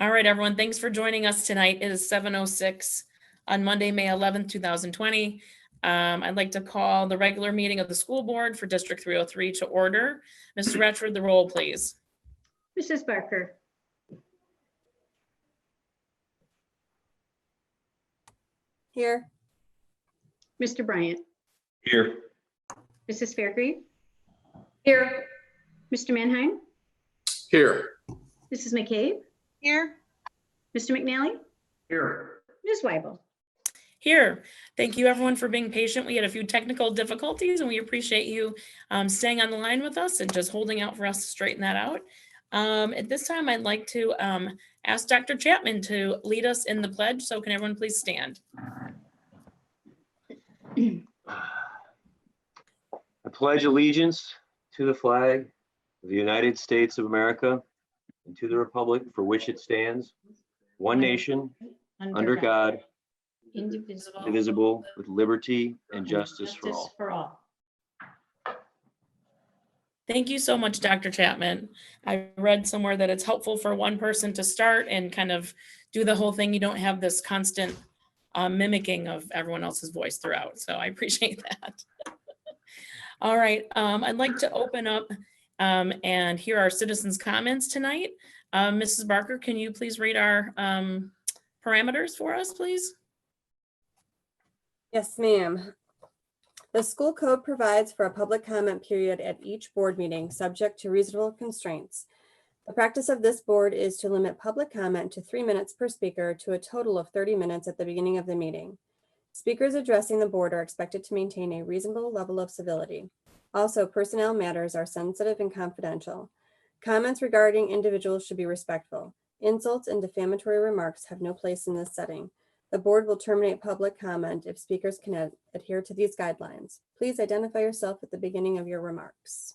All right, everyone. Thanks for joining us tonight. It is 7:06 on Monday, May 11th, 2020. I'd like to call the regular meeting of the school board for District 303 to order. Mr. Retchford, the roll, please. Mrs. Barker. Here. Mr. Bryant. Here. Mrs. Fairgrave. Here. Mr. Mannheim. Here. Mrs. McCabe. Here. Mr. McNally. Here. Ms. Weibel. Here. Thank you, everyone, for being patient. We had a few technical difficulties, and we appreciate you staying on the line with us and just holding out for us to straighten that out. At this time, I'd like to ask Dr. Chapman to lead us in the pledge. So can everyone please stand? I pledge allegiance to the flag of the United States of America and to the republic for which it stands, one nation, under God, indivisible, with liberty and justice for all. Thank you so much, Dr. Chapman. I read somewhere that it's helpful for one person to start and kind of do the whole thing. You don't have this constant mimicking of everyone else's voice throughout. So I appreciate that. All right, I'd like to open up and hear our citizens' comments tonight. Mrs. Barker, can you please read our parameters for us, please? Yes, ma'am. The school code provides for a public comment period at each board meeting, subject to reasonable constraints. The practice of this board is to limit public comment to 3 minutes per speaker to a total of 30 minutes at the beginning of the meeting. Speakers addressing the board are expected to maintain a reasonable level of civility. Also, personnel matters are sensitive and confidential. Comments regarding individuals should be respectful. Insults and defamatory remarks have no place in this setting. The board will terminate public comment if speakers can adhere to these guidelines. Please identify yourself at the beginning of your remarks.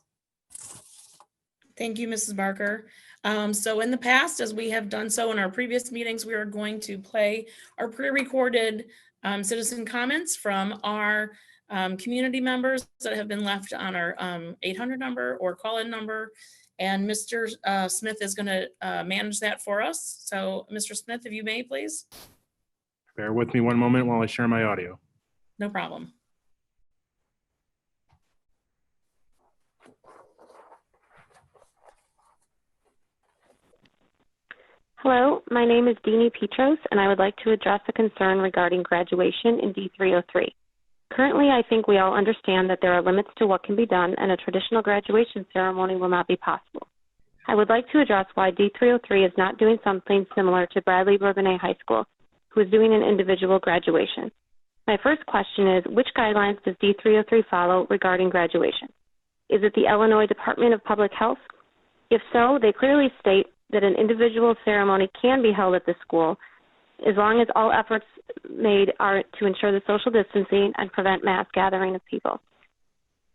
Thank you, Mrs. Barker. So in the past, as we have done so in our previous meetings, we are going to play our pre-recorded citizen comments from our community members that have been left on our 800 number or call-in number. And Mr. Smith is going to manage that for us. So Mr. Smith, if you may, please. Bear with me one moment while I share my audio. No problem. Hello, my name is Deanie Petros, and I would like to address a concern regarding graduation in D303. Currently, I think we all understand that there are limits to what can be done, and a traditional graduation ceremony will not be possible. I would like to address why D303 is not doing something similar to Bradley Bourbonnais High School, who is doing an individual graduation. My first question is, which guidelines does D303 follow regarding graduation? Is it the Illinois Department of Public Health? If so, they clearly state that an individual ceremony can be held at the school as long as all efforts made are to ensure the social distancing and prevent mass gathering of people.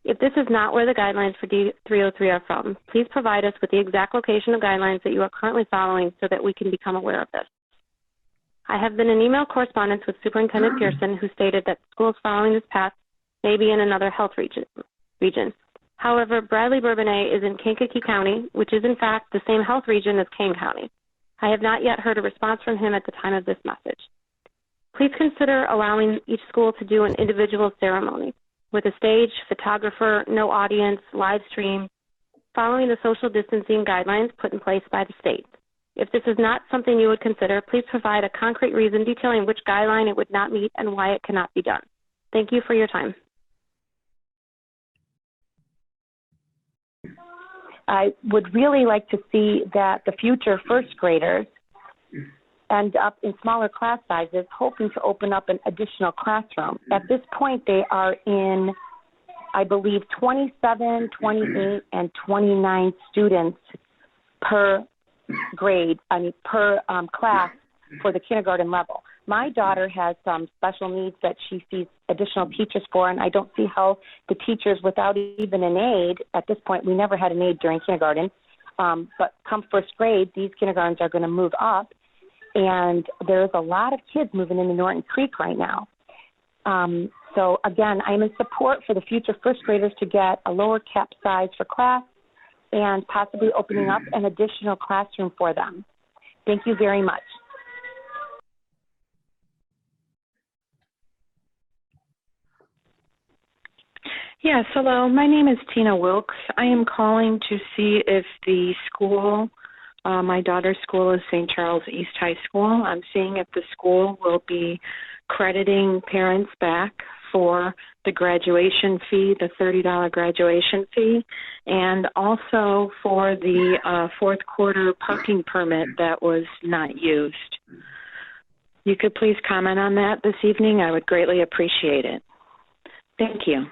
If this is not where the guidelines for D303 are from, please provide us with the exact location of guidelines that you are currently following so that we can become aware of this. I have been in email correspondence with Superintendent Pearson, who stated that schools following this path may be in another health region. However, Bradley Bourbonnais is in Kankakee County, which is in fact the same health region as Kane County. I have not yet heard a response from him at the time of this message. Please consider allowing each school to do an individual ceremony with a stage, photographer, no audience, live stream, following the social distancing guidelines put in place by the state. If this is not something you would consider, please provide a concrete reason detailing which guideline it would not meet and why it cannot be done. Thank you for your time. I would really like to see that the future first graders end up in smaller class sizes, hoping to open up an additional classroom. At this point, they are in, I believe, 27, 28, and 29 students per grade, per class for the kindergarten level. My daughter has some special needs that she sees additional teachers for, and I don't see how the teachers, without even an aide, at this point, we never had an aide during kindergarten, but come first grade, these kindergartens are going to move up, and there's a lot of kids moving into Norton Creek right now. So again, I'm in support for the future first graders to get a lower cap size for class and possibly opening up an additional classroom for them. Thank you very much. Yes, hello. My name is Tina Wilkes. I am calling to see if the school, my daughter's school is St. Charles East High School. I'm seeing if the school will be crediting parents back for the graduation fee, the $30 graduation fee, and also for the fourth quarter parking permit that was not used. You could please comment on that this evening. I would greatly appreciate it. Thank you.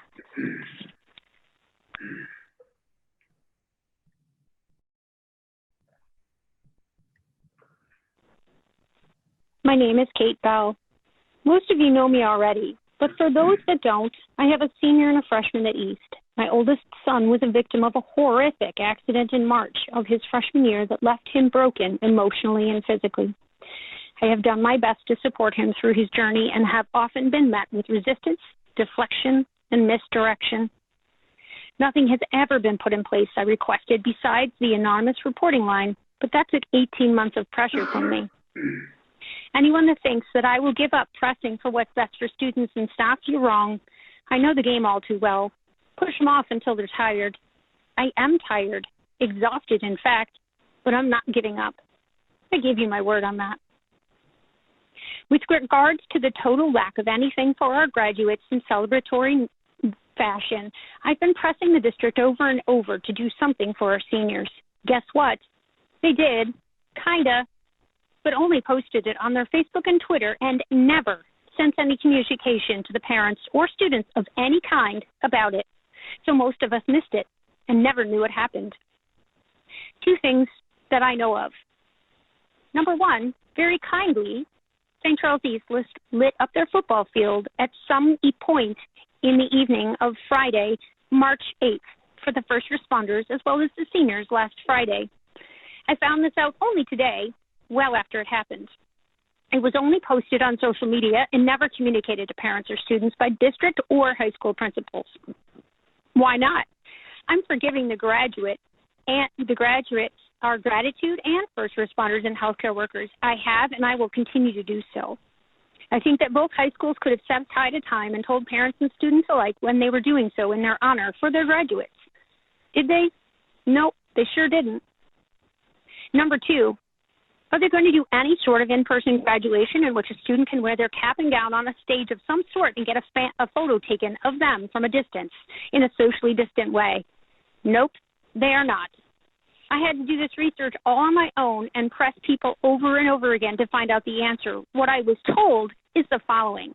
My name is Kate Bell. Most of you know me already, but for those that don't, I have a senior and a freshman at East. My oldest son was a victim of a horrific accident in March of his freshman year that left him broken emotionally and physically. I have done my best to support him through his journey and have often been met with resistance, deflection, and misdirection. Nothing has ever been put in place I requested besides the anonymous reporting line, but that took 18 months of pressure from me. Anyone that thinks that I will give up pressing for what's best for students and staff, you're wrong. I know the game all too well. Push them off until they're tired. I am tired, exhausted in fact, but I'm not giving up. I give you my word on that. With regards to the total lack of anything for our graduates in celebratory fashion, I've been pressing the district over and over to do something for our seniors. Guess what? They did, kinda, but only posted it on their Facebook and Twitter and never sent any communication to the parents or students of any kind about it. So most of us missed it and never knew it happened. Two things that I know of. Number one, very kindly, St. Charles East lit up their football field at some point in the evening of Friday, March 8th, for the first responders as well as the seniors last Friday. I found this out only today, well after it happened. It was only posted on social media and never communicated to parents or students by district or high school principals. Why not? I'm forgiving the graduates our gratitude and first responders and healthcare workers. I have and I will continue to do so. I think that both high schools could have set aside a time and told parents and students alike when they were doing so in their honor for their graduates. Did they? Nope, they sure didn't. Number two, are they going to do any sort of in-person graduation in which a student can wear their cap and gown on a stage of some sort and get a photo taken of them from a distance in a socially distant way? Nope, they are not. I had to do this research all on my own and press people over and over again to find out the answer. What I was told is the following.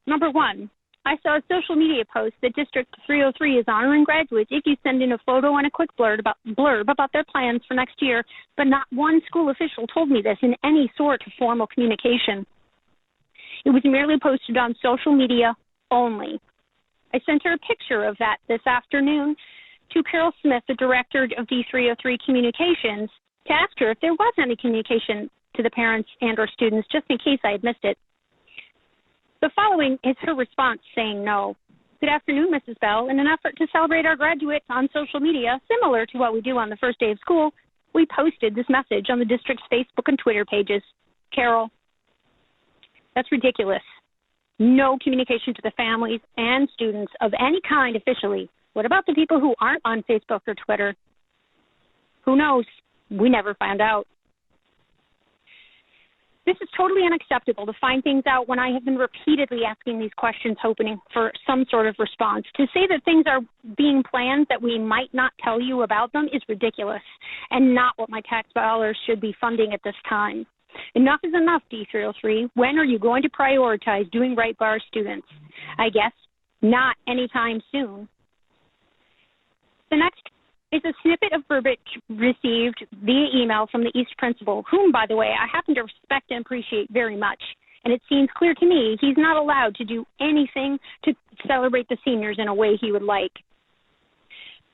Number one, I saw a social media post that District 303 is honoring graduates if you send in a photo and a quick blurb about their plans for next year, but not one school official told me this in any sort of formal communication. It was merely posted on social media only. I sent her a picture of that this afternoon to Carol Smith, the director of D303 Communications, to ask her if there was any communication to the parents and or students, just in case I had missed it. The following is her response saying no. Good afternoon, Mrs. Bell. In an effort to celebrate our graduates on social media, similar to what we do on the first day of school, we posted this message on the district's Facebook and Twitter pages. Carol, that's ridiculous. No communication to the families and students of any kind officially. What about the people who aren't on Facebook or Twitter? Who knows? We never found out. This is totally unacceptable to find things out when I have been repeatedly asking these questions, hoping for some sort of response. To say that things are being planned that we might not tell you about them is ridiculous and not what my tax dollars should be funding at this time. Enough is enough, D303. When are you going to prioritize doing right by our students? I guess not anytime soon. The next is a snippet of verbiage received via email from the East principal, whom, by the way, I happen to respect and appreciate very much. And it seems clear to me he's not allowed to do anything to celebrate the seniors in a way he would like.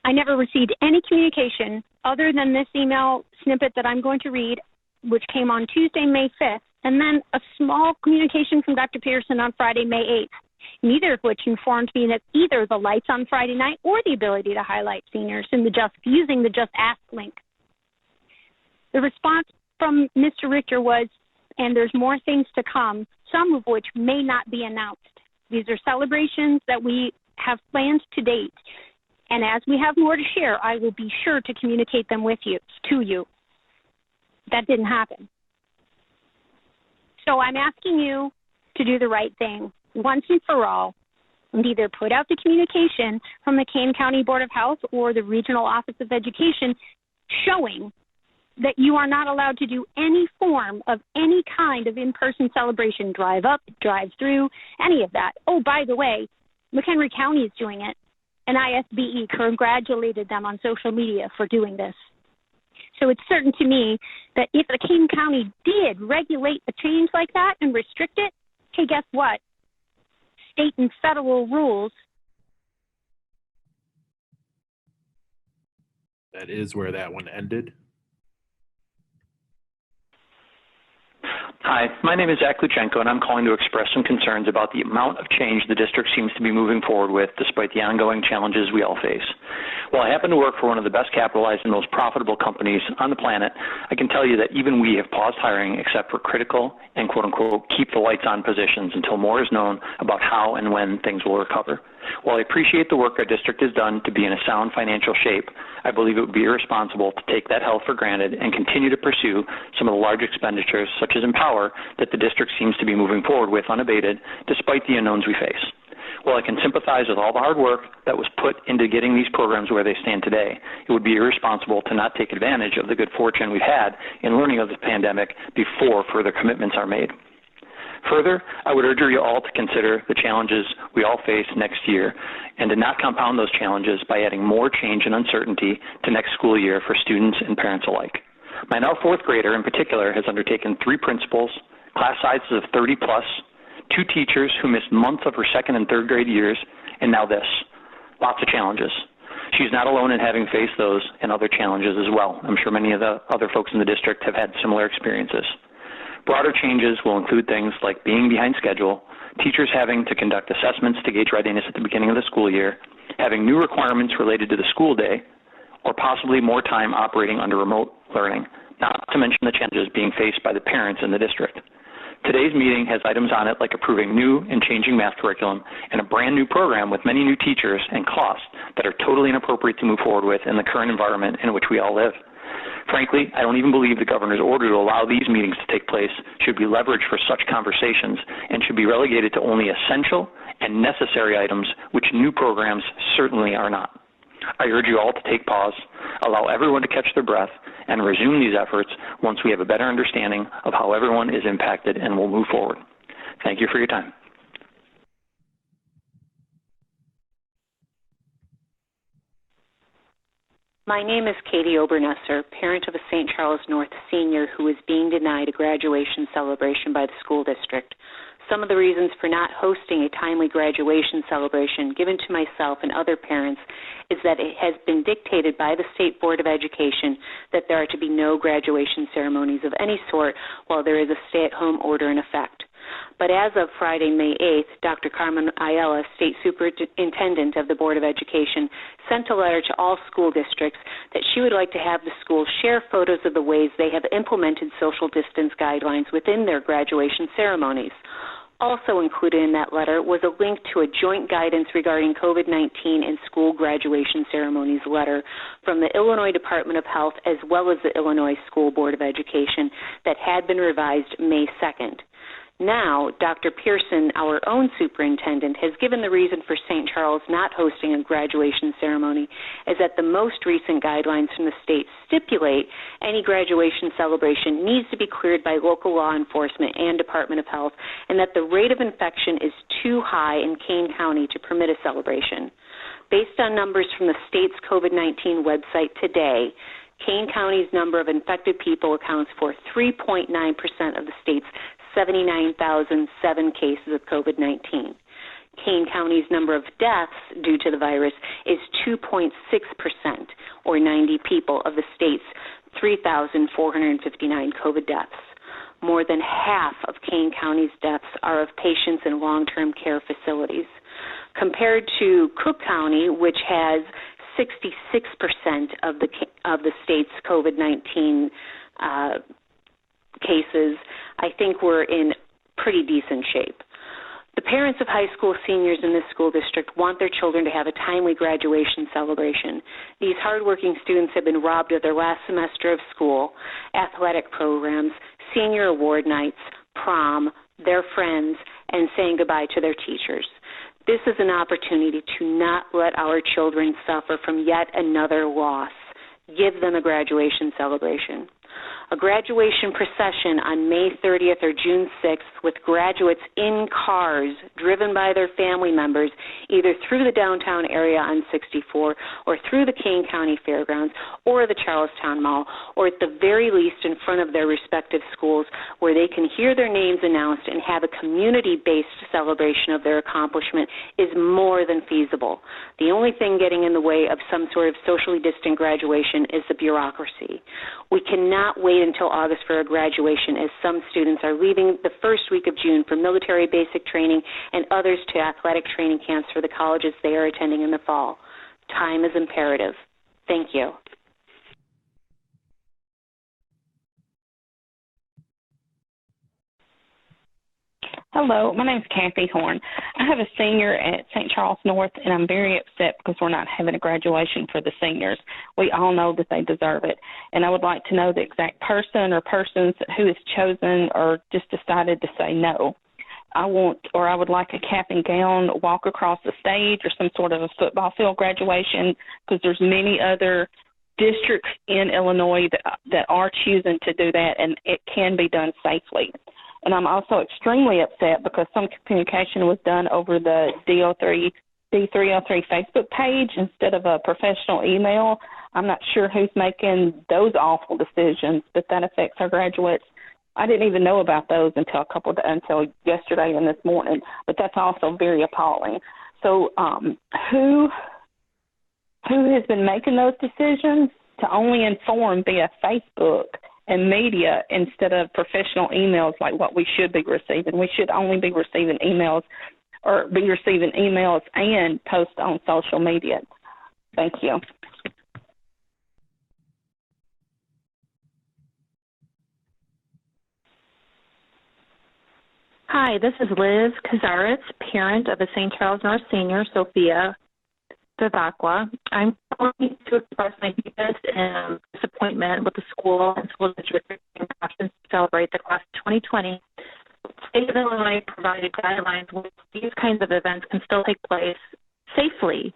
I never received any communication other than this email snippet that I'm going to read, which came on Tuesday, May 5th, and then a small communication from Dr. Pearson on Friday, May 8th. Neither of which informed me that either the lights on Friday night or the ability to highlight seniors in using the Just Ask link. The response from Mr. Richter was, and there's more things to come, some of which may not be announced. These are celebrations that we have planned to date. And as we have more to share, I will be sure to communicate them to you. That didn't happen. So I'm asking you to do the right thing once and for all, and either put out the communication from the Kane County Board of Health or the Regional Office of Education showing that you are not allowed to do any form of any kind of in-person celebration, drive up, drive through, any of that. Oh, by the way, McHenry County is doing it, and ISBE congratulated them on social media for doing this. So it's certain to me that if the Kane County did regulate a change like that and restrict it, hey, guess what? State and federal rules. That is where that one ended. Hi, my name is Zach Luchenko, and I'm calling to express some concerns about the amount of change the district seems to be moving forward with despite the ongoing challenges we all face. While I happen to work for one of the best capitalized and most profitable companies on the planet, I can tell you that even we have paused hiring except for critical and quote-unquote keep the lights on positions until more is known about how and when things will recover. While I appreciate the work our district has done to be in a sound financial shape, I believe it would be irresponsible to take that health for granted and continue to pursue some of the large expenditures, such as Empower, that the district seems to be moving forward with unabated, despite the unknowns we face. While I can sympathize with all the hard work that was put into getting these programs where they stand today, it would be irresponsible to not take advantage of the good fortune we've had in learning of the pandemic before further commitments are made. Further, I would urge you all to consider the challenges we all face next year and to not compound those challenges by adding more change and uncertainty to next school year for students and parents alike. My now fourth grader in particular has undertaken 3 principals, class sizes of 30 plus, 2 teachers who missed months of her second and third grade years, and now this. Lots of challenges. She's not alone in having faced those and other challenges as well. I'm sure many of the other folks in the district have had similar experiences. Broader changes will include things like being behind schedule, teachers having to conduct assessments to gauge readiness at the beginning of the school year, having new requirements related to the school day, or possibly more time operating under remote learning, not to mention the challenges being faced by the parents in the district. Today's meeting has items on it like approving new and changing math curriculum and a brand new program with many new teachers and costs that are totally inappropriate to move forward with in the current environment in which we all live. Frankly, I don't even believe the governor's order to allow these meetings to take place should be leveraged for such conversations and should be relegated to only essential and necessary items, which new programs certainly are not. I urge you all to take pause, allow everyone to catch their breath, and resume these efforts once we have a better understanding of how everyone is impacted and will move forward. Thank you for your time. My name is Katie Obernesser, parent of a St. Charles North senior who is being denied a graduation celebration by the school district. Some of the reasons for not hosting a timely graduation celebration given to myself and other parents is that it has been dictated by the State Board of Education that there are to be no graduation ceremonies of any sort while there is a stay-at-home order in effect. But as of Friday, May 8th, Dr. Carmen Ayala, State Superintendent of the Board of Education, sent a letter to all school districts that she would like to have the schools share photos of the ways they have implemented social distance guidelines within their graduation ceremonies. Also included in that letter was a link to a joint guidance regarding COVID-19 and school graduation ceremonies letter from the Illinois Department of Health as well as the Illinois School Board of Education that had been revised May 2nd. Now, Dr. Pearson, our own superintendent, has given the reason for St. Charles not hosting a graduation ceremony is that the most recent guidelines from the state stipulate any graduation celebration needs to be cleared by local law enforcement and Department of Health, and that the rate of infection is too high in Kane County to permit a celebration. Based on numbers from the state's COVID-19 website today, Kane County's number of infected people accounts for 3.9% of the state's 79,007 cases of COVID-19. Kane County's number of deaths due to the virus is 2.6%, or 90 people of the state's 3,459 COVID deaths. More than half of Kane County's deaths are of patients in long-term care facilities. Compared to Cook County, which has 66% of the state's COVID-19 cases, I think we're in pretty decent shape. The parents of high school seniors in this school district want their children to have a timely graduation celebration. These hardworking students have been robbed of their last semester of school, athletic programs, senior award nights, prom, their friends, and saying goodbye to their teachers. This is an opportunity to not let our children suffer from yet another loss. Give them a graduation celebration. A graduation procession on May 30th or June 6th with graduates in cars driven by their family members either through the downtown area on 64 or through the Kane County Fairgrounds or the Charlestown Mall, or at the very least in front of their respective schools where they can hear their names announced and have a community-based celebration of their accomplishment is more than feasible. The only thing getting in the way of some sort of socially distant graduation is the bureaucracy. We cannot wait until August for a graduation, as some students are leaving the first week of June for military basic training and others to athletic training camps for the colleges they are attending in the fall. Time is imperative. Thank you. Hello, my name is Kathy Horn. I have a senior at St. Charles North, and I'm very upset because we're not having a graduation for the seniors. We all know that they deserve it, and I would like to know the exact person or persons who is chosen or just decided to say no. I would like a cap and gown walk across the stage or some sort of a football field graduation, because there's many other districts in Illinois that are choosing to do that, and it can be done safely. And I'm also extremely upset because some communication was done over the D303 Facebook page instead of a professional email. I'm not sure who's making those awful decisions, but that affects our graduates. I didn't even know about those until yesterday and this morning, but that's also very appalling. So who has been making those decisions to only inform via Facebook and media instead of professional emails like what we should be receiving? We should only be receiving emails and post on social media. Thank you. Hi, this is Liz Kazaritz, parent of a St. Charles North senior, Sophia Vivacqua. I'm calling to express my deepest disappointment with the school and school district actions to celebrate the class of 2020. The state of Illinois provided guidelines where these kinds of events can still take place safely.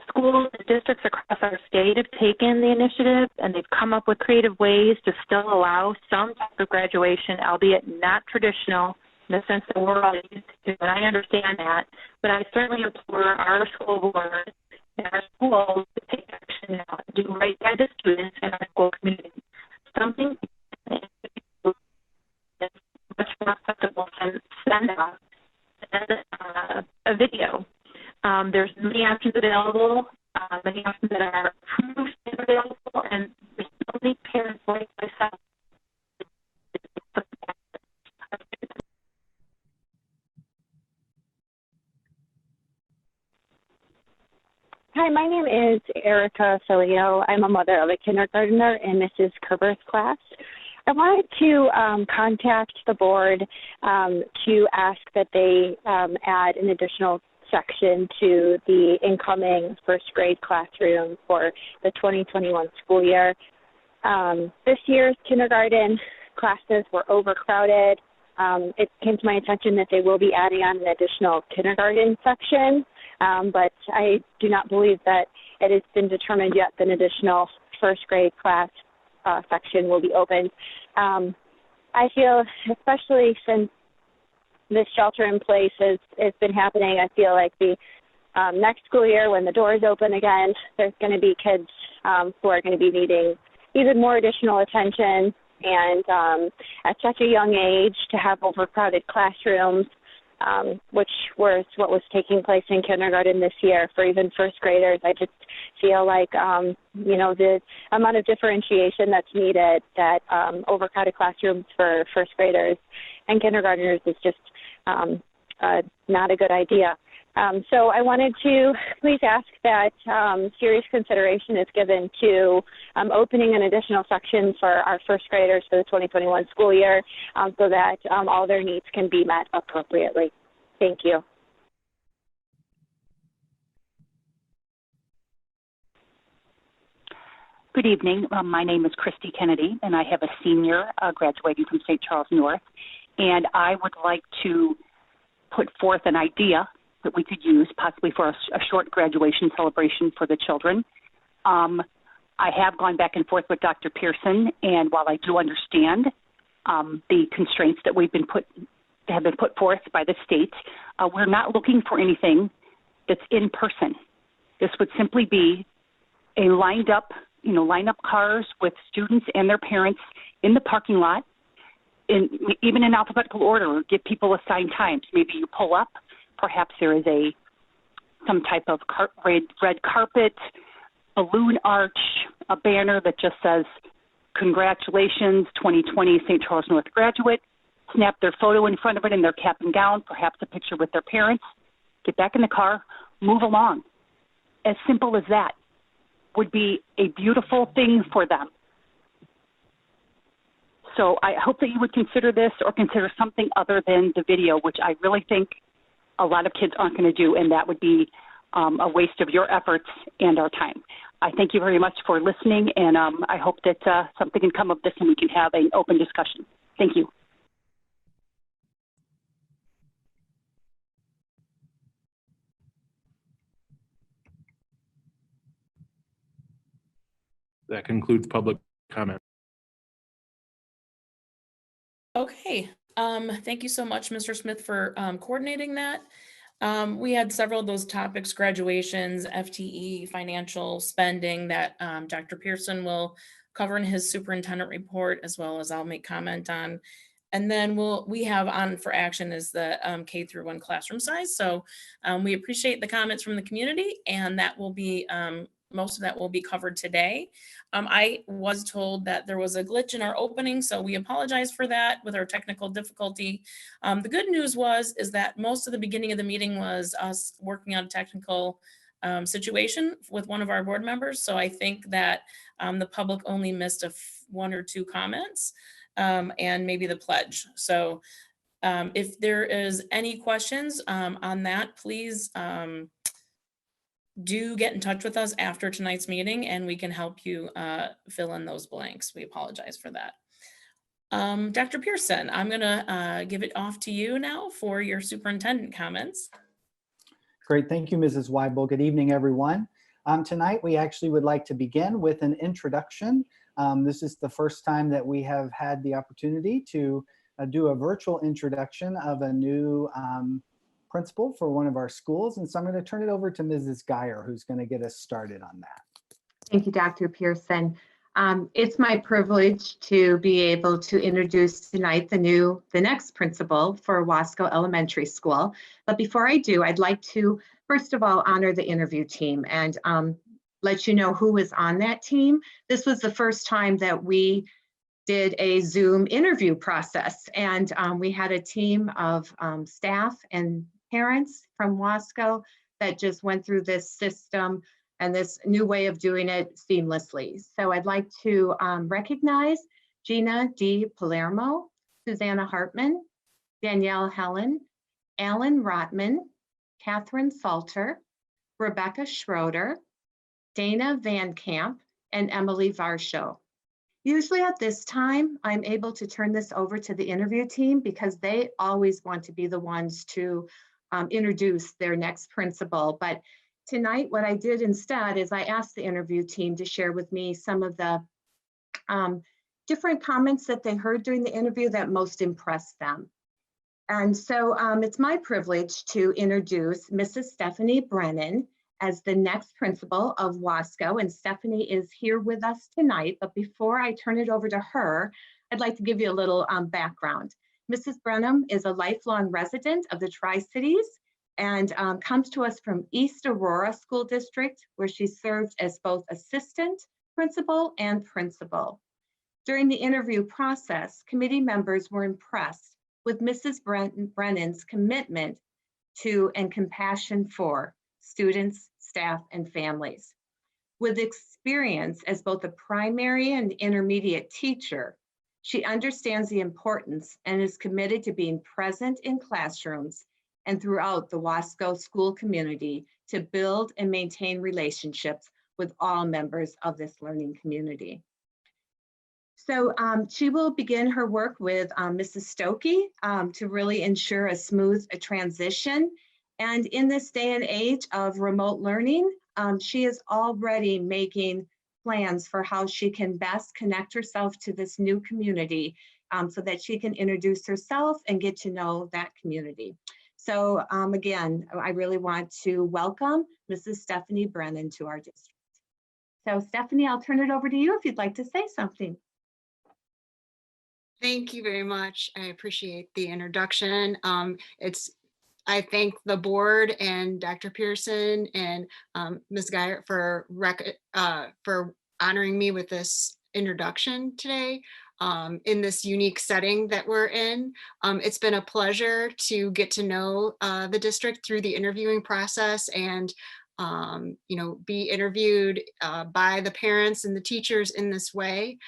Schools and districts across our state have taken the initiative, and they've come up with creative ways to still allow some type of graduation, albeit not traditional, in the sense that we're all used to, and I understand that, but I certainly implore our school board and our schools to take action now and do right by the students and our school community. Something that's much more acceptable than send out a video. There's many options available, many options that are approved and available, and there's so many parents like myself. Hi, my name is Erica Filio. I'm a mother of a kindergartner in Mrs. Kerber's class. I wanted to contact the board to ask that they add an additional section to the incoming first grade classroom for the 2021 school year. This year's kindergarten classes were overcrowded. It came to my attention that they will be adding on an additional kindergarten section, but I do not believe that it has been determined yet that an additional first grade class section will be opened. I feel, especially since this shelter in place has been happening, I feel like the next school year when the doors open again, there's going to be kids who are going to be needing even more additional attention, and at such a young age to have overcrowded classrooms, which was what was taking place in kindergarten this year for even first graders. I just feel like, the amount of differentiation that's needed, that overcrowded classrooms for first graders and kindergartners is just not a good idea. So I wanted to please ask that serious consideration is given to opening an additional section for our first graders for the 2021 school year so that all their needs can be met appropriately. Thank you. Good evening. My name is Christy Kennedy, and I have a senior graduating from St. Charles North. And I would like to put forth an idea that we could use possibly for a short graduation celebration for the children. I have gone back and forth with Dr. Pearson, and while I do understand the constraints that have been put forth by the state, we're not looking for anything that's in person. This would simply be a line up cars with students and their parents in the parking lot, even in alphabetical order, or give people assigned times. Maybe you pull up. Perhaps there is some type of red carpet, balloon arch, a banner that just says, "Congratulations, 2020 St. Charles North graduate." Snap their photo in front of it in their cap and gown, perhaps a picture with their parents. Get back in the car, move along. As simple as that would be a beautiful thing for them. So I hope that you would consider this or consider something other than the video, which I really think a lot of kids aren't going to do, and that would be a waste of your efforts and our time. I thank you very much for listening, and I hope that something can come of this and we can have an open discussion. Thank you. That concludes public comment. Okay, thank you so much, Mr. Smith, for coordinating that. We had several of those topics: graduations, FTE, financial spending, that Dr. Pearson will cover in his superintendent report, as well as I'll make comment on. And then we have on for action is the K-1 classroom size. So we appreciate the comments from the community, and that will be most of that will be covered today. I was told that there was a glitch in our opening, so we apologize for that with our technical difficulty. The good news is that most of the beginning of the meeting was us working on a technical situation with one of our board members. So I think that the public only missed one or two comments and maybe the pledge. So if there is any questions on that, please do get in touch with us after tonight's meeting, and we can help you fill in those blanks. We apologize for that. Dr. Pearson, I'm gonna give it off to you now for your superintendent comments. Great, thank you, Mrs. Weibel. Good evening, everyone. Tonight, we actually would like to begin with an introduction. This is the first time that we have had the opportunity to do a virtual introduction of a new principal for one of our schools. And so I'm going to turn it over to Mrs. Geyer, who's going to get us started on that. Thank you, Dr. Pearson. It's my privilege to be able to introduce tonight the next principal for Wasco Elementary School. But before I do, I'd like to, first of all, honor the interview team and let you know who was on that team. This was the first time that we did a Zoom interview process, and we had a team of staff and parents from Wasco that just went through this system and this new way of doing it seamlessly. So I'd like to recognize Gina D. Palermo, Susanna Hartman, Danielle Helen, Alan Rotman, Catherine Salter, Rebecca Schroeder, Dana Van Camp, and Emily Varsho. Usually at this time, I'm able to turn this over to the interview team because they always want to be the ones to introduce their next principal. But tonight, what I did instead is I asked the interview team to share with me some of the different comments that they heard during the interview that most impressed them. And so it's my privilege to introduce Mrs. Stephanie Brennan as the next principal of Wasco. And Stephanie is here with us tonight. But before I turn it over to her, I'd like to give you a little background. Mrs. Brennan is a lifelong resident of the Tri-Cities and comes to us from East Aurora School District, where she served as both assistant principal and principal. During the interview process, committee members were impressed with Mrs. Brennan's commitment to, and compassion for students, staff, and families. With experience as both a primary and intermediate teacher, she understands the importance and is committed to being present in classrooms and throughout the Wasco school community to build and maintain relationships with all members of this learning community. So she will begin her work with Mrs. Stokey to really ensure a smooth transition. And in this day and age of remote learning, she is already making plans for how she can best connect herself to this new community so that she can introduce herself and get to know that community. So again, I really want to welcome Mrs. Stephanie Brennan to our district. So Stephanie, I'll turn it over to you if you'd like to say something. Thank you very much. I appreciate the introduction. I thank the board and Dr. Pearson and Ms. Geyer for honoring me with this introduction today in this unique setting that we're in. It's been a pleasure to get to know the district through the interviewing process and be interviewed by the parents and the teachers in this way.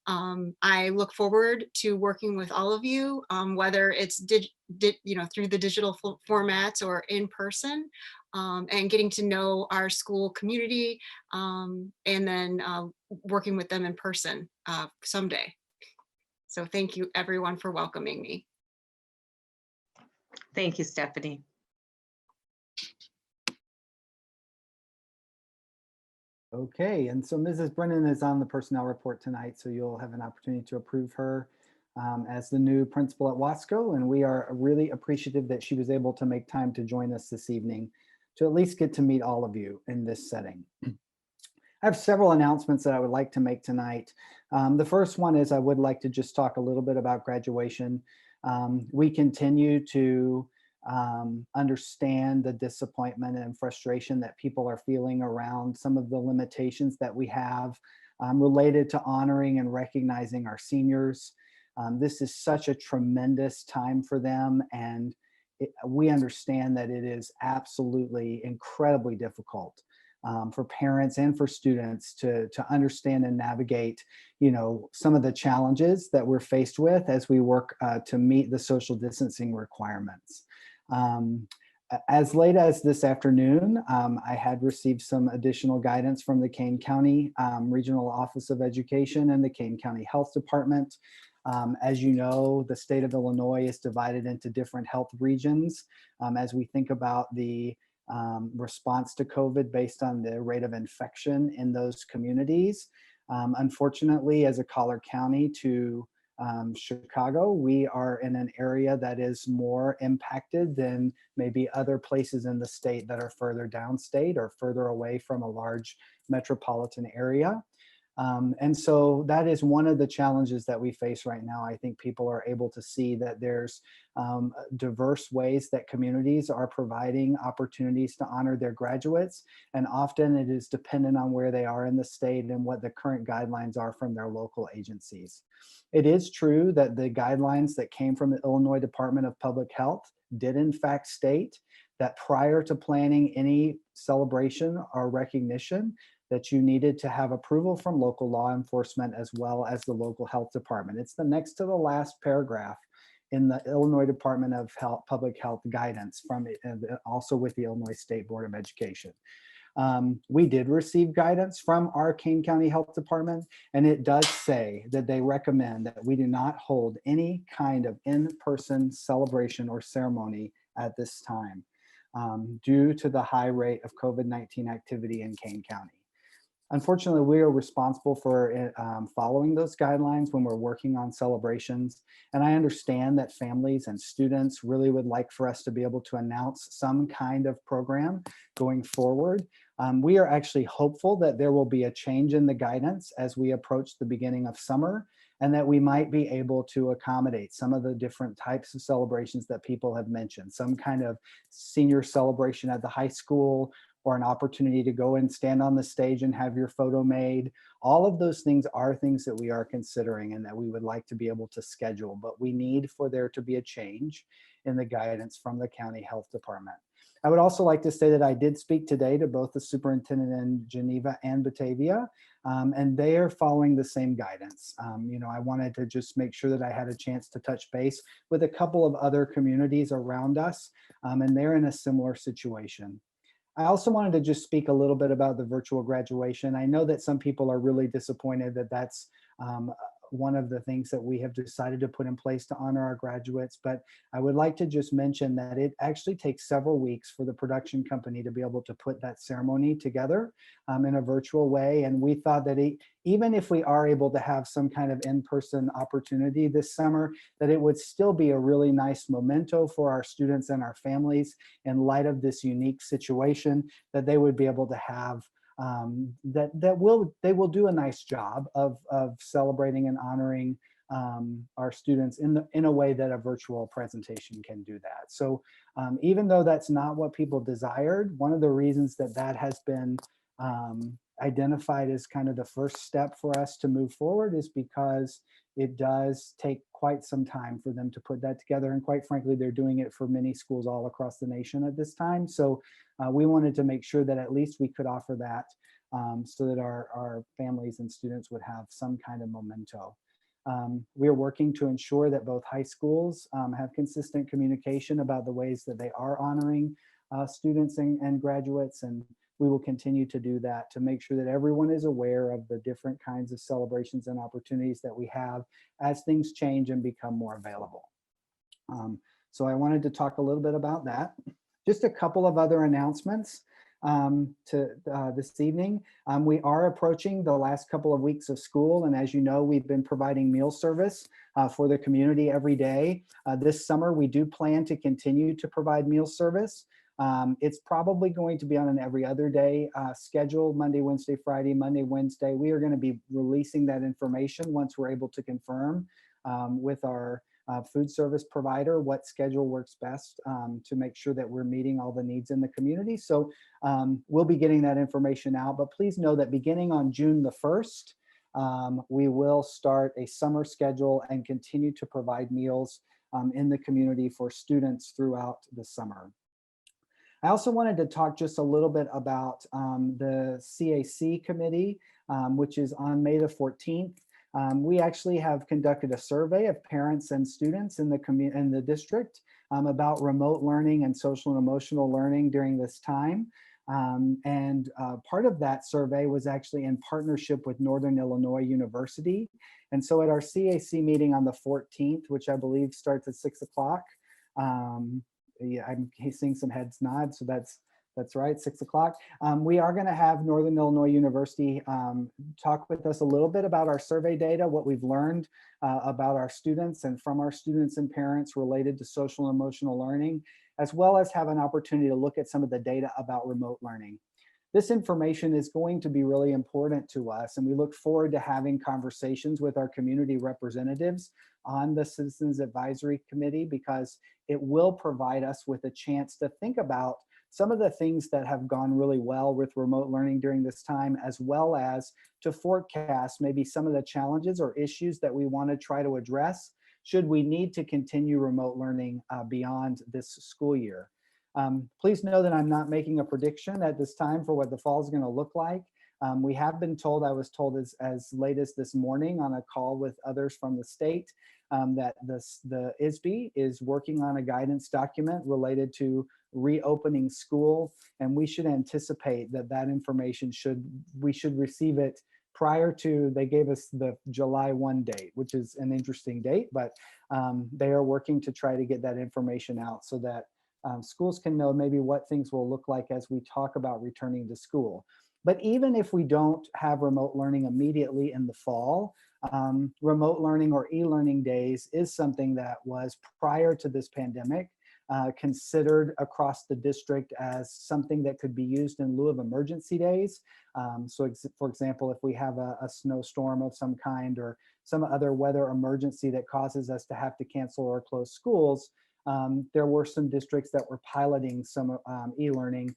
I look forward to working with all of you, whether it's through the digital formats or in person, and getting to know our school community, and then working with them in person someday. So thank you everyone for welcoming me. Thank you, Stephanie. Okay, and so Mrs. Brennan is on the personnel report tonight, so you'll have an opportunity to approve her as the new principal at Wasco, and we are really appreciative that she was able to make time to join us this evening to at least get to meet all of you in this setting. I have several announcements that I would like to make tonight. The first one is I would like to just talk a little bit about graduation. We continue to understand the disappointment and frustration that people are feeling around some of the limitations that we have related to honoring and recognizing our seniors. This is such a tremendous time for them, and we understand that it is absolutely incredibly difficult for parents and for students to understand and navigate, some of the challenges that we're faced with as we work to meet the social distancing requirements. As late as this afternoon, I had received some additional guidance from the Kane County Regional Office of Education and the Kane County Health Department. As you know, the state of Illinois is divided into different health regions as we think about the response to COVID based on the rate of infection in those communities. Unfortunately, as a collar county to Chicago, we are in an area that is more impacted than maybe other places in the state that are further downstate or further away from a large metropolitan area. And so that is one of the challenges that we face right now. I think people are able to see that there's diverse ways that communities are providing opportunities to honor their graduates. And often it is dependent on where they are in the state and what the current guidelines are from their local agencies. It is true that the guidelines that came from the Illinois Department of Public Health did in fact state that prior to planning any celebration or recognition, that you needed to have approval from local law enforcement as well as the local health department. It's the next to the last paragraph in the Illinois Department of Public Health guidance from also with the Illinois State Board of Education. We did receive guidance from our Kane County Health Department, and it does say that they recommend that we do not hold any kind of in-person celebration or ceremony at this time due to the high rate of COVID-19 activity in Kane County. Unfortunately, we are responsible for following those guidelines when we're working on celebrations. And I understand that families and students really would like for us to be able to announce some kind of program going forward. We are actually hopeful that there will be a change in the guidance as we approach the beginning of summer, and that we might be able to accommodate some of the different types of celebrations that people have mentioned, some kind of senior celebration at the high school, or an opportunity to go and stand on the stage and have your photo made. All of those things are things that we are considering and that we would like to be able to schedule, but we need for there to be a change in the guidance from the county health department. I would also like to say that I did speak today to both the superintendent in Geneva and Batavia, and they are following the same guidance. I wanted to just make sure that I had a chance to touch base with a couple of other communities around us, and they're in a similar situation. I also wanted to just speak a little bit about the virtual graduation. I know that some people are really disappointed that that's one of the things that we have decided to put in place to honor our graduates, but I would like to just mention that it actually takes several weeks for the production company to be able to put that ceremony together in a virtual way. And we thought that even if we are able to have some kind of in-person opportunity this summer, that it would still be a really nice memento for our students and our families in light of this unique situation, that they would be able to have they will do a nice job of celebrating and honoring our students in a way that a virtual presentation can do that. So even though that's not what people desired, one of the reasons that that has been identified as kind of the first step for us to move forward is because it does take quite some time for them to put that together. And quite frankly, they're doing it for many schools all across the nation at this time. So we wanted to make sure that at least we could offer that so that our families and students would have some kind of memento. We are working to ensure that both high schools have consistent communication about the ways that they are honoring students and graduates, and we will continue to do that to make sure that everyone is aware of the different kinds of celebrations and opportunities that we have as things change and become more available. So I wanted to talk a little bit about that. Just a couple of other announcements this evening. We are approaching the last couple of weeks of school, and as you know, we've been providing meal service for the community every day. This summer, we do plan to continue to provide meal service. It's probably going to be on an every other day schedule, Monday, Wednesday, Friday, Monday, Wednesday. We are going to be releasing that information once we're able to confirm with our food service provider what schedule works best to make sure that we're meeting all the needs in the community. So we'll be getting that information out, but please know that beginning on June the 1st, we will start a summer schedule and continue to provide meals in the community for students throughout the summer. I also wanted to talk just a little bit about the CAC committee, which is on May the 14th. We actually have conducted a survey of parents and students in the district about remote learning and social and emotional learning during this time. And part of that survey was actually in partnership with Northern Illinois University. And so at our CAC meeting on the 14th, which I believe starts at 6 o'clock, yeah, I'm seeing some heads nod, so that's right, 6 o'clock. We are going to have Northern Illinois University talk with us a little bit about our survey data, what we've learned about our students and from our students and parents related to social and emotional learning, as well as have an opportunity to look at some of the data about remote learning. This information is going to be really important to us, and we look forward to having conversations with our community representatives on the Citizens Advisory Committee, because it will provide us with a chance to think about some of the things that have gone really well with remote learning during this time, as well as to forecast maybe some of the challenges or issues that we want to try to address should we need to continue remote learning beyond this school year. Please know that I'm not making a prediction at this time for what the fall is going to look like. We have been told, I was told as late as this morning on a call with others from the state, that the ISB is working on a guidance document related to reopening school, and we should anticipate that information we should receive it prior to, they gave us the July 1 date, which is an interesting date, but they are working to try to get that information out so that schools can know maybe what things will look like as we talk about returning to school. But even if we don't have remote learning immediately in the fall, remote learning or e-learning days is something that was, prior to this pandemic, considered across the district as something that could be used in lieu of emergency days. So for example, if we have a snowstorm of some kind or some other weather emergency that causes us to have to cancel or close schools, there were some districts that were piloting some e-learning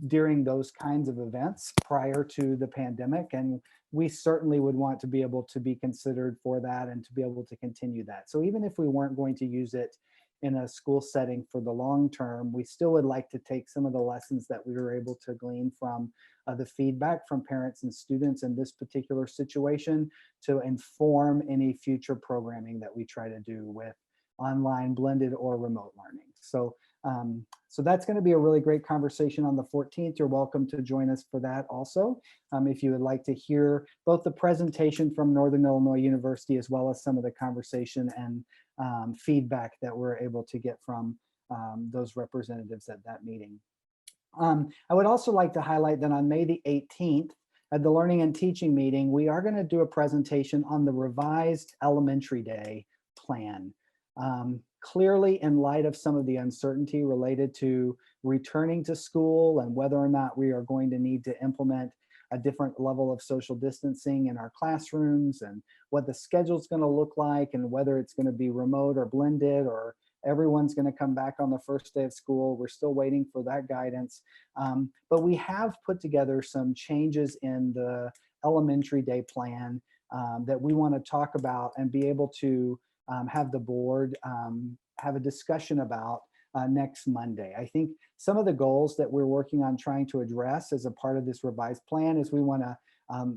during those kinds of events prior to the pandemic. And we certainly would want to be able to be considered for that and to be able to continue that. So even if we weren't going to use it in a school setting for the long term, we still would like to take some of the lessons that we were able to glean from the feedback from parents and students in this particular situation to inform any future programming that we try to do with online, blended, or remote learning. So, so that's going to be a really great conversation on the 14th. You're welcome to join us for that also. If you would like to hear both the presentation from Northern Illinois University as well as some of the conversation and feedback that we're able to get from those representatives at that meeting. I would also like to highlight that on May the 18th, at the Learning and Teaching meeting, we are going to do a presentation on the revised elementary day plan. Clearly, in light of some of the uncertainty related to returning to school and whether or not we are going to need to implement a different level of social distancing in our classrooms and what the schedule is going to look like and whether it's going to be remote or blended or everyone's going to come back on the first day of school. We're still waiting for that guidance. But we have put together some changes in the elementary day plan that we want to talk about and be able to have the board have a discussion about next Monday. I think some of the goals that we're working on trying to address as a part of this revised plan is we want to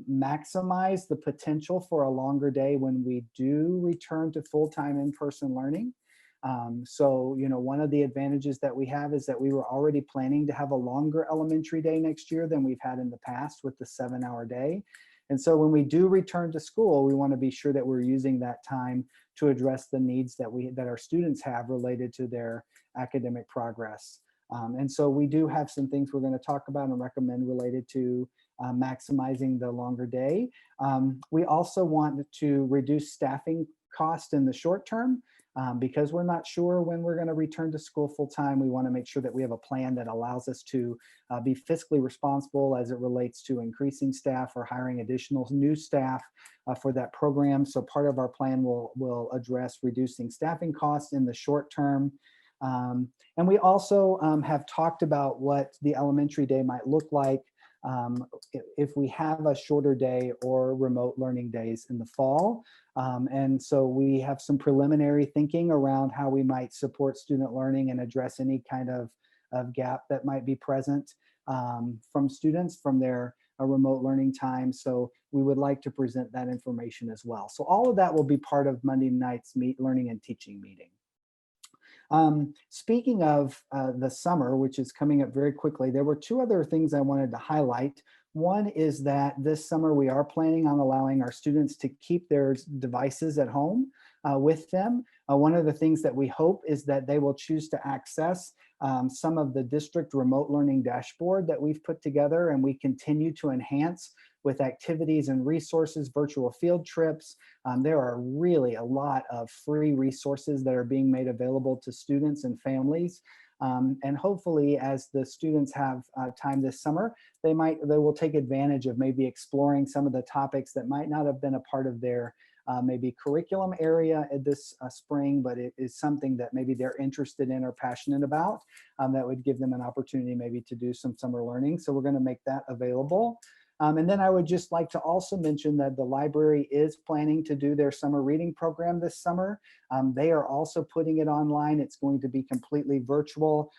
maximize the potential for a longer day when we do return to full-time in-person learning. So, you know, one of the advantages that we have is that we were already planning to have a longer elementary day next year than we've had in the past with the 7-hour day. And so when we do return to school, we want to be sure that we're using that time to address the needs that our students have related to their academic progress. And so we do have some things we're going to talk about and recommend related to maximizing the longer day. We also want to reduce staffing costs in the short term. Because we're not sure when we're going to return to school full time, we want to make sure that we have a plan that allows us to be fiscally responsible as it relates to increasing staff or hiring additional new staff for that program. So part of our plan will address reducing staffing costs in the short term. And we also have talked about what the elementary day might look like if we have a shorter day or remote learning days in the fall. And so we have some preliminary thinking around how we might support student learning and address any kind of gap that might be present from students from their remote learning time. So we would like to present that information as well. So all of that will be part of Monday night's Learning and Teaching meeting. Speaking of the summer, which is coming up very quickly, there were two other things I wanted to highlight. One is that this summer we are planning on allowing our students to keep their devices at home with them. One of the things that we hope is that they will choose to access some of the district remote learning dashboard that we've put together and we continue to enhance with activities and resources, virtual field trips. There are really a lot of free resources that are being made available to students and families. And hopefully as the students have time this summer, they will take advantage of maybe exploring some of the topics that might not have been a part of their maybe curriculum area this spring, but it is something that maybe they're interested in or passionate about that would give them an opportunity maybe to do some summer learning. So we're going to make that available. And then I would just like to also mention that the library is planning to do their summer reading program this summer. They are also putting it online. It's going to be completely virtual.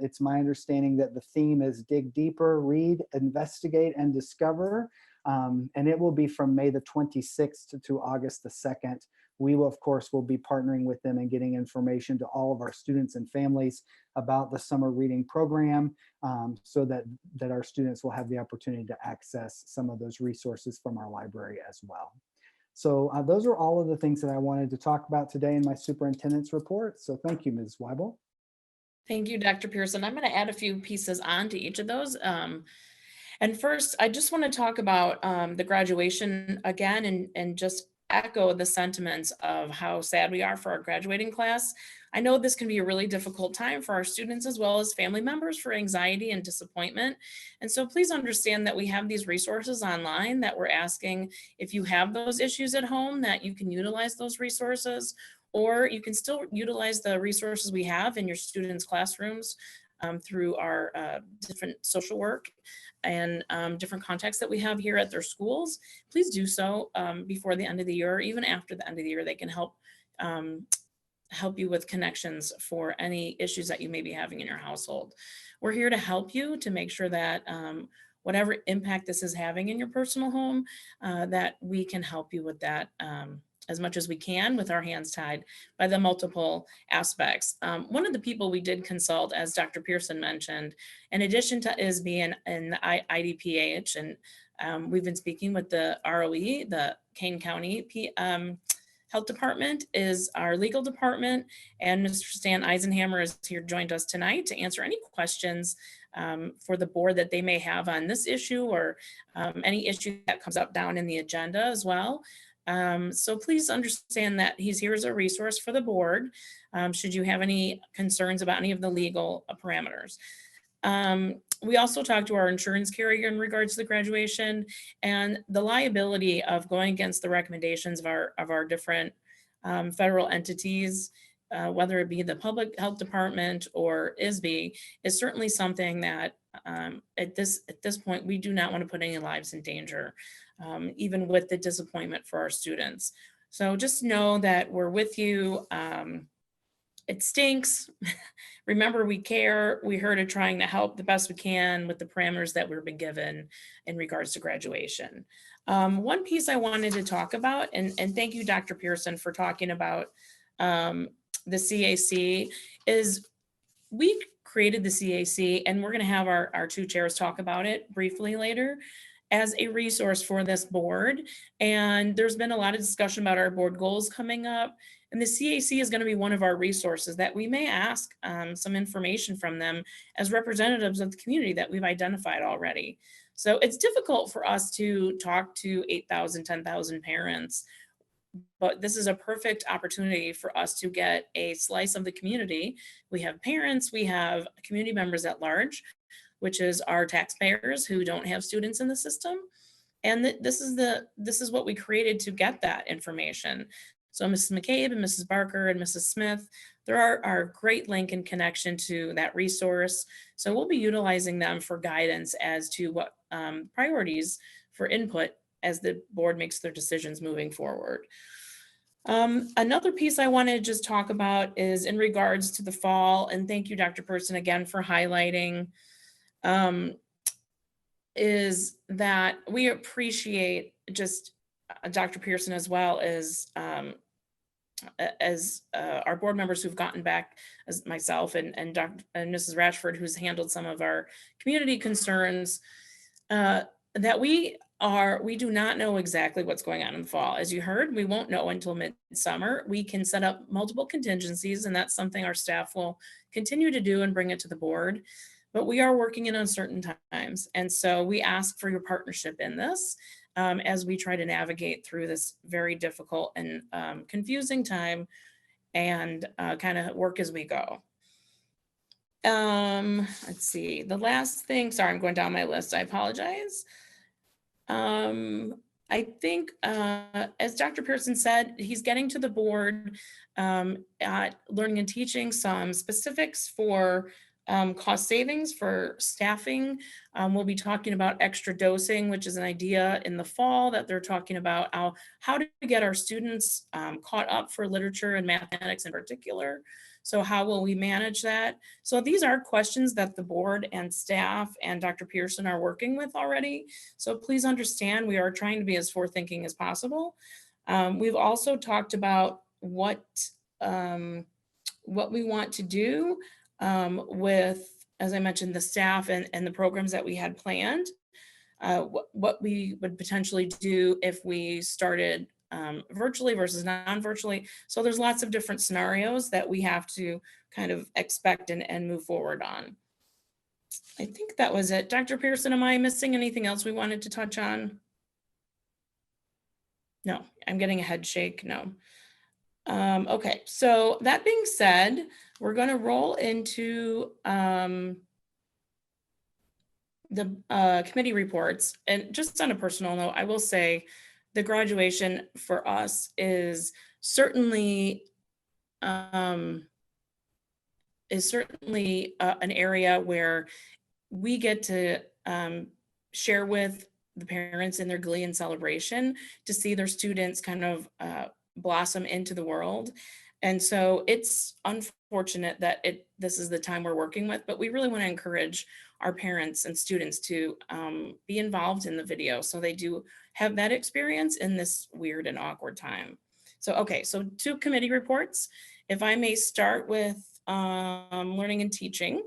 It's my understanding that the theme is dig deeper, read, investigate, and discover. And it will be from May the 26th to August the 2nd. We will, of course, will be partnering with them and getting information to all of our students and families about the summer reading program so that our students will have the opportunity to access some of those resources from our library as well. So those are all of the things that I wanted to talk about today in my superintendent's report. So thank you, Ms. Weibel. Thank you, Dr. Pearson. I'm going to add a few pieces on to each of those. And first, I just want to talk about the graduation again and just echo the sentiments of how sad we are for our graduating class. I know this can be a really difficult time for our students as well as family members for anxiety and disappointment. And so please understand that we have these resources online that we're asking if you have those issues at home that you can utilize those resources, or you can still utilize the resources we have in your students' classrooms through our different social work and different contacts that we have here at their schools, please do so before the end of the year, or even after the end of the year. They can help you with connections for any issues that you may be having in your household. We're here to help you to make sure that whatever impact this is having in your personal home, that we can help you with that as much as we can, with our hands tied by the multiple aspects. One of the people we did consult, as Dr. Pearson mentioned, in addition to ISB and the IDPH, and we've been speaking with the ROE, the Kane County Health Department, is our legal department, and Mr. Stan Eisenhammer is here, joined us tonight to answer any questions for the board that they may have on this issue, or any issue that comes up down in the agenda as well. So please understand that he's here as a resource for the board, should you have any concerns about any of the legal parameters. We also talked to our insurance carrier in regards to the graduation and the liability of going against the recommendations of our different federal entities, whether it be the Public Health Department or ISB, is certainly something that at this point, we do not want to put any lives in danger, even with the disappointment for our students. So just know that we're with you. It stinks. Remember, we care. We heard of trying to help the best we can with the parameters that we've been given in regards to graduation. One piece I wanted to talk about, and thank you, Dr. Pearson, for talking about the CAC, is we created the CAC, and we're going to have our two chairs talk about it briefly later, as a resource for this board. And there's been a lot of discussion about our board goals coming up. And the CAC is going to be one of our resources that we may ask some information from them as representatives of the community that we've identified already. So it's difficult for us to talk to 8,000, 10,000 parents, but this is a perfect opportunity for us to get a slice of the community. We have parents, we have community members at large, which is our taxpayers who don't have students in the system. And this is what we created to get that information. So Mrs. McCabe and Mrs. Barker and Mrs. Smith, they're our great link and connection to that resource. So we'll be utilizing them for guidance as to what priorities for input as the board makes their decisions moving forward. Another piece I want to just talk about is in regards to the fall, and thank you, Dr. Pearson, again for highlighting, is that we appreciate just Dr. Pearson as well as our board members who've gotten back, as myself and Mrs. Rashford, who's handled some of our community concerns, that we do not know exactly what's going on in the fall. As you heard, we won't know until midsummer. We can set up multiple contingencies, and that's something our staff will continue to do and bring it to the board. But we are working in uncertain times. And so we ask for your partnership in this as we try to navigate through this very difficult and confusing time, and kind of work as we go. Let's see, the last thing, sorry, I'm going down my list, I apologize. I think, as Dr. Pearson said, he's getting to the board at Learning and Teaching some specifics for cost savings for staffing. We'll be talking about extra dosing, which is an idea in the fall that they're talking about how to get our students caught up for literature and mathematics in particular. So how will we manage that? So these are questions that the board and staff and Dr. Pearson are working with already. So please understand, we are trying to be as forward-thinking as possible. We've also talked about what we want to do with, as I mentioned, the staff and the programs that we had planned, what we would potentially do if we started virtually versus non-virtually. So there's lots of different scenarios that we have to kind of expect and move forward on. I think that was it. Dr. Pearson, am I missing anything else we wanted to touch on? No, I'm getting a head shake, no. Okay, so that being said, we're going to roll into the committee reports. And just on a personal note, I will say the graduation for us is certainly is certainly an area where we get to share with the parents in their glee and celebration to see their students kind of blossom into the world. And so it's unfortunate that this is the time we're working with, but we really want to encourage our parents and students to be involved in the video so they do have that experience in this weird and awkward time. So, okay, so 2 committee reports. If I may start with learning and teaching.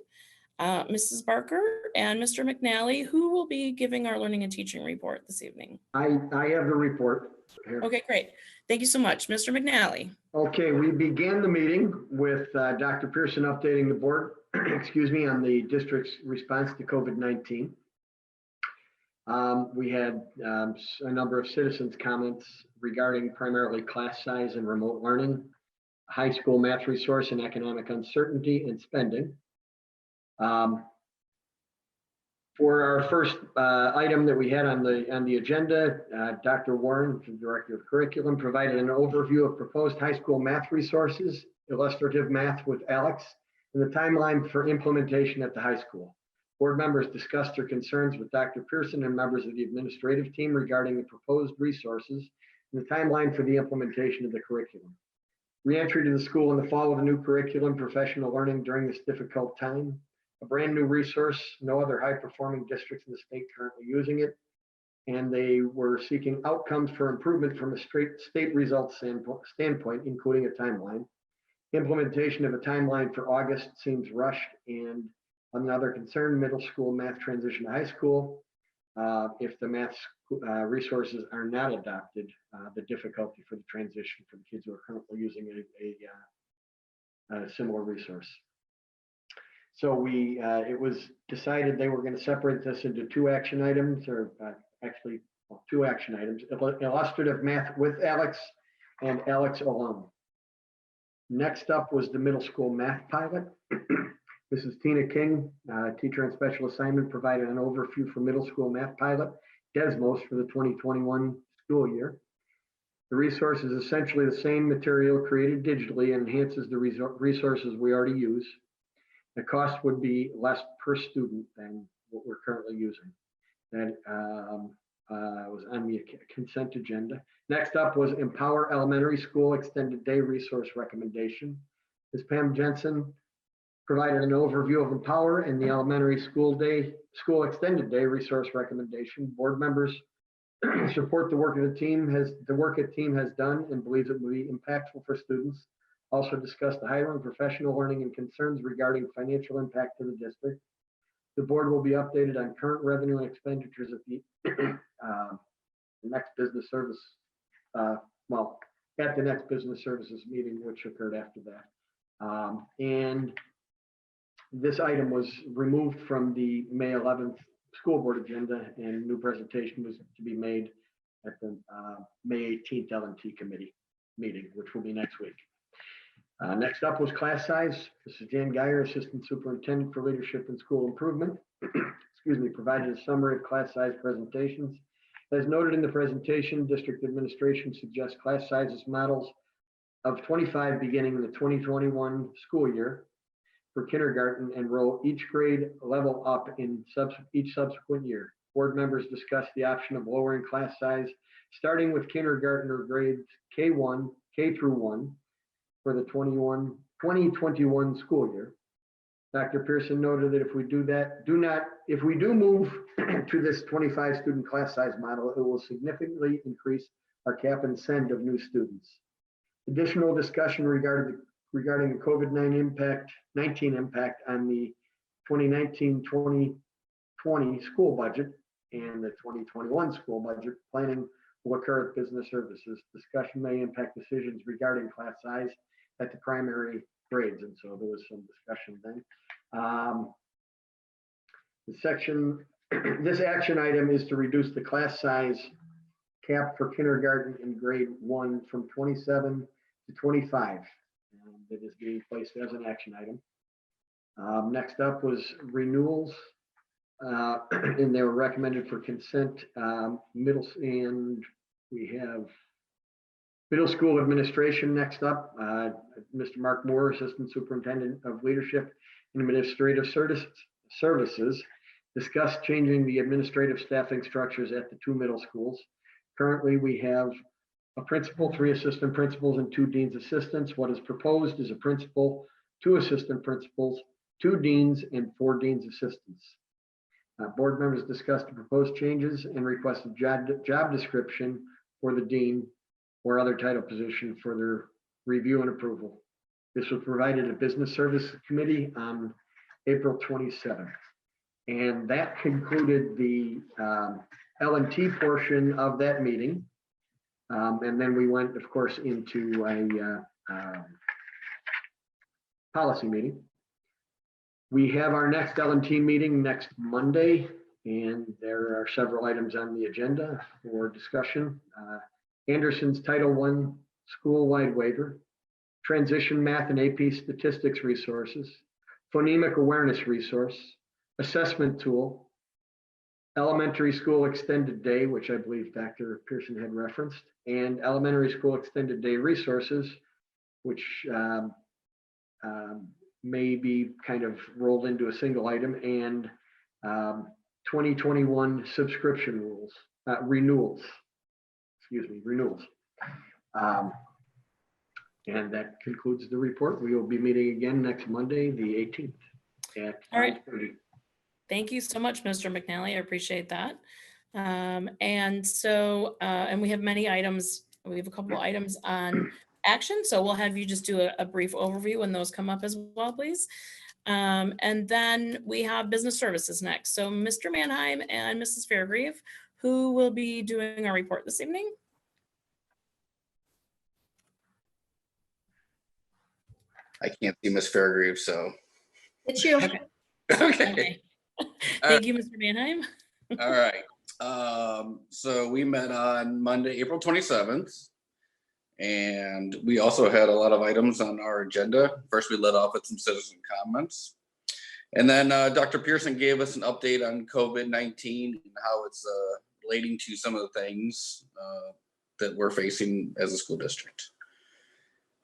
Mrs. Barker and Mr. McNally, who will be giving our learning and teaching report this evening? I have the report here. Okay, great. Thank you so much. Mr. McNally. Okay, we began the meeting with Dr. Pearson updating the board, excuse me, on the district's response to COVID-19. We had a number of citizens' comments regarding primarily class size and remote learning, high school math resource and economic uncertainty and spending. For our first item that we had on the agenda, Dr. Warren, the Director of Curriculum, provided an overview of proposed high school math resources, illustrative math with Alex, and the timeline for implementation at the high school. Board members discussed their concerns with Dr. Pearson and members of the administrative team regarding the proposed resources and the timeline for the implementation of the curriculum. Re-entry to the school in the fall with a new curriculum, professional learning during this difficult time, a brand new resource, no other high performing districts in the state currently using it. And they were seeking outcomes for improvement from a state results standpoint, including a timeline. Implementation of a timeline for August seems rushed. And another concern, middle school math transition to high school. If the math resources are not adopted, the difficulty for the transition for the kids who are currently using a similar resource. So it was decided they were going to separate this into 2 action items, or actually 2 action items, illustrative math with Alex and Alex alone. Next up was the middle school math pilot. Mrs. Tina King, teacher and special assignment, provided an overview for middle school math pilot, Desmos, for the 2021 school year. The resource is essentially the same material created digitally and enhances the resources we already use. The cost would be less per student than what we're currently using. That was on the consent agenda. Next up was Empower Elementary School Extended Day Resource Recommendation. Ms. Pam Jensen provided an overview of Empower and the Elementary School Extended Day Resource Recommendation. Board members support the work the team has done and believes it will be impactful for students. Also discussed the hiring, professional learning, and concerns regarding financial impact to the district. The board will be updated on current revenue and expenditures at the next business service, at the next business services meeting, which occurred after that. And this item was removed from the May 11th school board agenda, and new presentation was to be made at the May 18th L&T committee meeting, which will be next week. Next up was class size. This is Jan Geyer, Assistant Superintendent for Leadership and School Improvement. Excuse me, provided a summary of class size presentations. As noted in the presentation, district administration suggests class sizes models of 25 beginning in the 2021 school year for kindergarten and roll each grade level up in each subsequent year. Board members discussed the option of lowering class size, starting with kindergartner grades K through 1 for the 2021 school year. Dr. Pearson noted that if we do move to this 25 student class size model, it will significantly increase our cap and send of new students. Additional discussion regarding the COVID-19 impact on the 2019-2020 school budget and the 2021 school budget planning will occur at business services. Discussion may impact decisions regarding class size at the primary grades, and so there was some discussion then. This action item is to reduce the class size cap for kindergarten in grade 1 from 27 to 25. That is being placed as an action item. Next up was renewals, and they were recommended for consent. And we have middle school administration next up. Mr. Mark Moore, Assistant Superintendent of Leadership and Administrative Services, discussed changing the administrative staffing structures at the 2 middle schools. Currently, we have a principal, 3 assistant principals, and 2 dean's assistants. What is proposed is a principal, 2 assistant principals, 2 deans, and 4 dean's assistants. Board members discussed the proposed changes and requested job description for the dean or other title position for their review and approval. This was provided at Business Service Committee on April 27th. And that concluded the L&T portion of that meeting. And then we went, of course, into a policy meeting. We have our next L&T meeting next Monday, and there are several items on the agenda for discussion. Anderson's Title I school-wide waiver, transition math and AP statistics resources, phonemic awareness resource, assessment tool, elementary school extended day, which I believe Dr. Pearson had referenced, and elementary school extended day resources, which may be kind of rolled into a single item, and 2021 subscription rules, renewals. And that concludes the report. We will be meeting again next Monday, the 18th at 5:30. Thank you so much, Mr. McNally. I appreciate that. And so, and we have many items. We have a couple of items on action. So we'll have you just do a brief overview when those come up as well, please. And then we have business services next. So Mr. Mannheim and Mrs. Fairgrieve, who will be doing our report this evening? I can't see Miss Fairgrieve, so. It's you. Okay. Thank you, Mr. Mannheim. All right. So we met on Monday, April 27th. And we also had a lot of items on our agenda. First, we led off with some citizen comments. And then Dr. Pearson gave us an update on COVID-19 and how it's relating to some of the things that we're facing as a school district.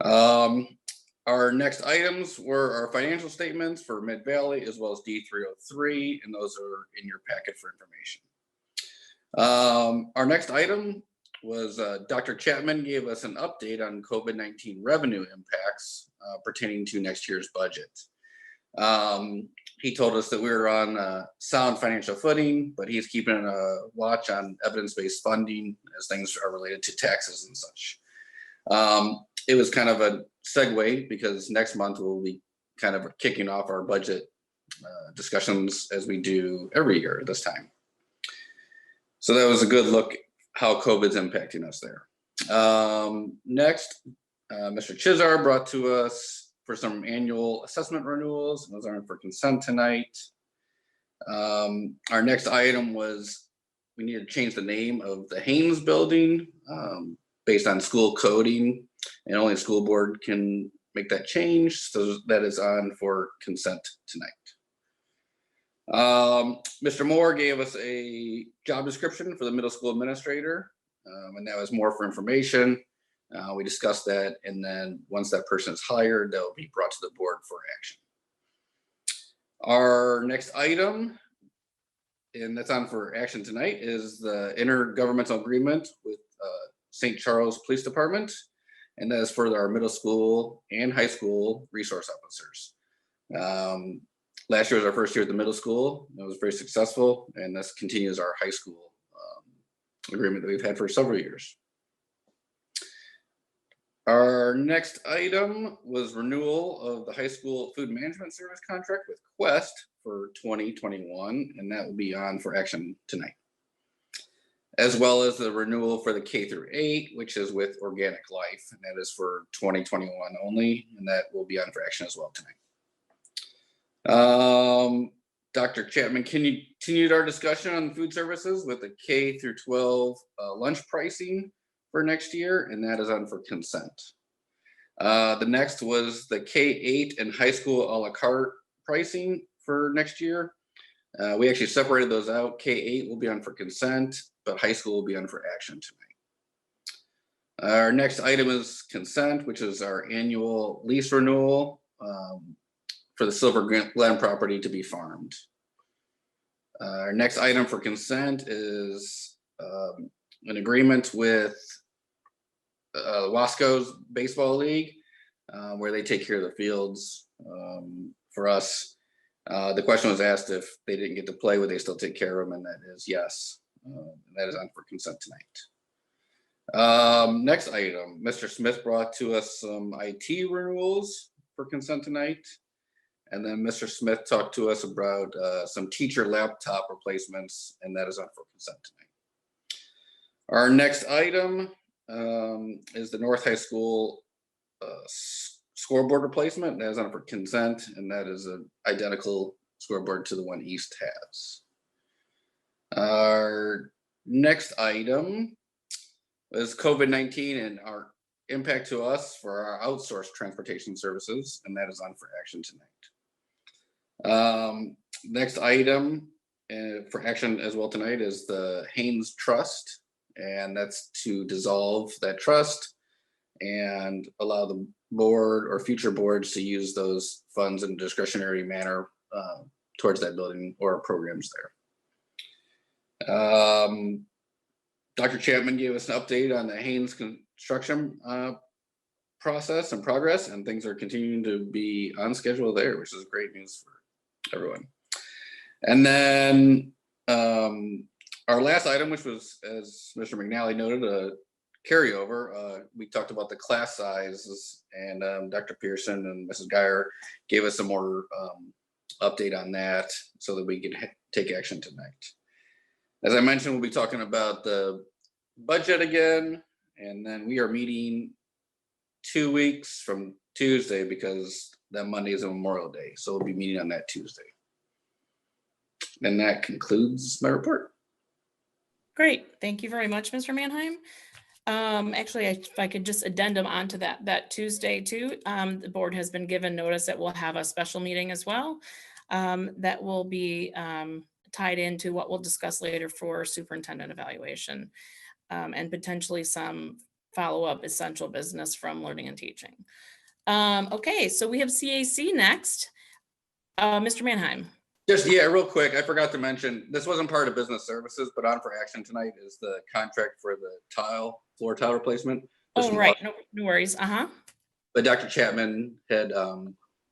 Our next items were our financial statements for Mid Valley as well as D303, and those are in your packet for information. Our next item was Dr. Chapman gave us an update on COVID-19 revenue impacts pertaining to next year's budget. He told us that we were on sound financial footing, but he's keeping a watch on evidence-based funding as things are related to taxes and such. It was kind of a segue because next month we'll be kind of kicking off our budget discussions as we do every year this time. So that was a good look how COVID's impacting us there. Next, Mr. Chizar brought to us for some annual assessment renewals. Those aren't for consent tonight. Our next item was we need to change the name of the Haines building based on school coding, and only the school board can make that change. So that is on for consent tonight. Mr. Moore gave us a job description for the middle school administrator, and that was more for information. We discussed that, and then once that person is hired, that will be brought to the board for action. Our next item, and that's on for action tonight, is the intergovernmental agreement with St. Charles Police Department, and that is for our middle school and high school resource officers. Last year was our first year at the middle school. It was very successful, and this continues our high school agreement that we've had for several years. Our next item was renewal of the high school food management service contract with Quest for 2021, and that will be on for action tonight. As well as the renewal for the K-8, which is with Organic Life, and that is for 2021 only, and that will be on for action as well tonight. Dr. Chapman continued our discussion on food services with the K-12 lunch pricing for next year, and that is on for consent. The next was the K-8 and high school a la carte pricing for next year. We actually separated those out. K-8 will be on for consent, but high school will be on for action Our next item is consent, which is our annual lease renewal for the Silver Glen property to be farmed. Our next item for consent is an agreement with Wasco's Baseball League, where they take care of the fields for us. The question was asked if they didn't get to play, would they still take care of them? And that is yes. That is on for consent tonight. Next item, Mr. Smith brought to us some IT renewals for consent tonight. And then Mr. Smith talked to us about some teacher laptop replacements, and that is on for consent tonight. Our next item is the North High School scoreboard replacement. That is on for consent, and that is an identical scoreboard to the one East has. Our next item is COVID-19 and our impact to us for our outsourced transportation services, and that is on for action tonight. Next item for action as well tonight is the Haines Trust, and that's to dissolve that trust and allow the board or future boards to use those funds in a discretionary manner towards that building or programs there. Dr. Chapman gave us an update on the Haines construction process and progress, and things are continuing to be on schedule there, which is great news for everyone. And then our last item, which was, as Mr. McNally noted, a carryover. We talked about the class sizes, and Dr. Pearson and Mrs. Geyer gave us some more update on that so that we could take action tonight. As I mentioned, we'll be talking about the budget again, and then we are meeting 2 weeks from Tuesday because that Monday is a Memorial Day. So we'll be meeting on that Tuesday. And that concludes my report. Great. Thank you very much, Mr. Mannheim. Actually, if I could just addendum onto that Tuesday too, the board has been given notice that we'll have a special meeting as well that will be tied into what we'll discuss later for superintendent evaluation and potentially some follow-up essential business from learning and teaching. Okay, so we have CAC next. Mr. Mannheim. Just, yeah, real quick, I forgot to mention, this wasn't part of business services, but on for action tonight is the contract for the floor tile replacement. Oh, right, no worries, But Dr. Chapman had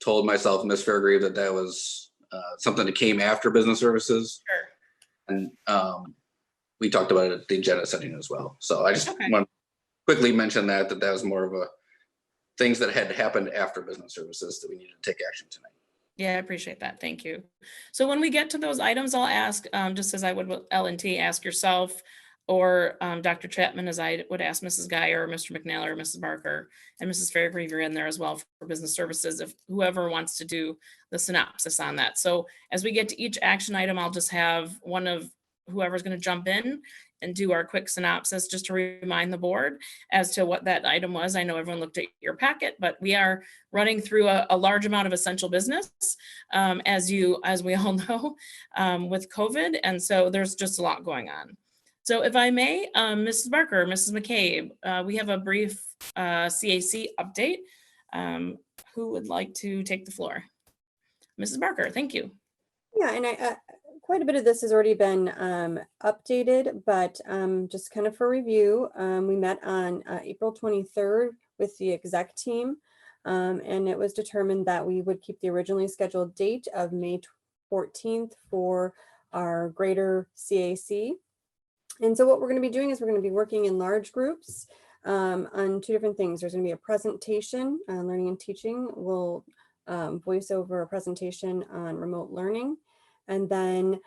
told myself and Ms. Fairgrave that that was something that came after business services. Sure. And we talked about it at the agenda setting as well. So I just want to quickly mention that was more of a things that had happened after business services that we needed to take action tonight. Yeah, I appreciate that. Thank you. So when we get to those items, I'll ask, just as I would with L&T, ask yourself or Dr. Chapman, as I would ask Mrs. Geyer or Mr. McNally or Mrs. Barker, and Mrs. Fairgrave, you're in there as well for business services, if whoever wants to do the synopsis on that. So as we get to each action item, I'll just have one of whoever's going to jump in and do our quick synopsis just to remind the board as to what that item was. I know everyone looked at your packet, but we are running through a large amount of essential business, as we all know, with COVID. And so there's just a lot going on. So if I may, Mrs. Barker, Mrs. McCabe, we have a brief CAC update. Who would like to take the floor? Mrs. Barker, thank you. Yeah, and quite a bit of this has already been updated, but just kind of for review, we met on April 23rd with the exec team, and it was determined that we would keep the originally scheduled date of May 14th for our greater CAC. And so what we're going to be doing is we're going to be working in large groups on two different things. There's going to be a presentation on learning and teaching. We'll voice over a presentation on remote learning. And then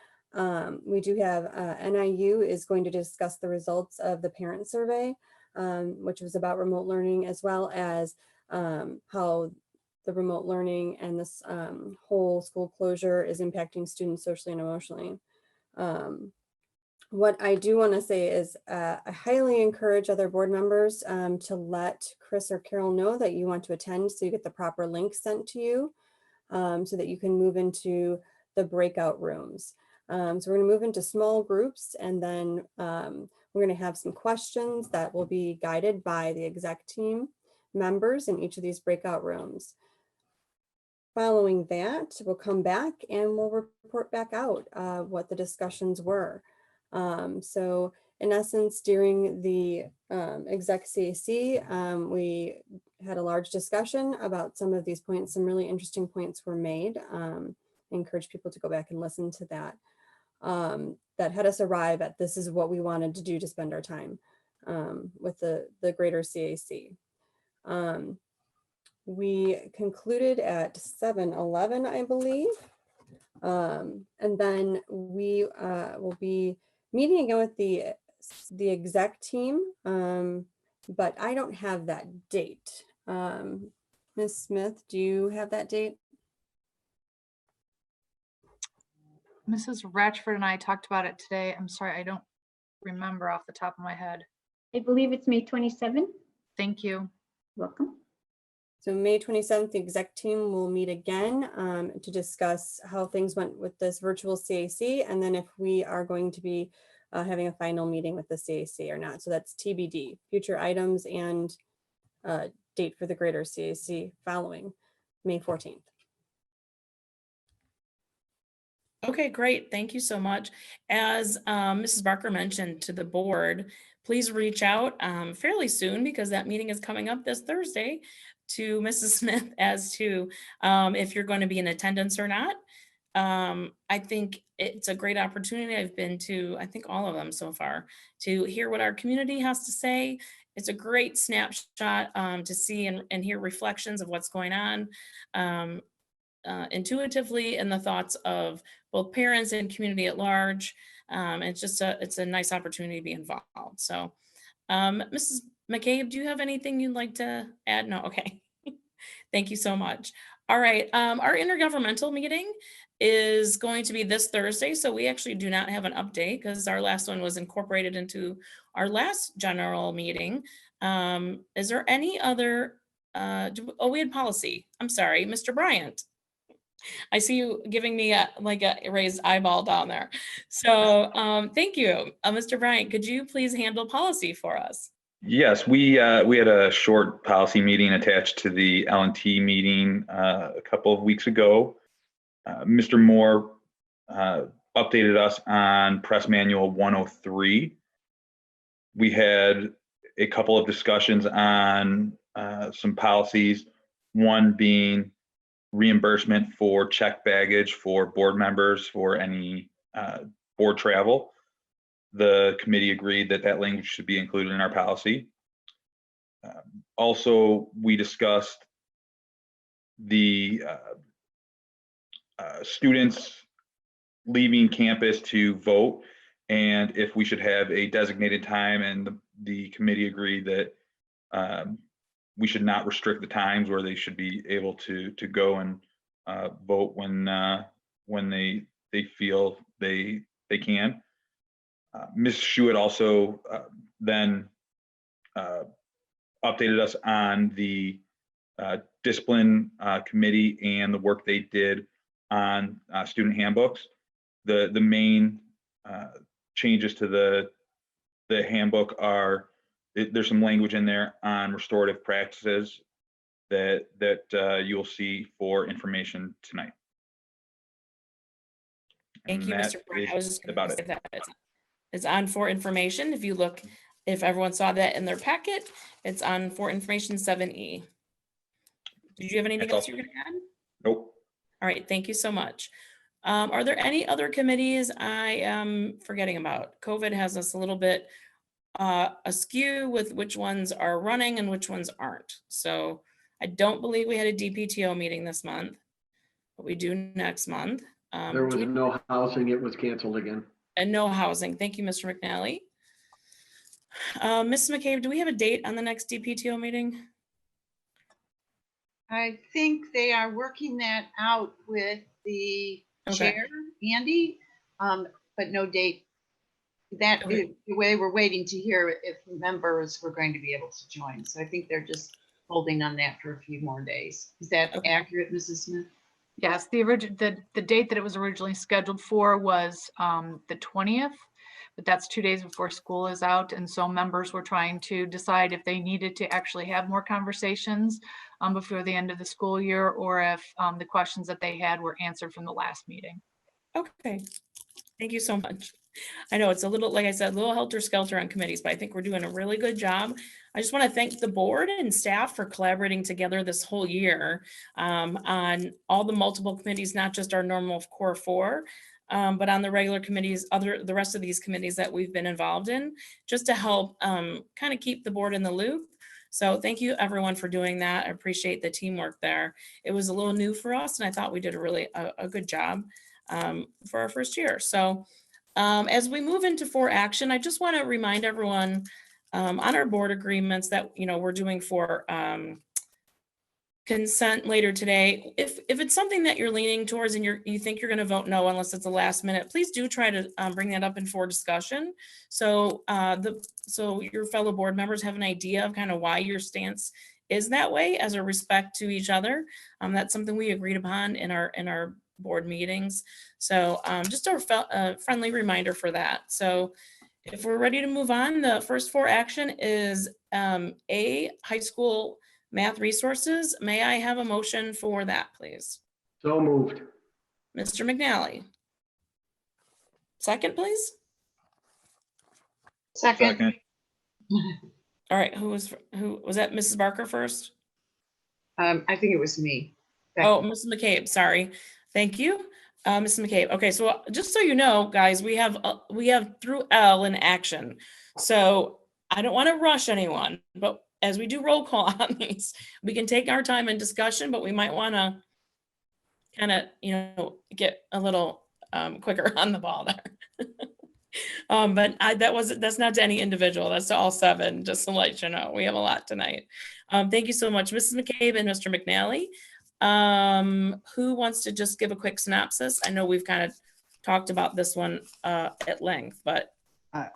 we do have NIU is going to discuss the results of the parent survey, which was about remote learning, as well as how the remote learning and this whole school closure is impacting students socially and emotionally. What I do want to say is I highly encourage other board members to let Chris or Carol know that you want to attend, so you get the proper link sent to you so that you can move into the breakout rooms. So we're going to move into small groups, and then We're going to have some questions that will be guided by the exec team members in each of these breakout rooms. Following that, we'll come back and we'll report back out what the discussions were. So in essence, during the exec CAC, we had a large discussion about some of these points. Some really interesting points were made. I encourage people to go back and listen to that. That had us arrive at this is what we wanted to do to spend our time with the greater CAC. We concluded at 7:11, I believe. And then we will be meeting again with the exec team, but I don't have that date. Ms. Smith, do you have that date? Mrs. Ratchford and I talked about it today. I'm sorry, I don't remember off the top of my head. I believe it's May 27th. Thank you. Welcome. So May 27th, the exec team will meet again to discuss how things went with this virtual CAC, and then if we are going to be having a final meeting with the CAC or not. So that's TBD, future items and date for the greater CAC following May 14th. Okay, great. Thank you so much. As Mrs. Barker mentioned to the board, please reach out fairly soon because that meeting is coming up this Thursday to Mrs. Smith as to if you're going to be in attendance or not. I think it's a great opportunity. I've been to, I think, all of them so far to hear what our community has to say. It's a great snapshot to see and hear reflections of what's going on intuitively in the thoughts of both parents and community at large. It's a nice opportunity to be involved. So Mrs. McCabe, do you have anything you'd like to add? No, okay. Thank you so much. All right, our intergovernmental meeting is going to be this Thursday. So we actually do not have an update because our last one was incorporated into our last general meeting. Is there any other, we had policy. I'm sorry, Mr. Bryant. I see you giving me a raised eyeball down there. So thank you. Mr. Bryant, could you please handle policy for us? Yes, we had a short policy meeting attached to the L&T meeting a couple of weeks ago. Mr. Moore updated us on Press Manual 103. We had a couple of discussions on some policies, one being reimbursement for checked baggage for board members for any board travel. The committee agreed that that language should be included in our policy. Also, we discussed the students leaving campus to vote and if we should have a designated time, and the committee agreed that we should not restrict the times where they should be able to go and vote when they feel they can. Ms. Schuett also then updated us on the discipline committee and the work they did on student handbooks. The main changes to the handbook are there's some language in there on restorative practices that you'll see for information tonight. Thank you, Mr. Bryant. I was just going to say that it's on for information. If you look, if everyone saw that in their packet, it's on for information 7E. Did you have anything else you're going to add? Nope. All right, thank you so much. Are there any other committees I am forgetting about? COVID has us a little bit askew with which ones are running and which ones aren't. So I don't believe we had a DPTO meeting this month, but we do next month. There was no housing, it was canceled again. And no housing. Thank you, Mr. McNally. Ms. McCabe, do we have a date on the next DPTO meeting? I think they are working that out with the chair, Andy, but no date. That is the way we're waiting to hear if members were going to be able to join. So I think they're just holding on that for a few more days. Is that accurate, Mrs. Smith? Yes, the date that it was originally scheduled for was the 20th, but that's 2 days before school is out. And so members were trying to decide if they needed to actually have more conversations before the end of the school year, or if the questions that they had were answered from the last meeting. Okay, thank you so much. I know it's a little, like I said, a little helter-skelter on committees, but I think we're doing a really good job. I just want to thank the board and staff for collaborating together this whole year on all the multiple committees, not just our normal core four, but on the regular committees, the rest of these committees that we've been involved in, just to help kind of keep the board in the loop. So thank you everyone for doing that. I appreciate the teamwork there. It was a little new for us, and I thought we did a really a good job for our first year. So as we move into 4 action, I just want to remind everyone on our board agreements that, you know, we're doing for consent later today. If it's something that you're leaning towards and you think you're going to vote no unless it's the last minute, please do try to bring that up in for discussion. So so your fellow board members have an idea of kind of why your stance is that way as a respect to each other. That's something we agreed upon in our board meetings. So just a friendly reminder for that. So if we're ready to move on, the first 4 action is A, high school math resources. May I have a motion for that, please? So moved. Mr. McNally. Second, please. Second. All right, who was that? Mrs. Barker first? I think it was me. Oh, Mrs. McCabe, sorry. Thank you. Mrs. McCabe. Okay, so just so you know, guys, we have through L in action. So I don't want to rush anyone, but as we do roll call on these, we can take our time in discussion, but we might want to kind of, you know, get a little quicker on the ball there. But that's not to any individual, that's to all 7, just to let you know. We have a lot tonight. Thank you so much, Mrs. McCabe and Mr. McNally. Who wants to just give a quick synopsis? I know we've kind of talked about this one at length, but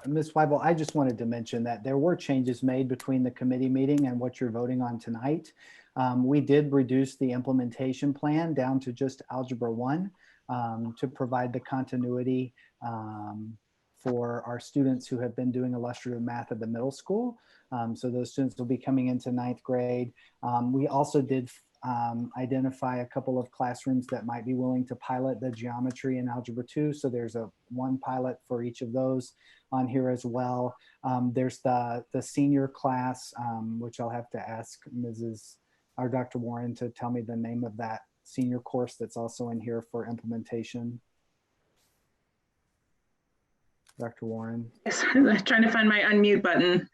Ms. Weibel, I just wanted to mention that there were changes made between the committee meeting and what you're voting on tonight. We did reduce the implementation plan down to just Algebra 1 to provide the continuity for our students who have been doing illustrative math at the middle school. So those students will be coming into 9th grade. We also did identify a couple of classrooms that might be willing to pilot the geometry in Algebra 2. So there's one pilot for each of those on here as well. There's the senior class, which I'll have to ask Dr. Warren to tell me the name of that senior course that's also in here for implementation. Dr. Warren. Yes, I'm trying to find my unmute button.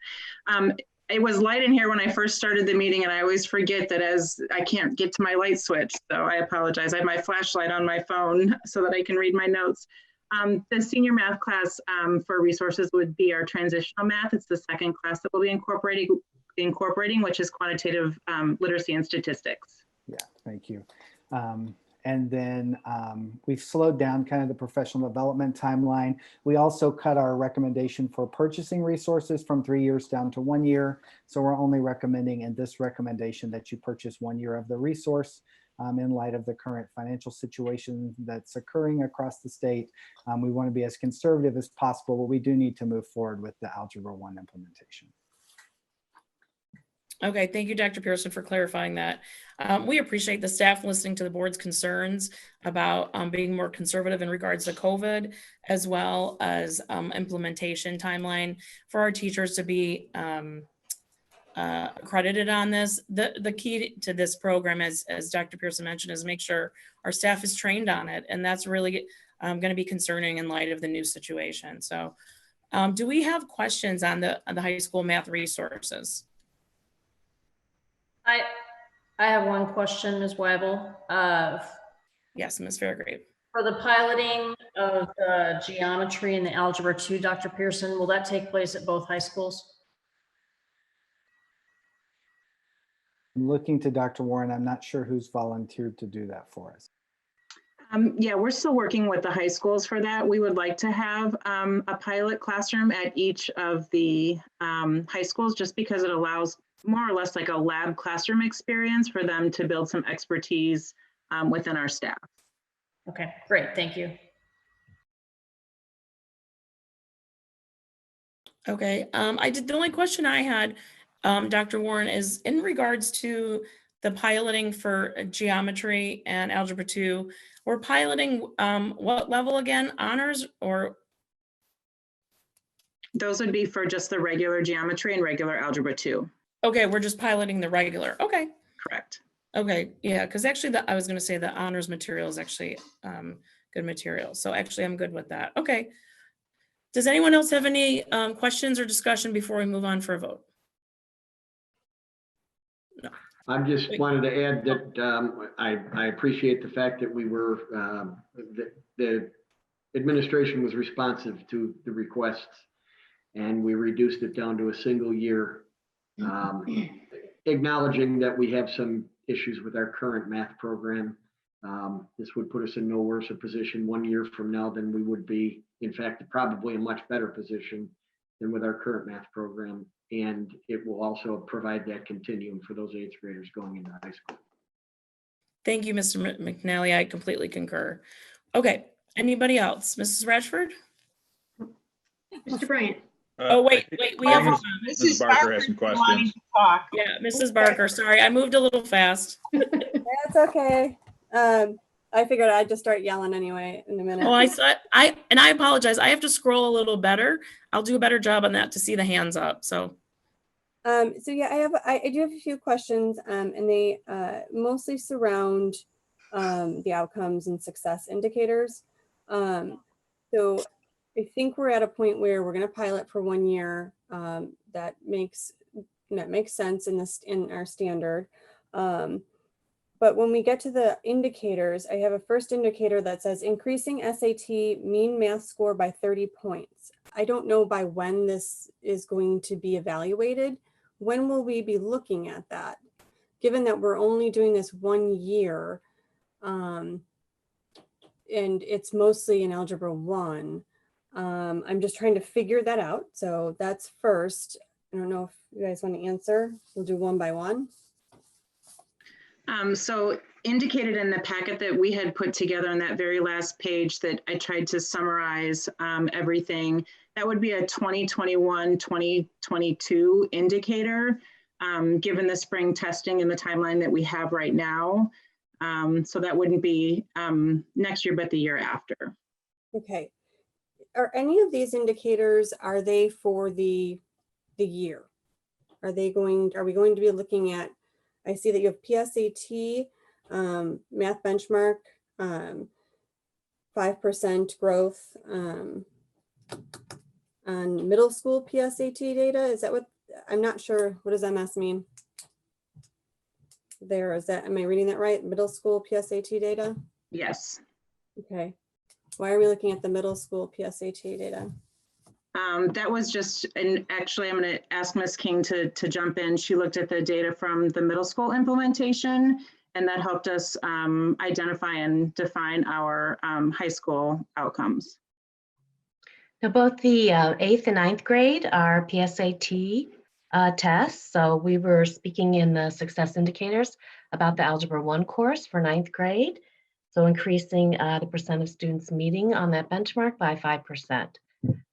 It was light in here when I first started the meeting, and I always forget that as I can't get to my light switch, so I apologize. I have my flashlight on my phone so that I can read my notes. The senior math class for resources would be our transitional math. It's the 2nd class that we'll be incorporating, which is quantitative literacy and statistics. Yeah, thank you. And then we've slowed down kind of the professional development timeline. We also cut our recommendation for purchasing resources from 3 years down to 1 year. So we're only recommending in this recommendation that you purchase 1 year of the resource in light of the current financial situation that's occurring across the state. We want to be as conservative as possible, but we do need to move forward with the Algebra 1 implementation. Okay, thank you, Dr. Pearson, for clarifying that. We appreciate the staff listening to the board's concerns about being more conservative in regards to COVID, as well as implementation timeline for our teachers to be accredited on this. The key to this program, as Dr. Pearson mentioned, is make sure our staff is trained on it, and that's really going to be concerning in light of the new situation. So do we have questions on the high school math resources? I have one question, Ms. Weibel. Yes, Ms. Fairgrave. For the piloting of the geometry and the Algebra 2, Dr. Pearson, will that take place at both high schools? I'm looking to Dr. Warren. I'm not sure who's volunteered to do that for us. Yeah, we're still working with the high schools for that. We would like to have a pilot classroom at each of the high schools, just because it allows more or less like a lab classroom experience for them to build some expertise within our staff. Okay, great, thank you. Okay, the only question I had, Dr. Warren, is in regards to the piloting for geometry and algebra 2. We're piloting what level again? Honors or? Those would be for just the regular geometry and regular algebra 2. Okay, we're just piloting the regular. Okay. Correct. Okay, yeah, because actually I was going to say the honors material is actually good material. So actually I'm good with that. Okay. Does anyone else have any questions or discussion before we move on for a vote? No. I just wanted to add that I appreciate the fact that we were, the administration was responsive to the requests, and we reduced it down to a single year, acknowledging that we have some issues with our current math program. This would put us in no worse a position 1 year from now than we would be. In fact, probably a much better position than with our current math program. And it will also provide that continuum for those 8th graders going into high school. Thank you, Mr. McNally. I completely concur. Okay, anybody else? Mrs. Rashford? Mr. Bryant. Oh, wait, we have Mrs. Barker has some questions. Yeah, Mrs. Barker, sorry, I moved a little fast. That's okay. I figured I'd just start yelling anyway in a minute. Oh, I apologize. I have to scroll a little better. I'll do a better job on that to see the hands up. So yeah, I do have a few questions, and they mostly surround the outcomes and success indicators. So I think we're at a point where we're going to pilot for 1 year. That makes sense in our standard. But when we get to the indicators, I have a first indicator that says increasing SAT mean math score by 30 points. I don't know by when this is going to be evaluated. When will we be looking at that? Given that we're only doing this 1 year, and it's mostly in Algebra 1, I'm just trying to figure that out. So that's first. I don't know if you guys want to answer. We'll do one by one. So indicated in the packet that we had put together on that very last page that I tried to summarize everything, that would be a 2021-2022 indicator, given the spring testing and the timeline that we have right now. So that wouldn't be next year, but the year after. Okay. Are any of these indicators, are they for the year? Are we going to be looking at, I see that you have PSAT, math benchmark, 5% growth on middle school PSAT data. Is that what, I'm not sure, what does MS mean? There, is that, am I reading that right? Middle school PSAT data? Yes. Okay. Why are we looking at the middle school PSAT data? That was just, and actually I'm going to ask Ms. King to jump in. She looked at the data from the middle school implementation, and that helped us identify and define our high school outcomes. Now, both the 8th and 9th grade are PSAT tests. So we were speaking in the success indicators about the Algebra 1 course for 9th grade. So increasing the percent of students meeting on that benchmark by 5%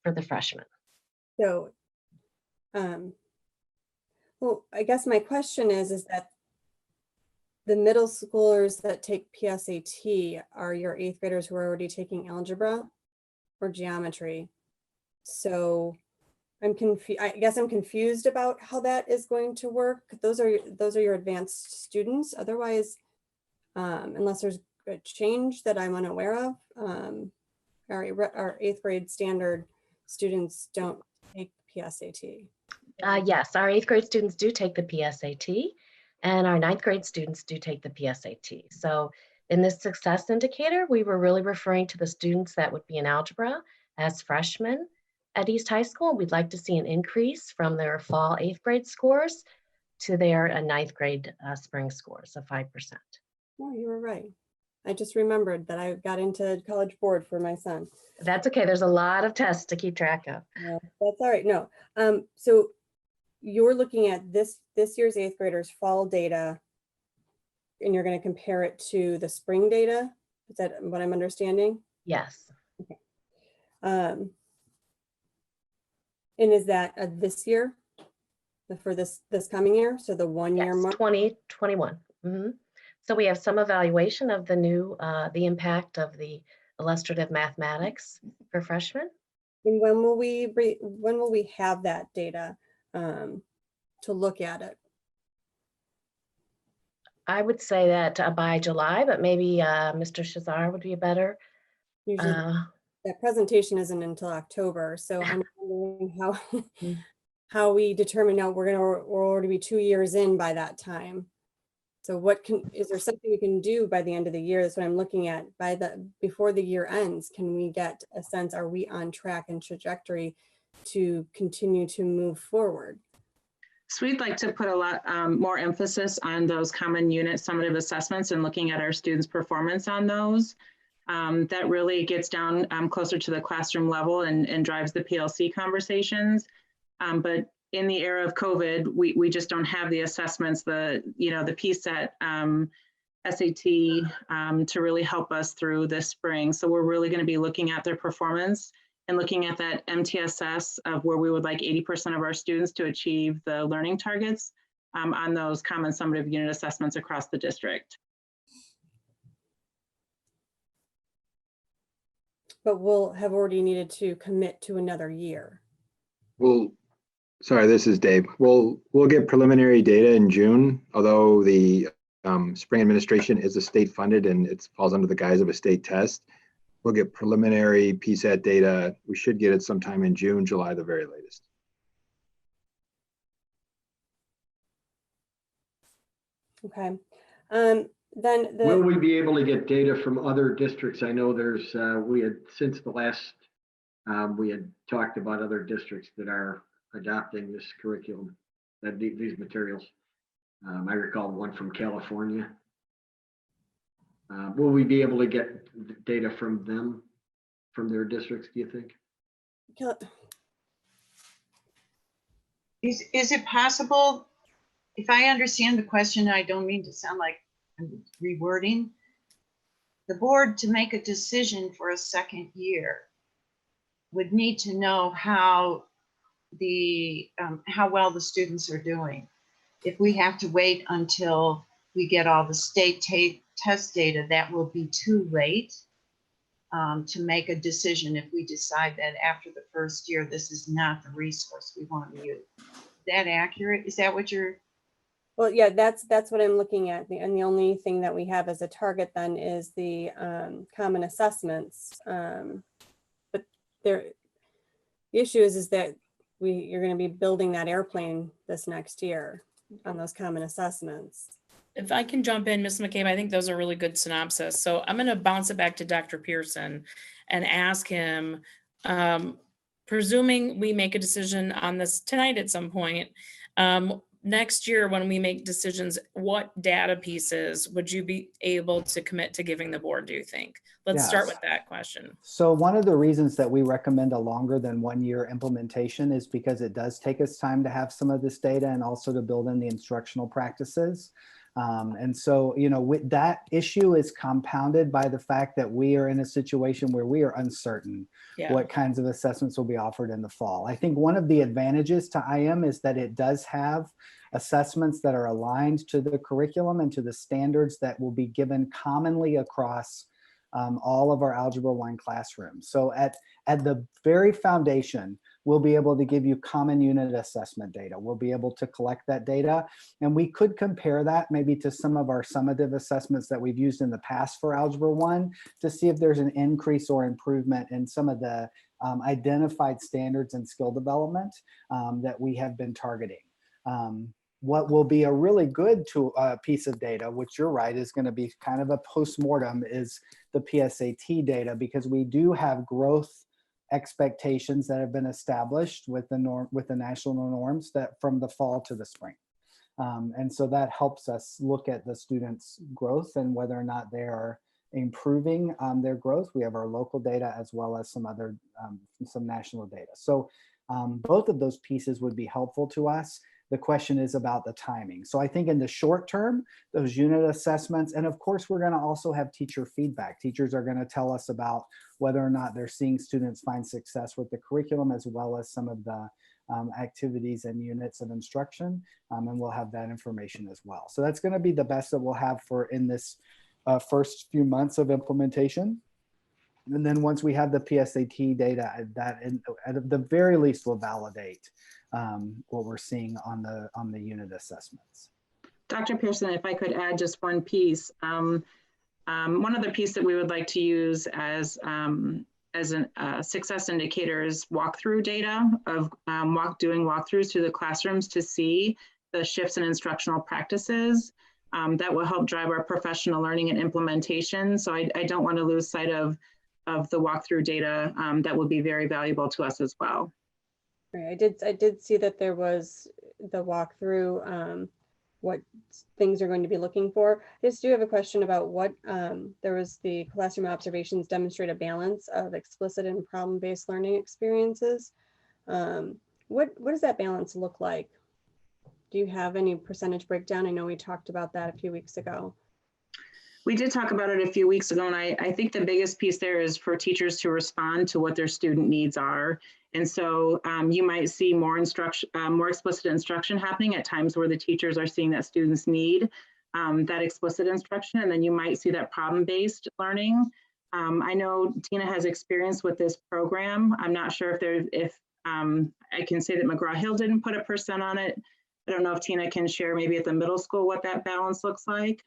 for the freshmen. So, well, I guess my question is that the middle schoolers that take PSAT are your 8th graders who are already taking algebra or geometry. So I'm confused. I guess I'm confused about how that is going to work. Those are your advanced students. Otherwise, unless there's a change that I'm unaware of, our 8th grade standard students don't take PSAT. Yes, our 8th grade students do take the PSAT, and our 9th grade students do take the PSAT. So in this success indicator, we were really referring to the students that would be in algebra as freshmen at East High School. We'd like to see an increase from their fall 8th grade scores to their 9th grade spring scores of 5%. Oh, you were right. I just remembered that I got into College Board for my son. That's okay. There's a lot of tests to keep track of. Yeah, that's all right. No. So you're looking at this year's 8th graders fall data, and you're going to compare it to the spring data. Is that what I'm understanding? Yes. Okay. And is that this year? For this coming year? So the 1 year Yes, mark? 2021. So we have some evaluation of the new, the impact of the illustrative mathematics for freshmen. And when will we have that data to look at it? I would say that by July, but maybe Mr. Shazar would be better. Usually that presentation isn't until October, so I'm wondering how we determine now we're already be 2 years in by that time. So is there something we can do by the end of the year? That's what I'm looking at. Before the year ends, can we get a sense, are we on track and trajectory to continue to move forward? So we'd like to put a lot more emphasis on those common unit summative assessments and looking at our students' performance on those. That really gets down closer to the classroom level and drives the PLC conversations. But in the era of COVID, we just don't have the assessments, the PSET, SAT to really help us through this spring. So we're really going to be looking at their performance and looking at that MTSS of where we would like 80% of our students to achieve the learning targets on those common summative unit assessments across the district. But we'll have already needed to commit to another year. Well, sorry, this is Dave. We'll get preliminary data in June, although the spring administration is a state funded and it falls under the guise of a state test. We'll get preliminary PSAT data. We should get it sometime in June, July, the very latest. Okay. Then will we be able to get data from other districts? I know there's we had since the last we had talked about other districts that are adopting this curriculum, that these materials. I recall one from California. Will we be able to get data from them, from their districts, do you think? Is it possible, if I understand the question, I don't mean to sound like I'm rewording, the board to make a decision for a second year would need to know how well the students are doing. If we have to wait until we get all the state test data, that will be too late to make a decision if we decide that after the first year, this is not the resource we want to use. Is that accurate? Is that what you're? Well, yeah, that's what I'm looking at. And the only thing that we have as a target then is the common assessments. But the issue is that you're going to be building that airplane this next year on those common assessments. If I can jump in, Ms. McCabe, I think those are really good synopsis. So I'm going to bounce it back to Dr. Pearson and ask him, presuming we make a decision on this tonight at some point, next year when we make decisions, what data pieces would you be able to commit to giving the board, do you think? Let's start with that question. So one of the reasons that we recommend a longer than 1 year implementation is because it does take us time to have some of this data and also to build in the instructional practices. And so, with that issue is compounded by the fact that we are in a situation where we are uncertain what kinds of assessments will be offered in the fall. I think one of the advantages to IM is that it does have assessments that are aligned to the curriculum and to the standards that will be given commonly across all of our Algebra 1 classrooms. So at the very foundation, we'll be able to give you common unit assessment data. We'll be able to collect that data, and we could compare that maybe to some of our summative assessments that we've used in the past for Algebra 1 to see if there's an increase or improvement in some of the identified standards and skill development that we have been targeting. What will be a really good piece of data, which you're right, is going to be kind of a postmortem, is the PSAT data, because we do have growth expectations that have been established with the national norms that from the fall to the spring. And so that helps us look at the students' growth and whether or not they are improving their growth. We have our local data as well as some other some national data. So both of those pieces would be helpful to us. The question is about the timing. So I think in the short term, those unit assessments, and of course, we're going to also have teacher feedback. Teachers are going to tell us about whether or not they're seeing students find success with the curriculum, as well as some of the activities and units of instruction, and we'll have that information as well. So that's going to be the best that we'll have for in this first few months of implementation. And then once we have the PSAT data, that at the very least will validate what we're seeing on the unit assessments. Dr. Pearson, if I could add just one piece. One other piece that we would like to use as a success indicator is walkthrough data of doing walkthroughs through the classrooms to see the shifts in instructional practices. That will help drive our professional learning and implementation. So I don't want to lose sight of the walkthrough data that will be very valuable to us as well. Right. I did see that there was the walkthrough, what things are going to be looking for. I just do have a question about what there was the classroom observations demonstrate a balance of explicit and problem-based learning experiences. What does that balance look like? Do you have any percentage breakdown? I know we talked about that a few weeks ago. We did talk about it a few weeks ago, and I think the biggest piece there is for teachers to respond to what their student needs are. And so you might see more explicit instruction happening at times where the teachers are seeing that students need that explicit instruction, and then you might see that problem-based learning. I know Tina has experience with this program. I'm not sure if I can say that McGraw-Hill didn't put a % on it. I don't know if Tina can share maybe at the middle school what that balance looks like.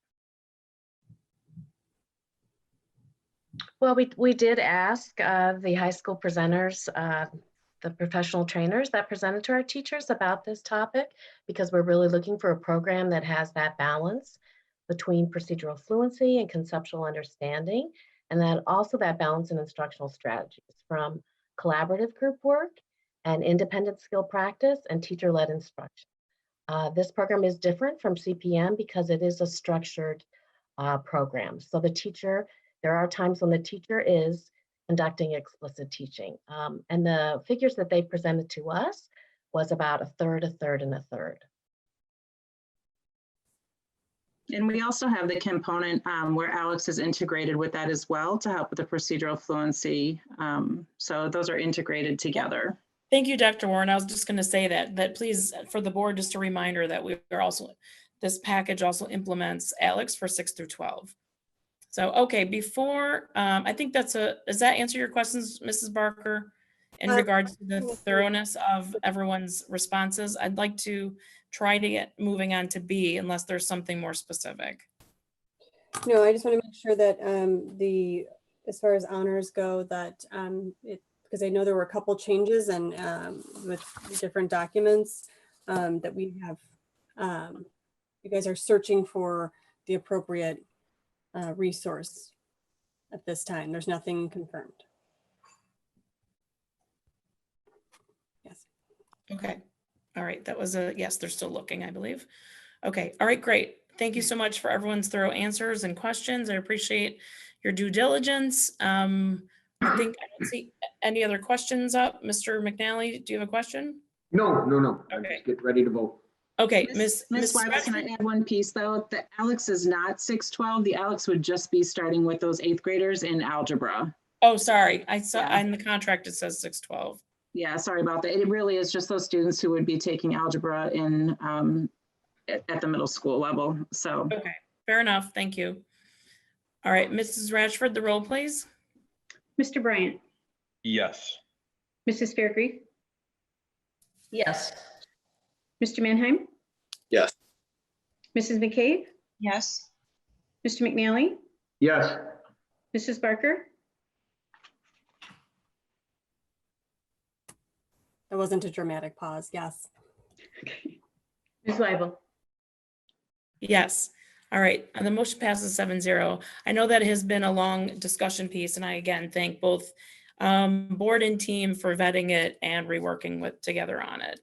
Well, we did ask the high school presenters, the professional trainers that presented to our teachers about this topic, because we're really looking for a program that has that balance between procedural fluency and conceptual understanding, and then also that balance in instructional strategies from collaborative group work and independent skill practice and teacher-led instruction. This program is different from CPM because it is a structured program. So there are times when the teacher is conducting explicit teaching. And the figures that they presented to us was about a third, a third, and a third. And we also have the component where Alex is integrated with that as well to help with the procedural fluency. So those are integrated together. Thank you, Dr. Warren. I was just going to say that please, for the board, just a reminder that this package also implements Alex for 6 through 12. So, okay, before, I think does that answer your questions, Mrs. Barker, in regards to the thoroughness of everyone's responses? I'd like to try to get moving on to B unless there's something more specific. No, I just want to make sure that as far as honors go, that because I know there were a couple changes and with different documents that we have, you guys are searching for the appropriate resource at this time. There's nothing confirmed. Yes. Okay. All right. That was yes, they're still looking, I believe. Okay. All right, great. Thank you so much for everyone's thorough answers and questions. I appreciate your due diligence. I think I don't see any other questions up. Mr. McNally, do you have a question? No. Okay. Just get ready to vote. Okay, Miss Weiber, can I add one piece though? The Alex is not 612. The Alex would just be starting with those 8th graders in algebra. Oh, sorry. I saw in the contract it says 612. Yeah, sorry about that. It really is just those students who would be taking algebra in at the middle school level. So okay, fair enough. Thank you. All right, Mrs. Rashford, the roll, please. Mr. Bryant? Yes. Mrs. Fairgrieve? Yes. Mr. Mannheim? Yes. Mrs. McCabe? Yes. Mr. McNally? Yes. Mrs. Barker? That wasn't a dramatic pause. Yes. Ms. Weibel? Yes. All right. And the motion passes 7-0. I know that has been a long discussion piece, and I again thank both board and team for vetting it and reworking together on it.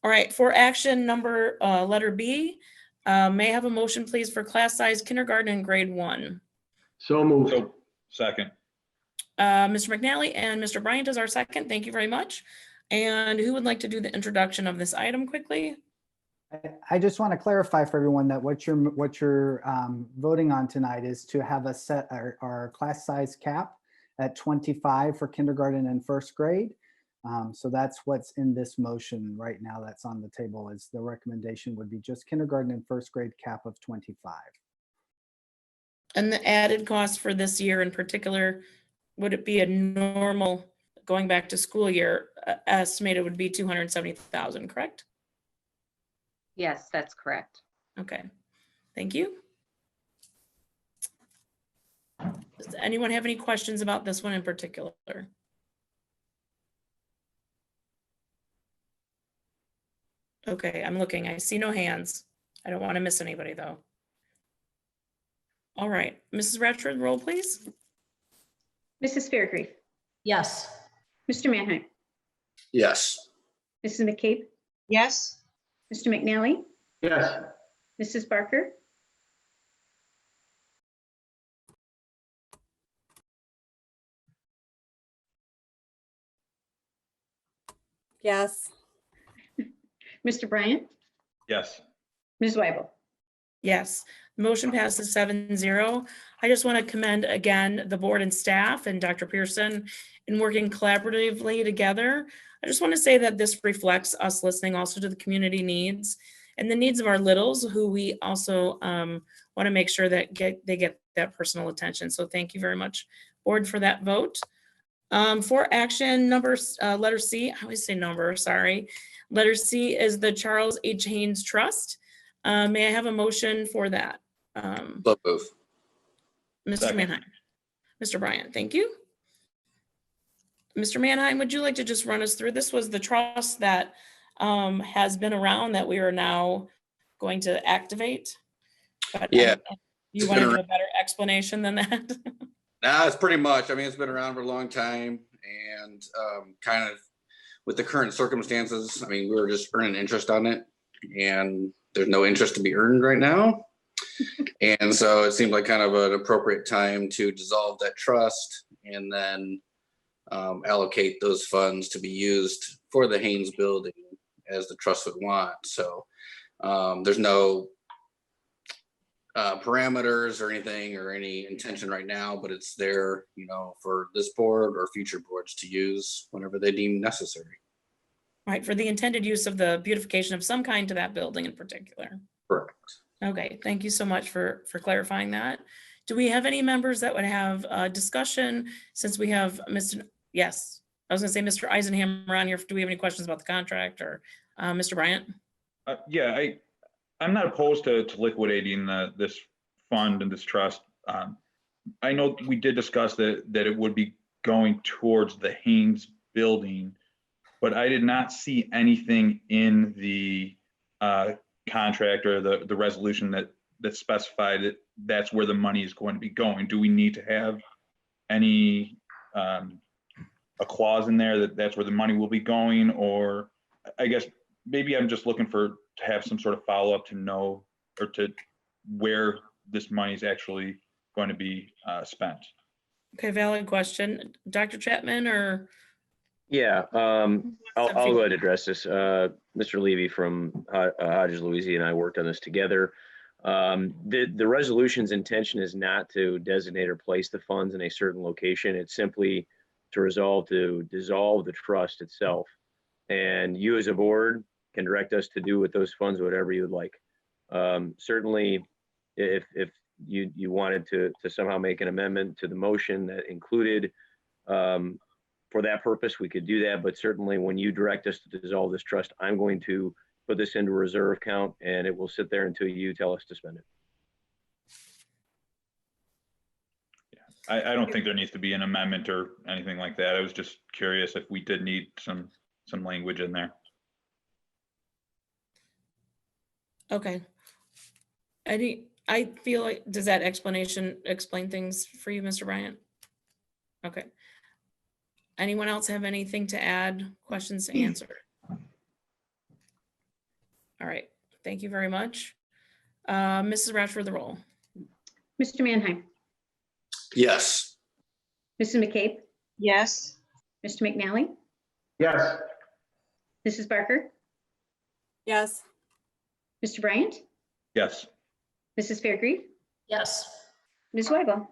All right. For action number letter B, may I have a motion, please, for class size kindergarten and grade 1? So moved. Second. Mr. McNally and Mr. Bryant is our second. Thank you very much. And who would like to do the introduction of this item quickly? I just want to clarify for everyone that what you're voting on tonight is to have us set our class size cap at 25 for kindergarten and first grade. So that's what's in this motion right now that's on the table. Is the recommendation would be just kindergarten and first grade cap of 25. And the added cost for this year in particular, would it be a normal going back to school year estimated would be 270,000, correct? Yes, that's correct. Okay, thank you. Does anyone have any questions about this one in particular? Okay, I'm looking. I see no hands. I don't want to miss anybody though. All right, Mrs. Ratchford, roll please. Mrs. Fairgrieve. Yes. Mr. Mannheim. Yes. Mrs. McCabe. Yes. Mr. McNally. Yes. Mrs. Barker. Yes. Mr. Bryant. Yes. Ms. Weibel. Yes, motion passes 7-0. I just want to commend again the board and staff and Dr. Pearson in working collaboratively together. I just want to say that this reflects us listening also to the community needs and the needs of our littles, who we also want to make sure that they get that personal attention. So thank you very much, board, for that vote. For action numbers, letter C, I always say number, sorry. Letter C is the Charles H. Haines Trust. May I have a motion for that? So move. Mr. Second. Mannheim. Mr. Bryant, thank you. Mr. Mannheim, would you like to just run us through? This was the trust that has been around that we are now going to activate. But Yeah. You want to give a better explanation than that? Nah, it's pretty much, I mean, it's been around for a long time, and kind of with the current circumstances, I mean, we were just earning interest on it, and there's no interest to be earned right now. And so it seemed like kind of an appropriate time to dissolve that trust and then allocate those funds to be used for the Haines building as the trust would want. So there's no parameters or anything or any intention right now, but it's there, you know, for this board or future boards to use whenever they deem necessary. Right, for the intended use of the beautification of some kind to that building in particular. Correct. Okay, thank you so much for clarifying that. Do we have any members that would have a discussion, since we have Mr. Yes, I was gonna say Mr. Eisenhammer on here. Do we have any questions about the contract, or Mr. Bryant? Yeah, I'm not opposed to liquidating this fund and this trust. I know we did discuss that it would be going towards the Haines building, but I did not see anything in the contract or the resolution that specified that that's where the money is going to be going. Do we need to have any a clause in there that that's where the money will be going? Or I guess maybe I'm just looking to have some sort of follow-up to know, or to where this money is actually going to be spent. Okay, valid question. Dr. Chapman, or? Yeah, I'll go ahead and address this. Mr. Levy from Hodges, Louisiana, and I worked on this together. The resolution's intention is not to designate or place the funds in a certain location. It's simply to dissolve the trust itself. And you as a board can direct us to do with those funds whatever you would like. Certainly, if you wanted to somehow make an amendment to the motion that included for that purpose, we could do that. But certainly when you direct us to dissolve this trust, I'm going to put this into a reserve account, and it will sit there until you tell us to spend it. I don't think there needs to be an amendment or anything like that. I was just curious if we did need some language in there. Okay. I feel like, does that explanation explain things for you, Mr. Bryant? Okay. Anyone else have anything to add, questions to answer? All right, thank you very much. Mrs. Ratchford, the roll. Mr. Mannheim. Yes. Mrs. McCabe. Yes. Mr. McNally. Yes. Mrs. Barker. Yes. Mr. Bryant, Yes. Mrs. Fairgrave, Yes. Ms. Weibel.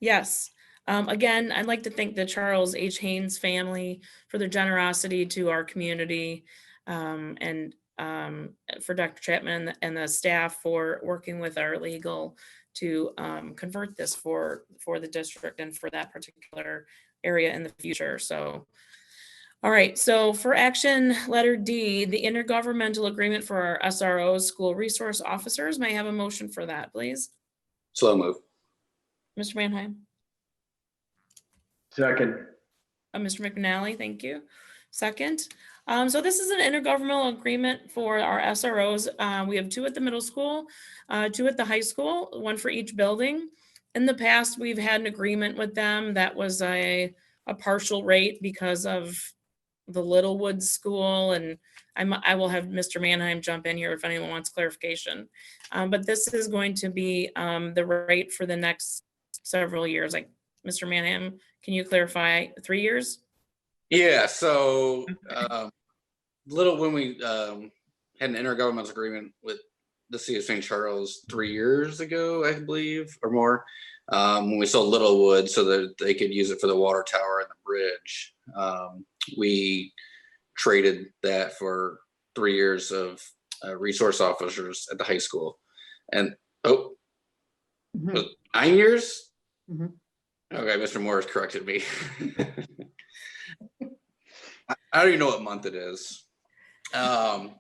Yes. Again, I'd like to thank the Charles H. Haines family for their generosity to our community, and for Dr. Chapman and the staff for working with our legal to convert this for the district and for that particular area in the future. So, all right. So for action letter D, the intergovernmental agreement for our SROs, school resource officers. May I have a motion for that, please? Slow move. Mr. Manheim? Second. Mr. McNally, thank you. Second. So this is an intergovernmental agreement for our SROs. We have 2 at the middle school, 2 at the high school, 1 for each building. In the past, we've had an agreement with them that was a partial rate because of the Littlewood school, and I will have Mr. Manheim jump in here if anyone wants clarification. But this is going to be the rate for the next several years. Like Mr. Manheim, can you clarify 3 years? Yeah, so when we had an intergovernmental agreement with the city of St. Charles 3 years ago, I believe, or more, when we sold Littlewood so that they could use it for the water tower and the bridge. We traded that for 3 years of resource officers at the high school. And 9 years? Mm-hmm. Okay, Mr. Morris corrected me. I don't even know what month it is. So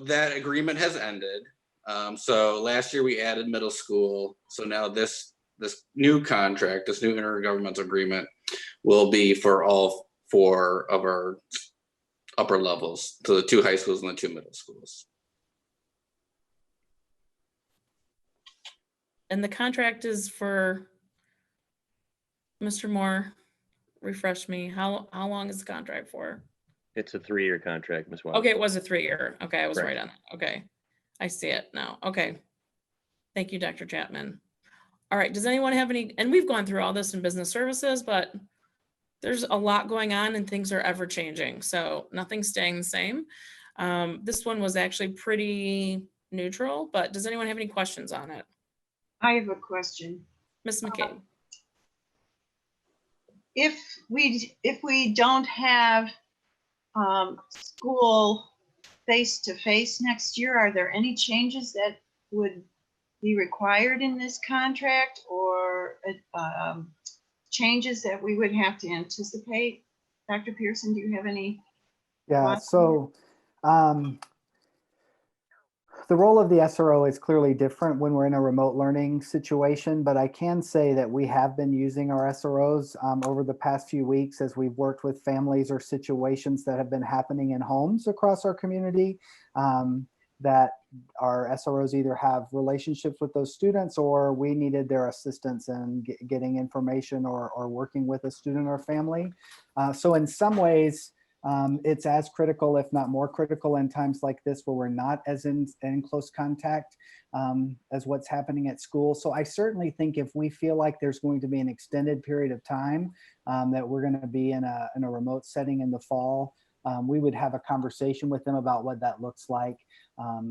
that agreement has ended. So last year we added middle school. So now this new contract, this new intergovernmental agreement will be for all 4 of our upper levels, so the 2 high schools and the 2 middle schools. And the contract is for, Mr. Moore, refresh me. How long is the contract for? It's a 3-year contract, Ms. Weibel. Okay, it was a 3-year. Okay, I was Correct. right on that. Okay, I see it now. Okay. Thank you, Dr. Chapman. All right, does anyone have any, and we've gone through all this in business services, but there's a lot going on and things are ever changing. So nothing's staying the same. This one was actually pretty neutral, but does anyone have any questions on it? I have a question. Ms. McCabe. If we don't have school face-to-face next year, are there any changes that would be required in this contract, or changes that we would have to anticipate? Dr. Pearson, do you have any? Yeah, so the role of the SRO is clearly different when we're in a remote learning situation, but I can say that we have been using our SROs over the past few weeks as we've worked with families or situations that have been happening in homes across our community, that our SROs either have relationships with those students or we needed their assistance in getting information or working with a student or family. So in some ways, it's as critical, if not more critical, in times like this where we're not as in close contact as what's happening at school. So I certainly think if we feel like there's going to be an extended period of time that we're going to be in a remote setting in the fall, we would have a conversation with them about what that looks like.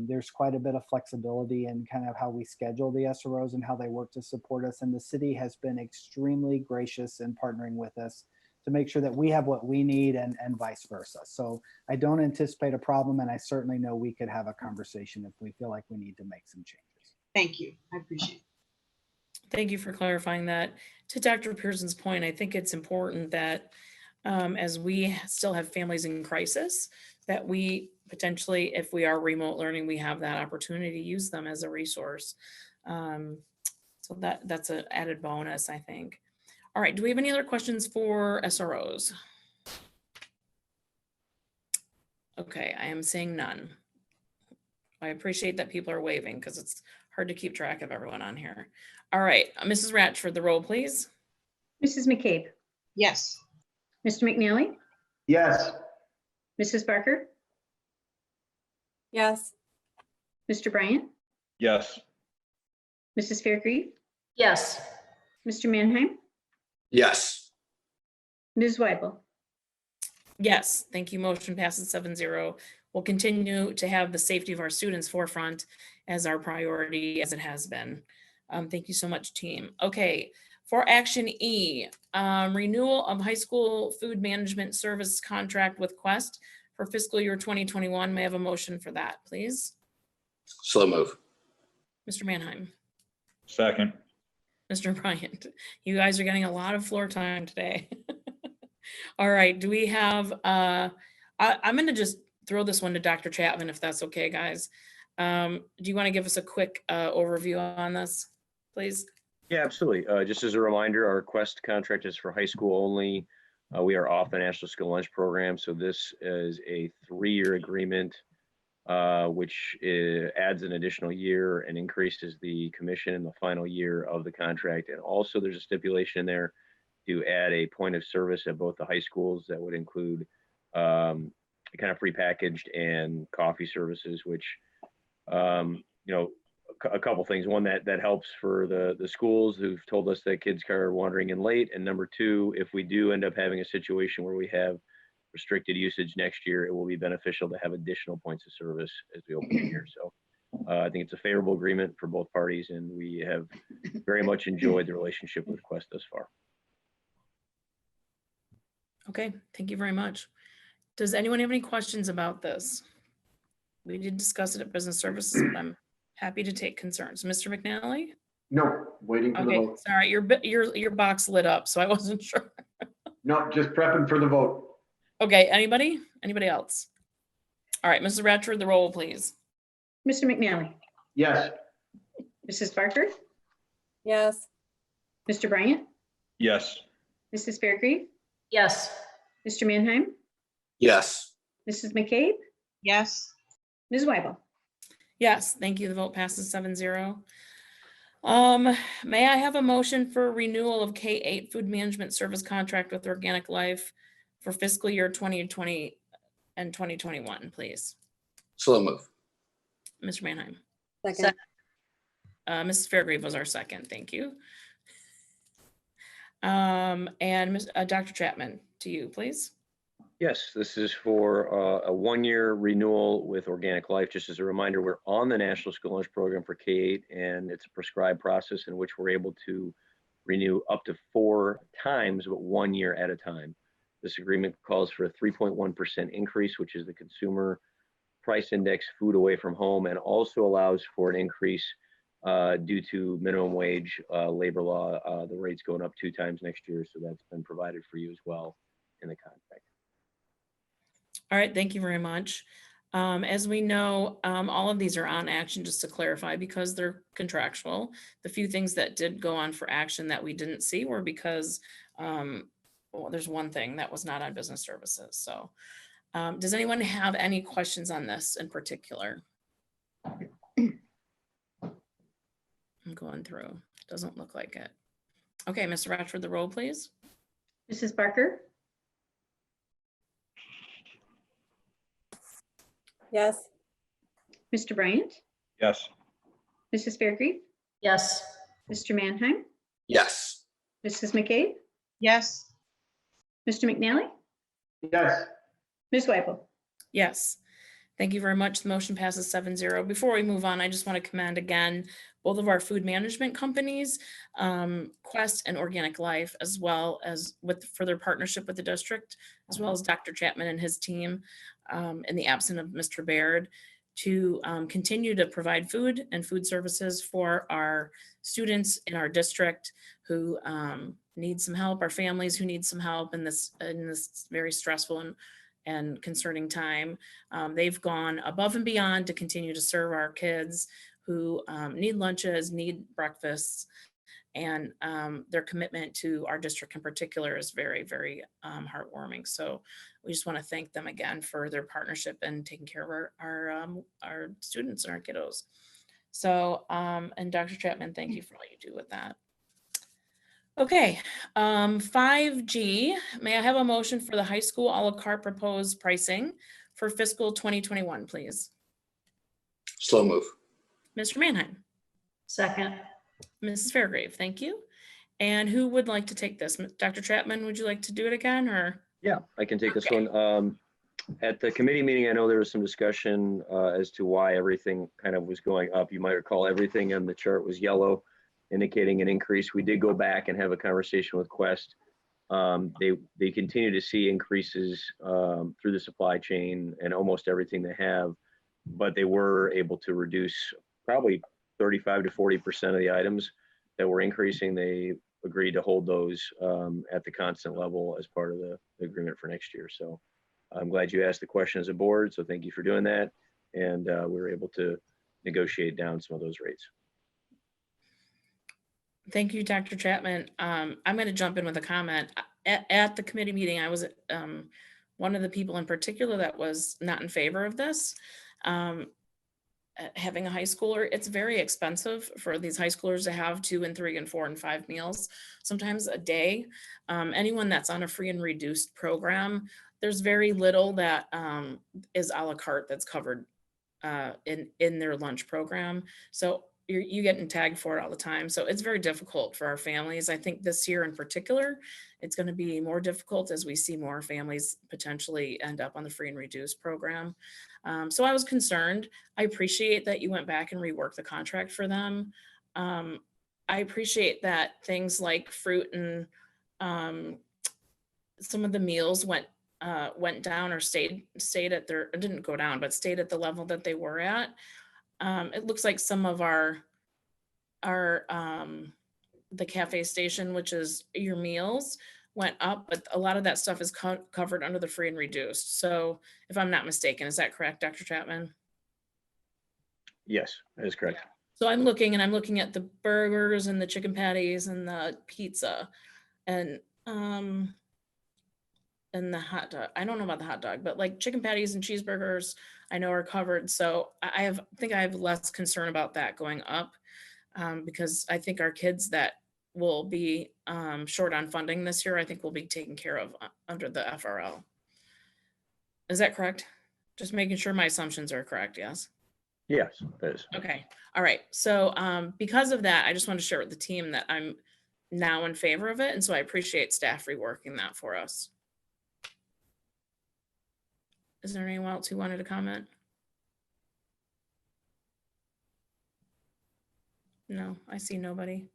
There's quite a bit of flexibility in kind of how we schedule the SROs and how they work to support us. And the city has been extremely gracious in partnering with us to make sure that we have what we need and vice versa. So I don't anticipate a problem, and I certainly know we could have a conversation if we feel like we need to make some changes. Thank you. I appreciate it. Thank you for clarifying that. To Dr. Pearson's point, I think it's important that as we still have families in crisis, that we potentially, if we are remote learning, we have that opportunity to use them as a resource. So that's an added bonus, I think. All right, do we have any other questions for SROs? Okay, I am seeing none. I appreciate that people are waving because it's hard to keep track of everyone on here. All right, Mrs. Ratchford, the roll, please. Mrs. McCabe. Yes. Mr. McNally. Yes. Mrs. Barker. Yes. Mr. Bryant. Yes. Mrs. Fairgrave. Yes. Mr. Manheim. Yes. Ms. Weibel. Yes, thank you. Motion passes 7-0. we'll continue to have the safety of our students forefront as our priority, as it has been. Thank you so much, team. Okay, for action E, renewal of high school food management service contract with Quest for fiscal year 2021. May I have a motion for that, please? So move. Mr. Mannheim, Second. Mr. Bryant, you guys are getting a lot of floor time today. All right, do we have, I'm gonna just throw this one to Dr. Chapman, if that's okay, guys. Do you want to give us a quick overview on this, please? Yeah, absolutely. Just as a reminder, our Quest contract is for high school only. We are off the National School Lunch Program, so this is a 3-year agreement, which adds an additional year and increases the commission in the final year of the contract. And also there's a stipulation in there to add a point of service at both the high schools that would include kind of prepackaged and coffee services, which, you know, a couple things. One, that helps for the schools who've told us that kids are wandering in late. And number two, if we do end up having a situation where we have restricted usage next year, it will be beneficial to have additional points of service as we open the year. So I think it's a favorable agreement for both parties, and we have very much enjoyed the relationship with Quest thus far. Okay, thank you very much. Does anyone have any questions about this? We did discuss it at Business Services, but I'm happy to take concerns. Mr. McNally? No, waiting for the Okay, vote. sorry, your box lit up, so I wasn't sure. No, just prepping for the vote. Okay, anybody else? All right, Mrs. Ratchford, the roll, please. Mr. McNally, Yes. Mrs. Barker, Yes. Mr. Bryant, Yes. Mrs. Fairgrave, Yes. Mr. Mannheim, Yes. Mrs. McCabe, Yes. Ms. Weibel. Yes, thank you. The vote passes 7-0. May I have a motion for renewal of K-8 food management service contract with Organic Life for fiscal year 2020 and 2021, please? So move. Mr. Mannheim. Second. Mrs. Fairgrave was our second. Thank you. And Dr. Chapman, to you, please. Yes, this is for a 1-year renewal with Organic Life. Just as a reminder, we're on the National School Lunch Program for K-8, and it's a prescribed process in which we're able to renew up to 4 times, but 1 year at a time. This agreement calls for a 3.1% increase, which is the consumer price index food away from home, and also allows for an increase due to minimum wage labor law, the rates going up 2 times next year. So that's been provided for you as well in the contract. All right, thank you very much. As we know, all of these are on action, just to clarify, because they're contractual. The few things that did go on for action that we didn't see were because, well, there's one thing that was not on Business Services. So does anyone have any questions on this in particular? I'm going through. Doesn't look like it. Okay, Mr. Ratchford, the roll, please. Mrs. Barker, Yes. Mr. Bryant, Yes. Mrs. Fairgrave, Yes. Mr. Mannheim, Yes. Mrs. McCabe, Yes. Mr. McNally, Yes. Ms. Weibel. Yes. Thank you very much. The motion passes 7-0. Before we move on, I just want to commend again both of our food management companies, Quest and Organic Life, as well as with further partnership with the district, as well as Dr. Chapman and his team, in the absence of Mr. Baird, to continue to provide food and food services for our students in our district who need some help, our families who need some help in this very stressful and concerning time. They've gone above and beyond to continue to serve our kids who need lunches, need breakfasts, and their commitment to our district in particular is very, very heartwarming. So we just want to thank them again for their partnership and taking care of our students and our kiddos. So, and Dr. Chapman, thank you for all you do with that. Okay, 5G, may I have a motion for the high school a la carte proposed pricing for fiscal 2021, please? Slow move. Mr. Mannheim. Second. Mrs. Fairgrave, thank you. And who would like to take this? Dr. Chapman, would you like to do it again, or? Yeah, I can take this one. At the committee meeting, I know there was some discussion as to why everything kind of was going up. You might recall everything on the chart was yellow, indicating an increase. We did go back and have a conversation with Quest. They continue to see increases through the supply chain and almost everything they have, but they were able to reduce probably 35 to 40% of the items that were increasing. They agreed to hold those at the constant level as part of the agreement for next year. So I'm glad you asked the question as a board. So thank you for doing that. And we were able to negotiate down some of those rates. Thank you, Dr. Chapman. I'm going to jump in with a comment. At the committee meeting, I was one of the people in particular that was not in favor of this. Having a high schooler, it's very expensive for these high schoolers to have 2 and 3 and 4 and 5 meals, sometimes a day. Anyone that's on a free and reduced program, there's very little that is a la carte that's covered in their lunch program. So you getting tagged for it all the time. So it's very difficult for our families. I think this year in particular, it's going to be more difficult as we see more families potentially end up on the free and reduced program. So I was concerned. I appreciate that you went back and reworked the contract for them. I appreciate that things like fruit and some of the meals went down or stayed at their, it didn't go down, but stayed at the level that they were at. It looks like some of our the cafe station, which is your meals, went up, but a lot of that stuff is covered under the free and reduced. So if I'm not mistaken, is that correct, Dr. Chapman? Yes, that is correct. So I'm looking at the burgers and the chicken patties and the pizza and the hot dog. I don't know about the hot dog, but like chicken patties and cheeseburgers, I know are covered. So I think I have less concern about that going up because I think our kids that will be short on funding this year, I think will be taken care of under the FRL. Is that correct? Just making sure my assumptions are correct. Yes. Yes, that is. Okay. All right. So because of that, I just want to share with the team that I'm now in favor of it. And so I appreciate staff reworking that for us. Is there anyone else who wanted to comment? No, I see nobody.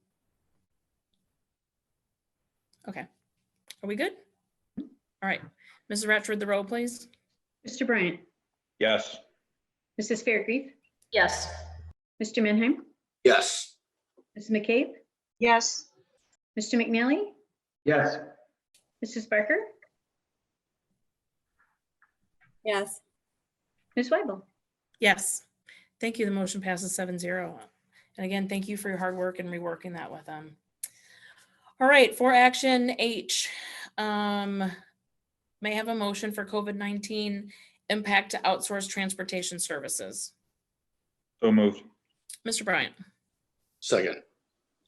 Okay. Are we good? All right. Mrs. Ratchford, the roll, please. Mr. Bryant, Yes. Mrs. Fairgrieve, Yes. Mr. Manheim, Yes. Mrs. McCabe, Yes. Mr. McNally, Yes. Mrs. Barker, Yes. Ms. Weibel. Yes. Thank you. The motion passes 7-0. And again, thank you for your hard work and reworking that with them. All right, for action H, may I have a motion for COVID-19 impact to outsourced transportation services? So moved. Mr. Bryant. Second.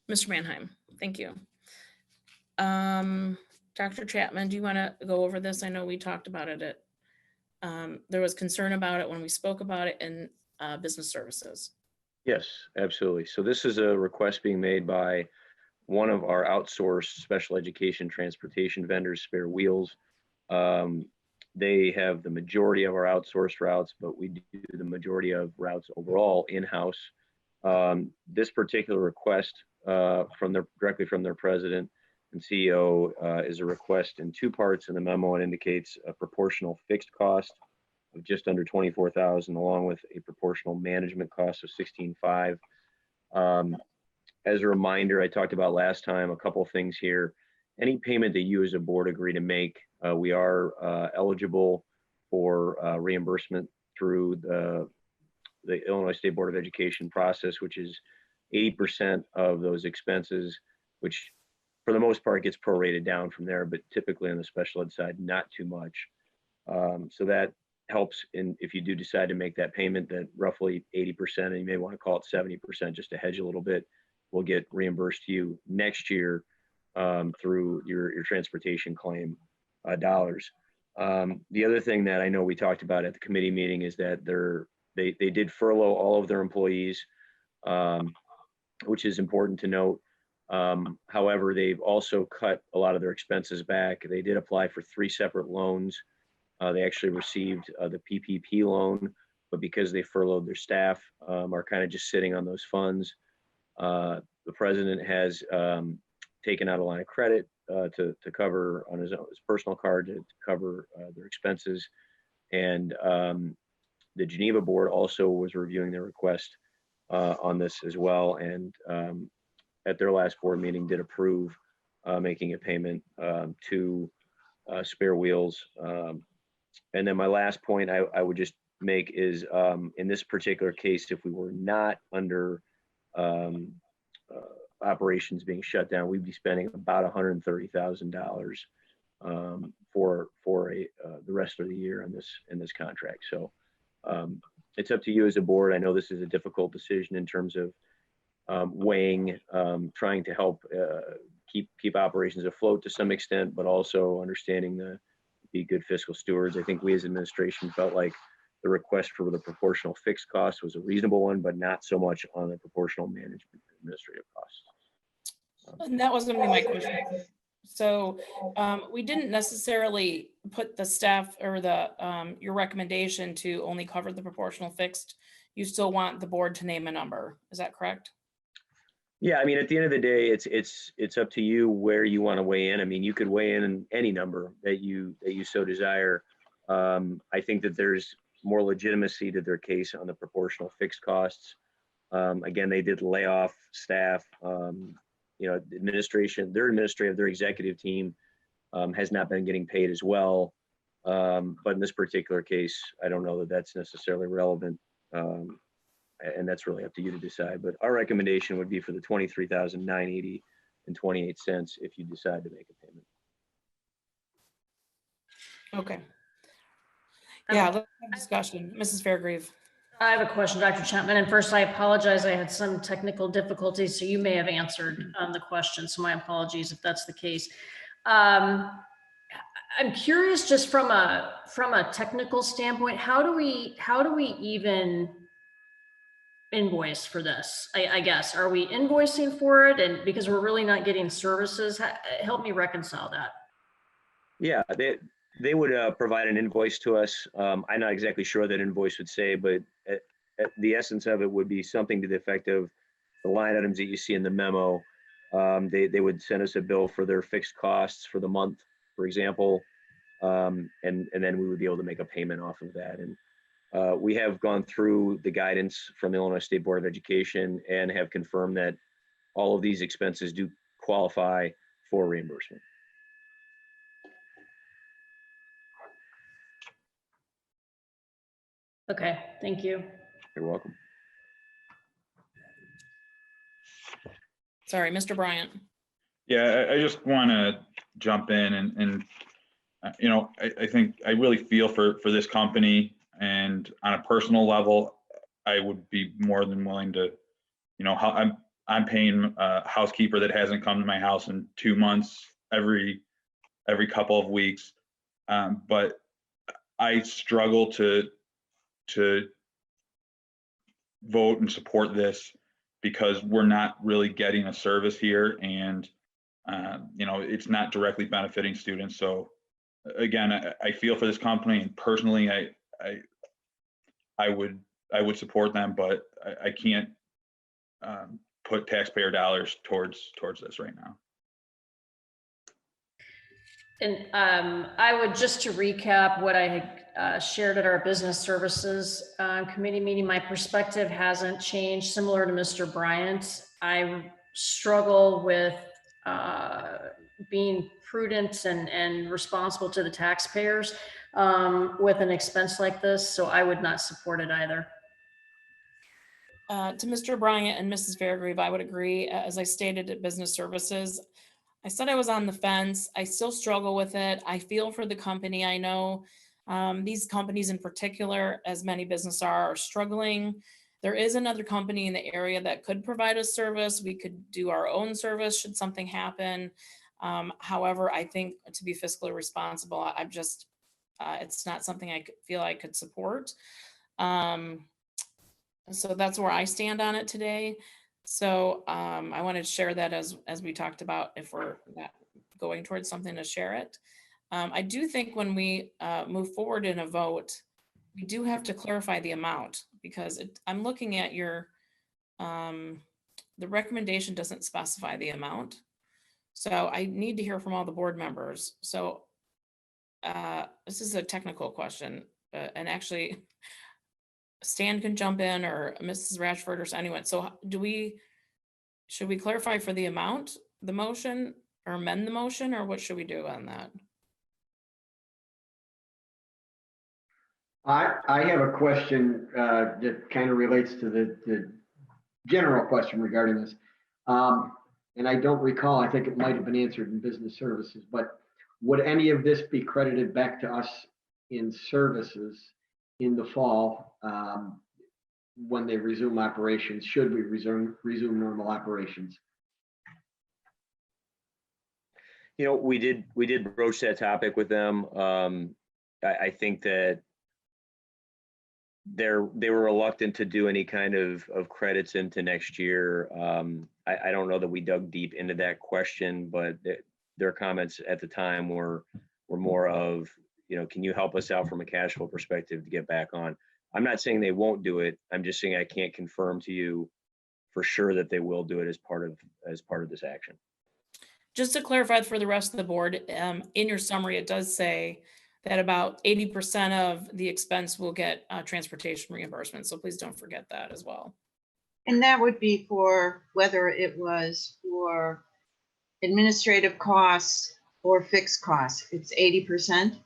Mr. Manheim, thank you. Dr. Chapman, do you want to go over this? I know we talked about it there was concern about it when we spoke about it in business services. Yes, absolutely. So this is a request being made by one of our outsourced special education transportation vendors, Spare Wheels. They have the majority of our outsourced routes, but we do the majority of routes overall in-house. This particular request directly from their president and CEO is a request in 2 parts in the memo. It indicates a proportional fixed cost of just under $24,000, along with a proportional management cost of $16,500. As a reminder, I talked about last time a couple of things here. Any payment that you as a board agree to make, we are eligible for reimbursement through the Illinois State Board of Education process, which is 80% of those expenses, which for the most part gets prorated down from there, but typically on the special ed side, not too much. So that helps if you do decide to make that payment, that roughly 80%, and you may want to call it 70% just to hedge a little bit, will get reimbursed to you next year through your transportation claim dollars. The other thing that I know we talked about at the committee meeting is that they did furlough all of their employees, which is important to note. However, they've also cut a lot of their expenses back. They did apply for 3 separate loans They actually received the PPP loan, but because they furloughed their staff, are kind of just sitting on those funds. The president has taken out a line of credit to cover on his personal card to cover their expenses. And the Geneva board also was reviewing their request on this as well. And at their last board meeting did approve making a payment to Spare Wheels. And then my last point I would just make is in this particular case, if we were not under operations being shut down, we'd be spending about $130,000 for the rest of the year in this contract. So it's up to you as a board. I know this is a difficult decision in terms of weighing, trying to help keep operations afloat to some extent, but also understanding be good fiscal stewards. I think we as administration felt like the request for the proportional fixed cost was a reasonable one, but not so much on the proportional management administrative costs. And that was going to be my question. So we didn't necessarily put the staff or your recommendation to only cover the proportional fixed. You still want the board to name a number. Is that correct? Yeah, I mean, at the end of the day, it's up to you where you want to weigh in. I mean, you could weigh in any number that you so desire. I think that there's more legitimacy to their case on the proportional fixed costs. Again, they did lay off staff. Their executive team has not been getting paid as well. But in this particular case, I don't know that that's necessarily relevant. And that's really up to you to decide. But our recommendation would be for the $23,980.28 if you decide to make a payment. Okay. Yeah, let's have a discussion. Mrs. Fairgrave. I have a question, Dr. Chapman. And first, I apologize. I had some technical difficulties, so you may have answered the question. So my apologies if that's the case. I'm curious, just from a technical standpoint, how do we even invoice for this? I guess, are we invoicing for it? And because we're really not getting services, help me reconcile that. Yeah, they would provide an invoice to us. I'm not exactly sure what that invoice would say, but the essence of it would be something to the effect of the line items that you see in the memo. They would send us a bill for their fixed costs for the month, for example, and then we would be able to make a payment off of that. And we have gone through the guidance from the Illinois State Board of Education and have confirmed that all of these expenses do qualify for reimbursement. Okay, thank you. You're welcome. Sorry, Mr. Bryant. Yeah, I just want to jump in and I think I really feel for this company, and on a personal level, I would be more than willing to, I'm paying a housekeeper that hasn't come to my house in 2 months every couple of weeks, but I struggle to vote and support this because we're not really getting a service here, and it's not directly benefiting students. So again, I feel for this company, and personally I would support them, but I can't put taxpayer dollars towards this right now. And I would, just to recap what I had shared at our business services committee meeting, my perspective hasn't changed. Similar to Mr. Bryant, I struggle with being prudent and responsible to the taxpayers with an expense like this. So I would not support it either. To Mr. Bryant and Mrs. Fairgrave, I would agree. As I stated at business services, I said I was on the fence. I still struggle with it. I feel for the company. I know these companies in particular, as many businesses are struggling. There is another company in the area that could provide a service. We could do our own service should something happen. However, I think to be fiscally responsible, I'm just, it's not something I feel I could support. So that's where I stand on it today. So I wanted to share that as we talked about, if we're going towards something, to share it. I do think when we move forward in a vote, we do have to clarify the amount because I'm looking at your, the recommendation doesn't specify the amount. So I need to hear from all the board members. So this is a technical question, and actually Stan can jump in or Mrs. Rashford or anyone. So should we clarify for the amount, the motion, or amend the motion, or what should we do on that? I have a question that kind of relates to the general question regarding this. And I don't recall, I think it might have been answered in business services, but would any of this be credited back to us in services in the fall when they resume operations? Should we resume normal operations? You know, we did broach that topic with them. I think that they were reluctant to do any kind of credits into next year. I don't know that we dug deep into that question, but their comments at the time were more of, you know, can you help us out from a cash flow perspective to get back on? I'm not saying they won't do it. I'm just saying I can't confirm to you for sure that they will do it as part of this action. Just to clarify for the rest of the board, in your summary, it does say that about 80% of the expense will get transportation reimbursement. So please don't forget that as well. And that would be for whether it was for administrative costs or fixed costs. It's 80%.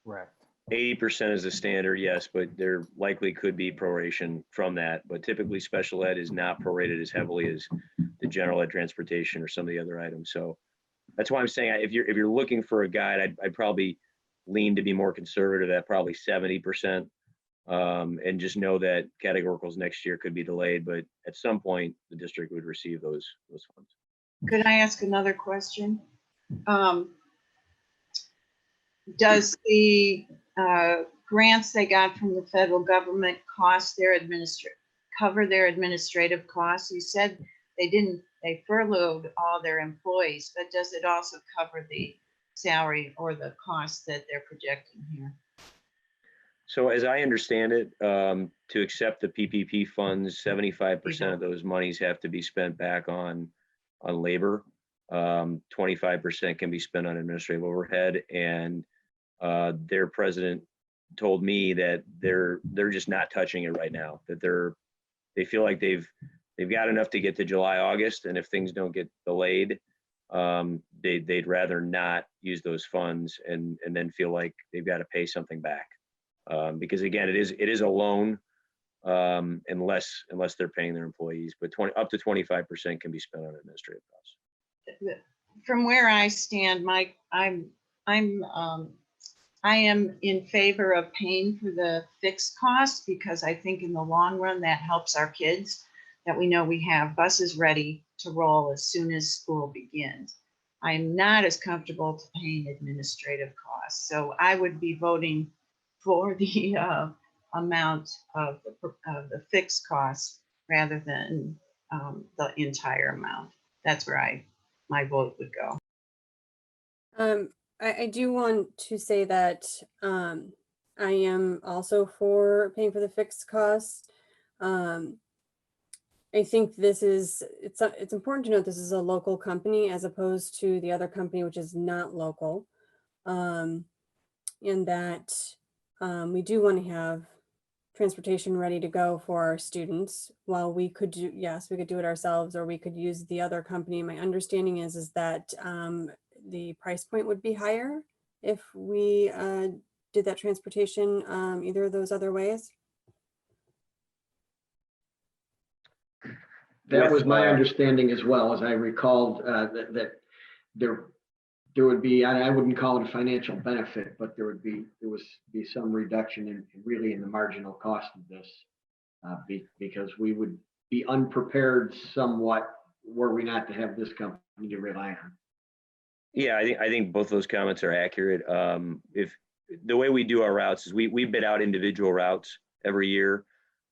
Right. 80% is the standard, yes, but there likely could be proration from that. But typically special ed is not prorated as heavily as the general ed transportation or some of the other items. So that's why I'm saying if you're looking for a guide, I'd probably lean to be more conservative at probably 70%. And just know that categoricals next year could be delayed, but at some point the district would receive those funds. Could I ask another question? Does the grants they got from the federal government cover their administrative costs? You said they furloughed all their employees, but does it also cover the salary or the costs that they're projecting here? So as I understand it, to accept the PPP funds, 75% of those monies have to be spent back on labor. 25% can be spent on administrative overhead. And their president told me that they're just not touching it right now, that they feel like they've got enough to get to July, August. And if things don't get delayed, they'd rather not use those funds and then feel like they've got to pay something back. Because again, it is a loan unless they're paying their employees, but up to 25% can be spent on administrative costs. From where I stand, Mike, I am in favor of paying for the fixed costs because I think in the long run that helps our kids, that we know we have buses ready to roll as soon as school begins. I'm not as comfortable to paying administrative costs, so I would be voting for the amount of the fixed costs rather than the entire amount. That's where my vote would go. I do want to say that I am also for paying for the fixed costs. I think it's important to note this is a local company as opposed to the other company, which is not local. And that we do want to have transportation ready to go for our students. While we could do it ourselves, or we could use the other company. My understanding is that the price point would be higher if we did that transportation either of those other ways. That was my understanding as well, as I recalled that there would be, I wouldn't call it a financial benefit, but there would be some reduction in really in the marginal cost of this because we would be unprepared somewhat were we not to have this company to rely on. Yeah, I think both those comments are accurate. If the way we do our routes is we bid out individual routes every year.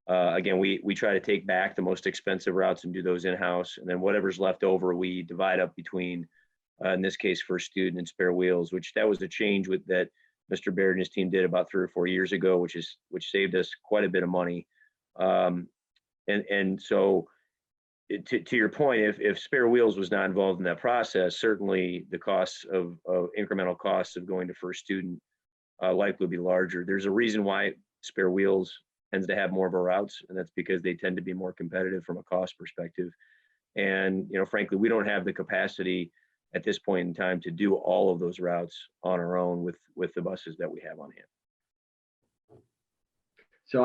Again, we try to take back the most expensive routes and do those in-house, and then whatever's left over, we divide up between in this case, First Student and Spare Wheels, which that was a change that Mr. Baird and his team did about 3 or 4 years ago, which saved us quite a bit of money. And so to your point, if Spare Wheels was not involved in that process, certainly the costs of incremental costs of going to First Student likely would be larger. There's a reason why Spare Wheels tends to have more of our routes, and that's because they tend to be more competitive from a cost perspective. And, frankly, we don't have the capacity at this point in time to do all of those routes on our own with the buses that we have on hand. So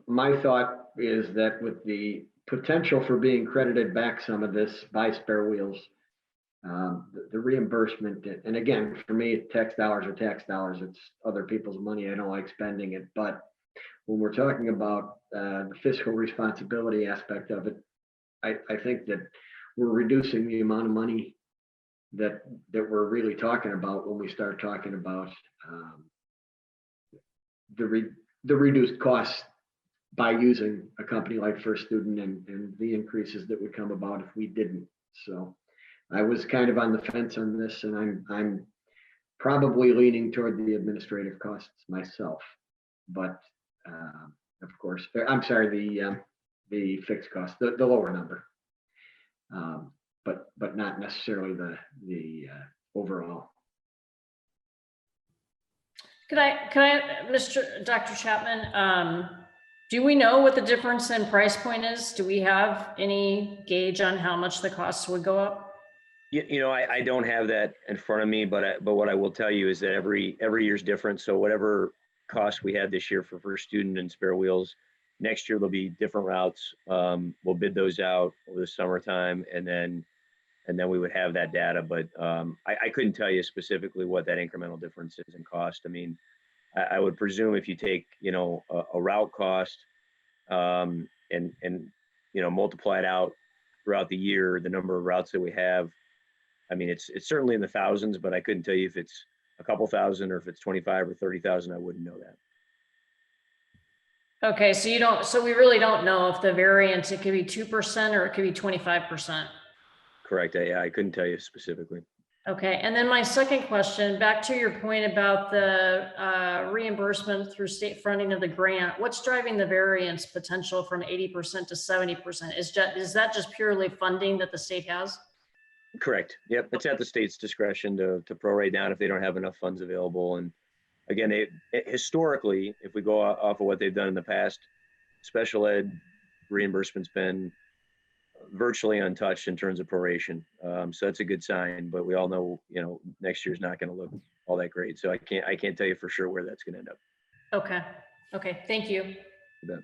my thought is that with the potential for being credited back some of this by Spare Wheels, the reimbursement, and again, for me, tax dollars are tax dollars. It's other people's money. I don't like spending it. But when we're talking about the fiscal responsibility aspect of it, I think that we're reducing the amount of money that we're really talking about when we start talking about the reduced costs by using a company like First Student and the increases that would come about if we didn't. So I was kind of on the fence on this, and I'm probably leaning toward the administrative costs myself. But of course, I'm sorry, the fixed cost, the lower number, but not necessarily the overall. Could I, Dr. Chapman, do we know what the difference in price point is? Do we have any gauge on how much the costs would go up? I don't have that in front of me, but what I will tell you is that every year's different. So whatever costs we had this year for First Student and Spare Wheels, next year there'll be different routes. We'll bid those out over the summertime, and then we would have that data. But I couldn't tell you specifically what that incremental difference is in cost. I mean, I would presume if you take a route cost and multiply it out throughout the year, the number of routes that we have, I mean, it's certainly in the thousands, but I couldn't tell you if it's a couple thousand or if it's 25 or 30,000. I wouldn't know that. Okay, so we really don't know if the variance, it could be 2% or it could be 25%. Correct. I couldn't tell you specifically. Okay, and then my second question, back to your point about the reimbursement through state funding of the grant, what's driving the variance potential from 80% to 70%? Is that just purely funding that the state has? Correct. Yep. It's at the state's discretion to prorate down if they don't have enough funds available. And again, historically, if we go off of what they've done in the past, special ed reimbursement's been virtually untouched in terms of proration. So that's a good sign, but we all know, next year's not going to look all that great. So I can't tell you for sure where that's going to end up. Okay. Thank you. You bet.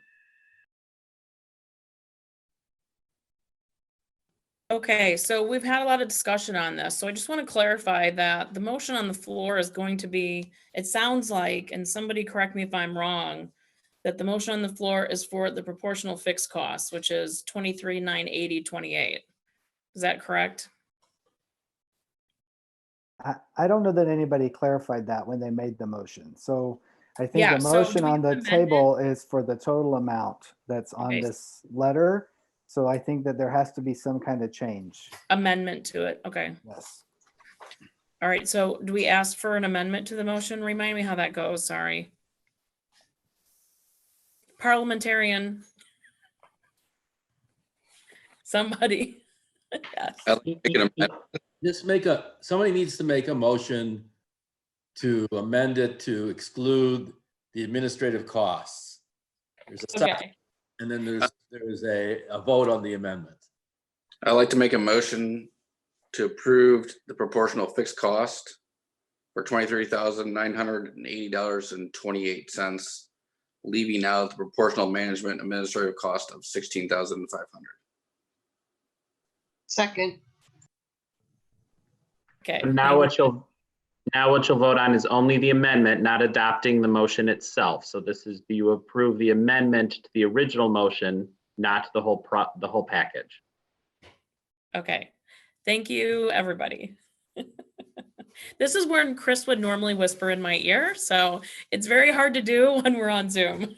Okay, so we've had a lot of discussion on this. So I just want to clarify that the motion on the floor is going to be, it sounds like, and somebody correct me if I'm wrong, that the motion on the floor is for the proportional fixed costs, which is 23,980.28. Is that correct? I don't know that anybody clarified that when they made the motion. So I think Yeah, the so motion do we on the amend it? table is for the total amount that's on Okay. this letter. So I think that there has to be some kind of change. Amendment to it. Okay. Yes. All right. So do we ask for an amendment to the motion? Remind me how that goes. Sorry. Parliamentarian. Somebody. Yes. I'll make an amendment. Somebody needs to make a motion to amend it to exclude the administrative costs. There's a second, Okay. and then there's a vote on the amendment. I'd like to make a motion to approve the proportional fixed cost for $23,980.28, leaving out the proportional management administrative cost of $16,500. Second. Okay. Now what you'll vote on is only the amendment, not adopting the motion itself. So this is, do you approve the amendment to the original motion, not the whole package? Okay. Thank you, everybody. This is when Chris would normally whisper in my ear, so it's very hard to do when we're on Zoom.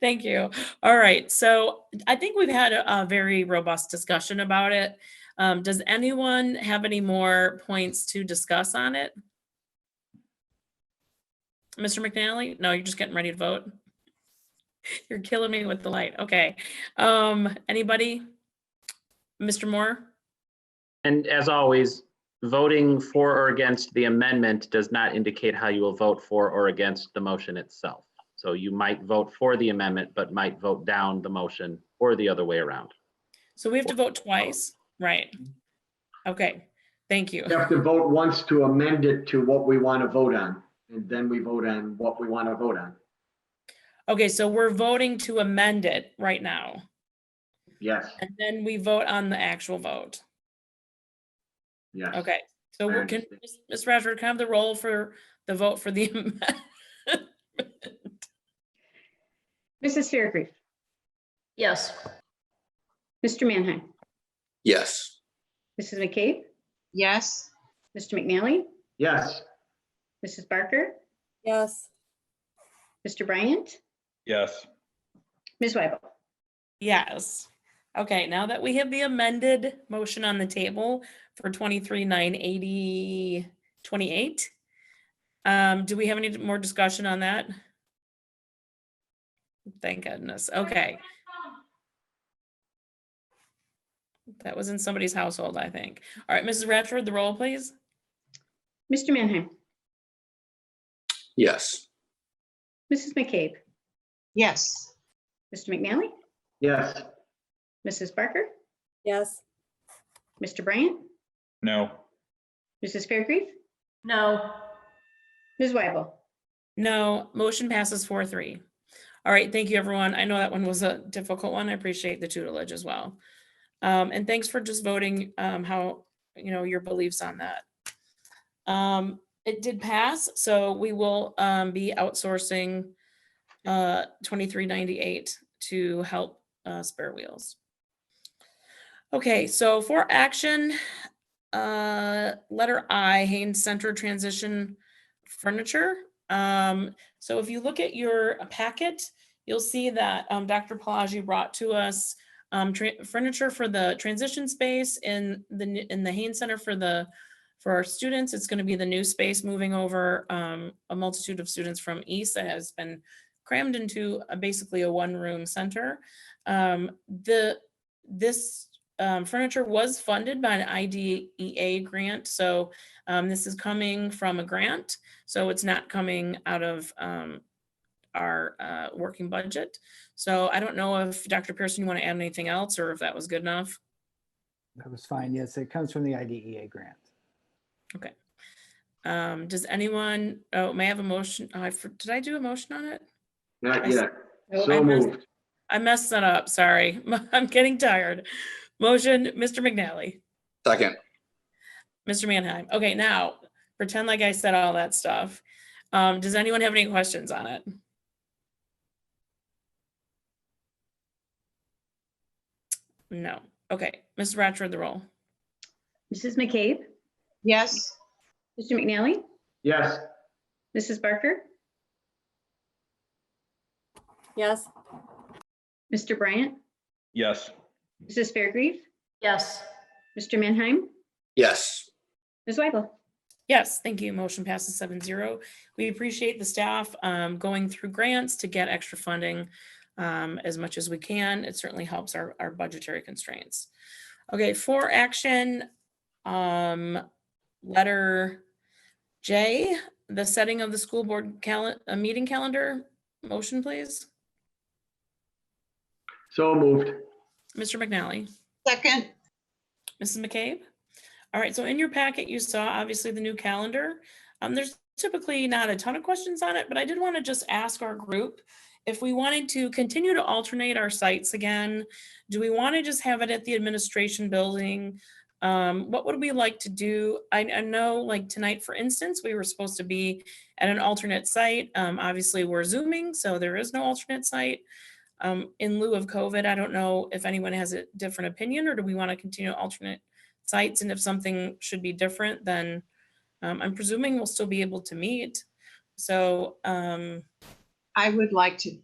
Thank you. All right, so I think we've had a very robust discussion about it. Does anyone have any more points to discuss on it? Mr. McNally? No, you're just getting ready to vote. You're killing me with the light. Okay. Anybody? Mr. Moore? And as always, voting for or against the amendment does not indicate how you will vote for or against the motion itself. So you might vote for the amendment, but might vote down the motion or the other way around. So we have to vote twice, right? Okay, thank you. We have to vote once to amend it to what we want to vote on, and then we vote on what we want to vote on. Okay, so we're voting to amend it right now, Yes, and then we vote on the actual vote. yes. Okay, so we're, can, Ms. Rashford, can I have the roll for the vote for the amendment? Mrs. Fairgrieve, Yes. Mr. Mannheim, Yes. Mrs. McCabe, Yes. Mr. McNally, Yes, Mrs. Barker, Yes. Mr. Bryant, Yes. Ms. Weibel. Yes. Okay, now that we have the amended motion on the table for 23,980.28, do we have any more discussion on that? Thank goodness. Okay. That was in somebody's household, I think. All right, Mrs. Ratchford, the roll, please. Mr. Mannheim, Yes. Mrs. McCabe, Yes. Mr. McNally, yes. Mrs. Barker, Yes. Mr. Bryant, No. Mrs. Fairgrieve, No. Ms. Weibel. No, motion passes 4-3. All right, thank you, everyone. I know that one was a difficult one. I appreciate the tutelage as well. And thanks for just voting how, your beliefs on that. It did pass, so we will be outsourcing 2398 to help Spare Wheels. Okay, so for action, letter I, Haines Center Transition Furniture. So if you look at your packet, you'll see that Dr. Pelagi brought to us furniture for the transition space in the Haines Center for our students. It's going to be the new space moving over a multitude of students from East that has been crammed into basically a one-room center. This furniture was funded by an IDEA grant, so this is coming from a grant, so it's not coming out of our working budget. So I don't know if Dr. Pearson, you want to add anything else, or if that was good enough. That was fine. Yes, it comes from the IDEA grant. Okay. Does anyone, may I have a motion? Did I do a motion on it? Not yet. I So moved. I messed that up. Sorry. I'm getting tired. Motion, Mr. McNally. Second. Mr. Mannheim. Okay, now pretend like I said all that stuff. Does anyone have any questions on it? No. Okay, Ms. Ratchford, the roll. Mrs. McCabe, Yes. Mr. McNally, Yes, Mrs. Barker, Yes. Mr. Bryant, Yes. Mrs. Fairgrieve, Yes. Mr. Mannheim, Yes. Ms. Weibel. Yes, thank you. Motion passes 7-0. We appreciate the staff going through grants to get extra funding as much as we can. It certainly helps our budgetary constraints. Okay, for action, letter J, the setting of the school board meeting calendar. Motion, please. so moved. Mr. McNally. Second. Mrs. McCabe. All right, so in your packet, you saw obviously the new calendar. There's typically not a ton of questions on it, but I did want to just ask our group if we wanted to continue to alternate our sites again. Do we want to just have it at the administration building? What would we like to do? I know, like tonight, for instance, we were supposed to be at an alternate site. Obviously, we're Zooming, so there is no alternate site. In lieu of COVID, I don't know if anyone has a different opinion, or do we want to continue alternate sites? And if something should be different, then I'm presuming we'll still be able to meet. So I would like to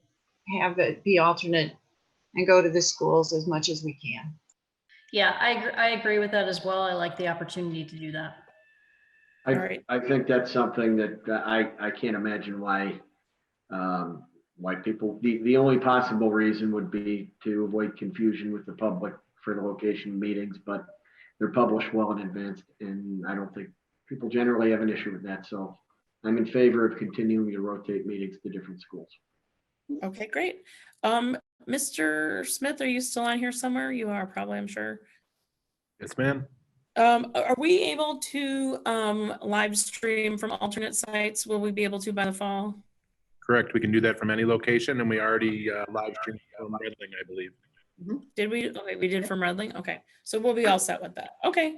have it be alternate and go to the schools as much as we can. Yeah, I agree with that as well. I like the opportunity to do that. I think that's something that I can't imagine why people, the only possible reason would be to avoid confusion with the public for the location meetings, but they're published well in advance, and I don't think people generally have an issue with that. So I'm in favor of continuing to rotate meetings to different schools. Okay, great. Mr. Smith, are you still on here somewhere? You are probably, I'm sure. Yes, ma'am. Are we able to live stream from alternate sites? Will we be able to by the fall? Correct. We can do that from any location, and we already live streamed from Redling, I believe. Did we? Okay, we did from Redling. Okay, so we'll be all set with that. Okay.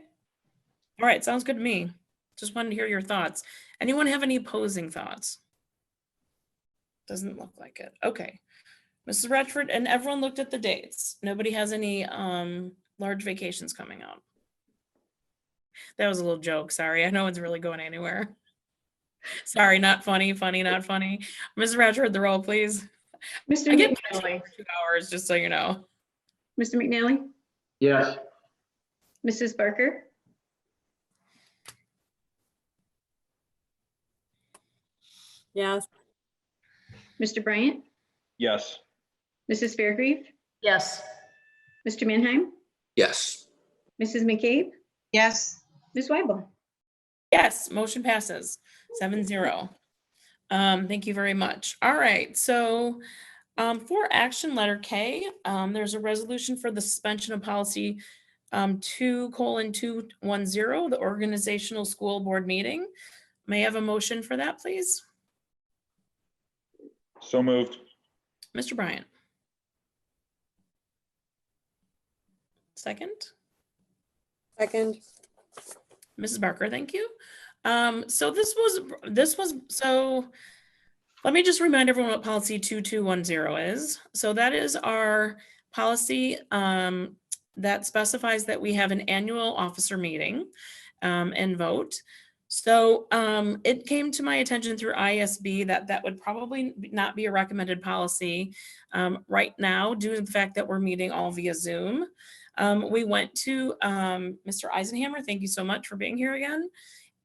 All right, sounds good to me. Just wanted to hear your thoughts. Anyone have any opposing thoughts? Doesn't look like it. Okay. Mrs. Ratchford, and everyone looked at the dates. Nobody has any large vacations coming up. That was a little joke. Sorry. I know it's really going anywhere. Sorry, not funny, not funny. Mrs. Ratchford, the roll, please. Mr. I get McNally. 2 hours, just so you know. Mr. McNally, Yes. Mrs. Barker, Yes. Mr. Bryant, Yes. Mrs. Fairgrieve, Yes. Mr. Mannheim, Yes. Mrs. McCabe, Yes. Ms. Weibel. Yes, motion passes 7-0. Thank you very much. All right, so for action letter K, there's a resolution for the suspension of policy 2:210, the organizational school board meeting. May I have a motion for that, please? So moved. Mr. Bryant. Second. Second. Mrs. Barker, thank you. So let me just remind everyone what policy 2210 is. So that is our policy that specifies that we have an annual officer meeting and vote. So it came to my attention through ISB that would probably not be a recommended policy right now due to the fact that we're meeting all via Zoom. We went to Mr. Eisenhammer. Thank you so much for being here again.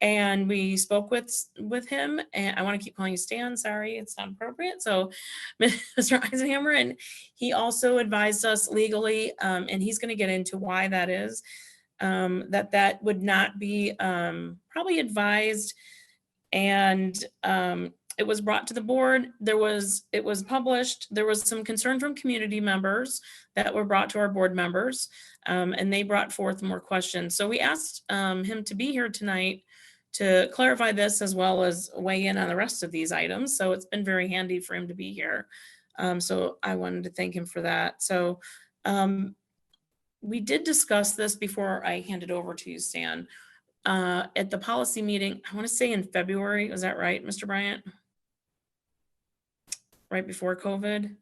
And we spoke with him, and I want to keep calling you Stan. Sorry, it's not appropriate. So Mr. Eisenhammer, and he also advised us legally, and he's going to get into why that is, that would not be probably advised. And it was brought to the board. It was published. There was some concern from community members that were brought to our board members, and they brought forth more questions. So we asked him to be here tonight to clarify this as well as weigh in on the rest of these items. So it's been very handy for him to be here. So I wanted to thank him for that. So we did discuss this before I handed over to you, Stan, at the policy meeting, I want to say in February. Was that right, Mr. Bryant? Right before COVID?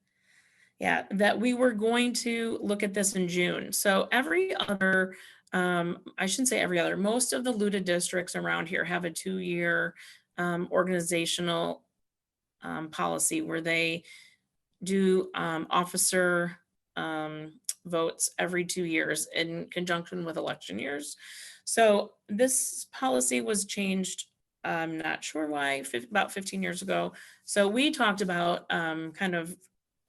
Yeah, that we were going to look at this in June. So every other, I shouldn't say every other, most of the LUTA districts around here have a 2-year organizational policy where they do officer votes every 2 years in conjunction with election years. So this policy was changed, I'm not sure why, about 15 years ago. So we talked about kind of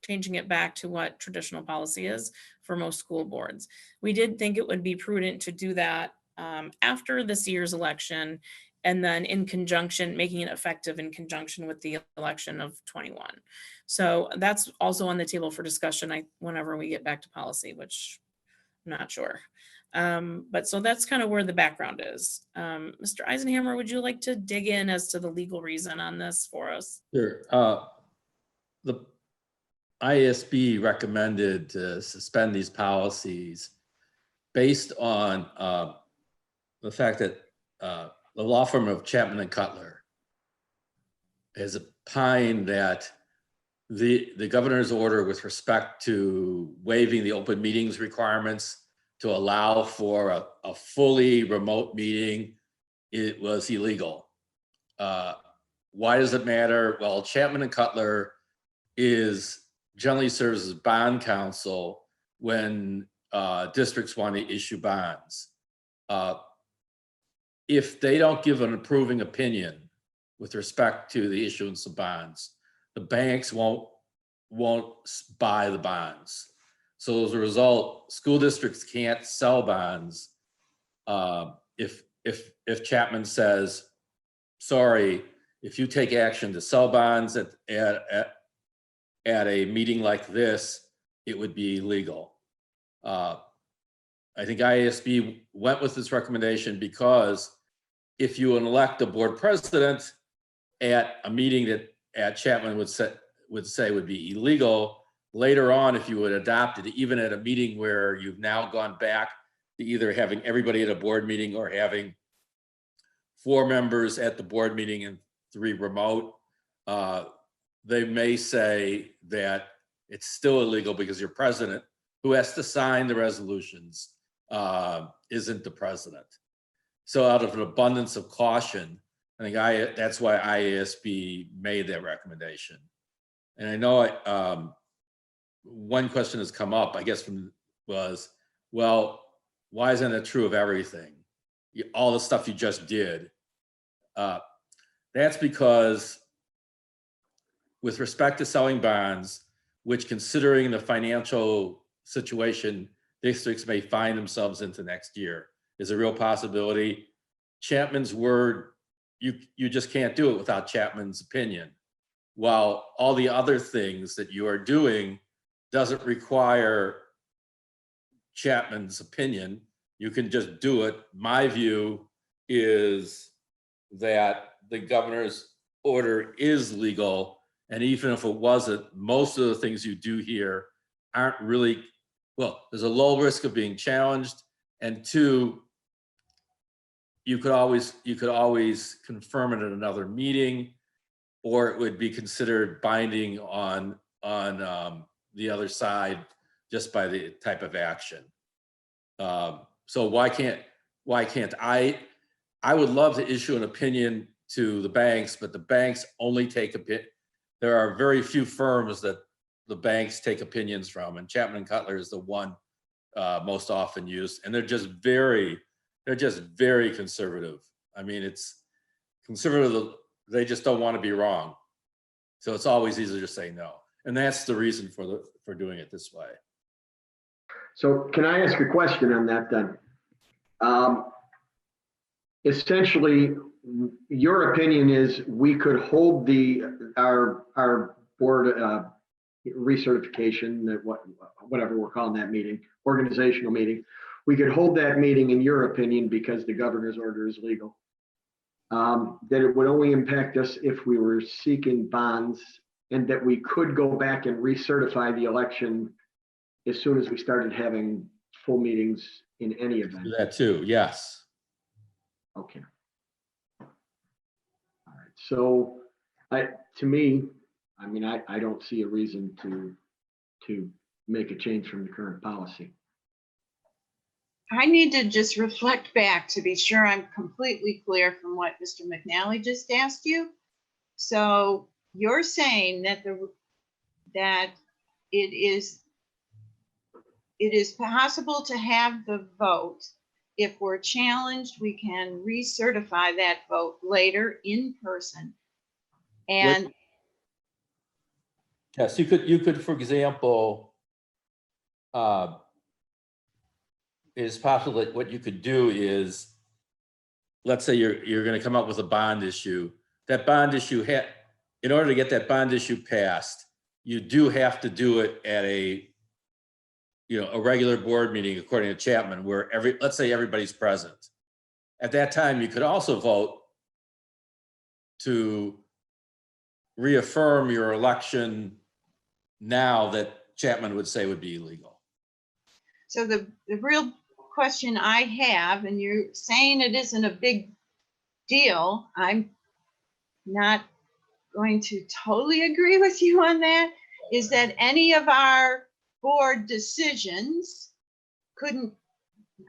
changing it back to what traditional policy is for most school boards. We did think it would be prudent to do that after this year's election, and then in conjunction, making it effective in conjunction with the election of 21. So that's also on the table for discussion whenever we get back to policy, which I'm not sure. But so that's kind of where the background is. Mr. Eisenhammer, would you like to dig in as to the legal reason on this for us? Sure. The ISB recommended to suspend these policies based on the fact that the law firm of Chapman and Cutler has opined that the governor's order with respect to waiving the open meetings requirements to allow for a fully remote meeting, it was illegal. Why does it matter? Well, Chapman and Cutler generally serves as bond counsel when districts want to issue bonds. If they don't give an approving opinion with respect to the issuance of bonds, the banks won't buy the bonds. So as a result, school districts can't sell bonds if Chapman says, sorry, if you take action to sell bonds at a meeting like this, it would be illegal. I think IASB went with this recommendation because if you elect a board president at a meeting that Chapman would say would be illegal, later on, if you would adopt it, even at a meeting where you've now gone back to either having everybody at a board meeting or having 4 members at the board meeting and 3 remote, they may say that it's still illegal because your president, who has to sign the resolutions, isn't the president. So out of an abundance of caution, I think that's why IASB made that recommendation. And I know one question has come up, I guess, was, well, why isn't it true of everything? All the stuff you just did. That's because with respect to selling bonds, which considering the financial situation districts may find themselves into next year is a real possibility. Chapman's word, you just can't do it without Chapman's opinion. While all the other things that you are doing doesn't require Chapman's opinion, you can just do it. My view is that the governor's order is legal, and even if it wasn't, most of the things you do here aren't really, well, there's a low risk of being challenged, and 2, you could always confirm it at another meeting, or it would be considered binding on the other side just by the type of action. So why can't I would love to issue an opinion to the banks, but the banks only take there are very few firms that the banks take opinions from, and Chapman and Cutler is the one most often used, and they're just very conservative. I mean, it's conservative, they just don't want to be wrong. So it's always easier to say no. And that's the reason for doing it this way. So can I ask a question on that then? Essentially, your opinion is we could hold our board recertification, that whatever we're calling that meeting, organizational meeting, we could hold that meeting in your opinion because the governor's order is legal. That it would only impact us if we were seeking bonds, and that we could go back and recertify the election as soon as we started having full meetings in any event. Do that too, yes. Okay. All right. So to me, I mean, I don't see a reason to make a change from the current policy. I need to just reflect back to be sure I'm completely clear from what Mr. McNally just asked you. So you're saying that it is possible to have the vote. If we're challenged, we can recertify that vote later in person. And yes, you could, for example, it's possible that what you could do is, let's say you're going to come up with a bond issue. That bond issue, in order to get that bond issue passed, you do have to do it at a regular board meeting, according to Chapman, where let's say everybody's present. At that time, you could also vote to reaffirm your election now that Chapman would say would be illegal. so the real question I have, and you're saying it isn't a big deal, I'm not going to totally agree with you on that, is that any of our board decisions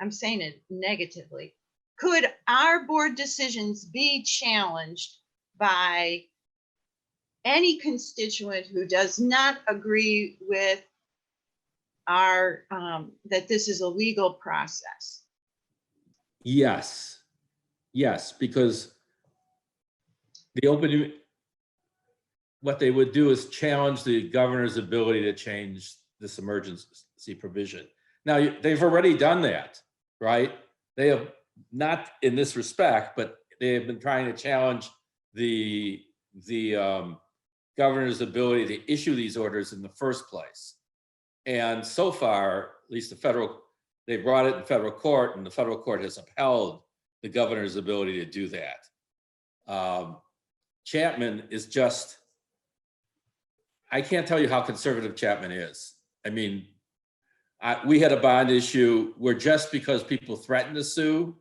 I'm saying it negatively, could our board decisions be challenged by any constituent who does not agree with are, that this is a legal process? Yes, yes, because what they would do is challenge the governor's ability to change this emergency provision. Now, they've already done that, right? They have, not in this respect, but they have been trying to challenge the governor's ability to issue these orders in the first place. And so far, at least they brought it in federal court, and the federal court has upheld the governor's ability to do that. Chapman is just, I can't tell you how conservative Chapman is. I mean, we had a bond issue where just because people threatened to sue,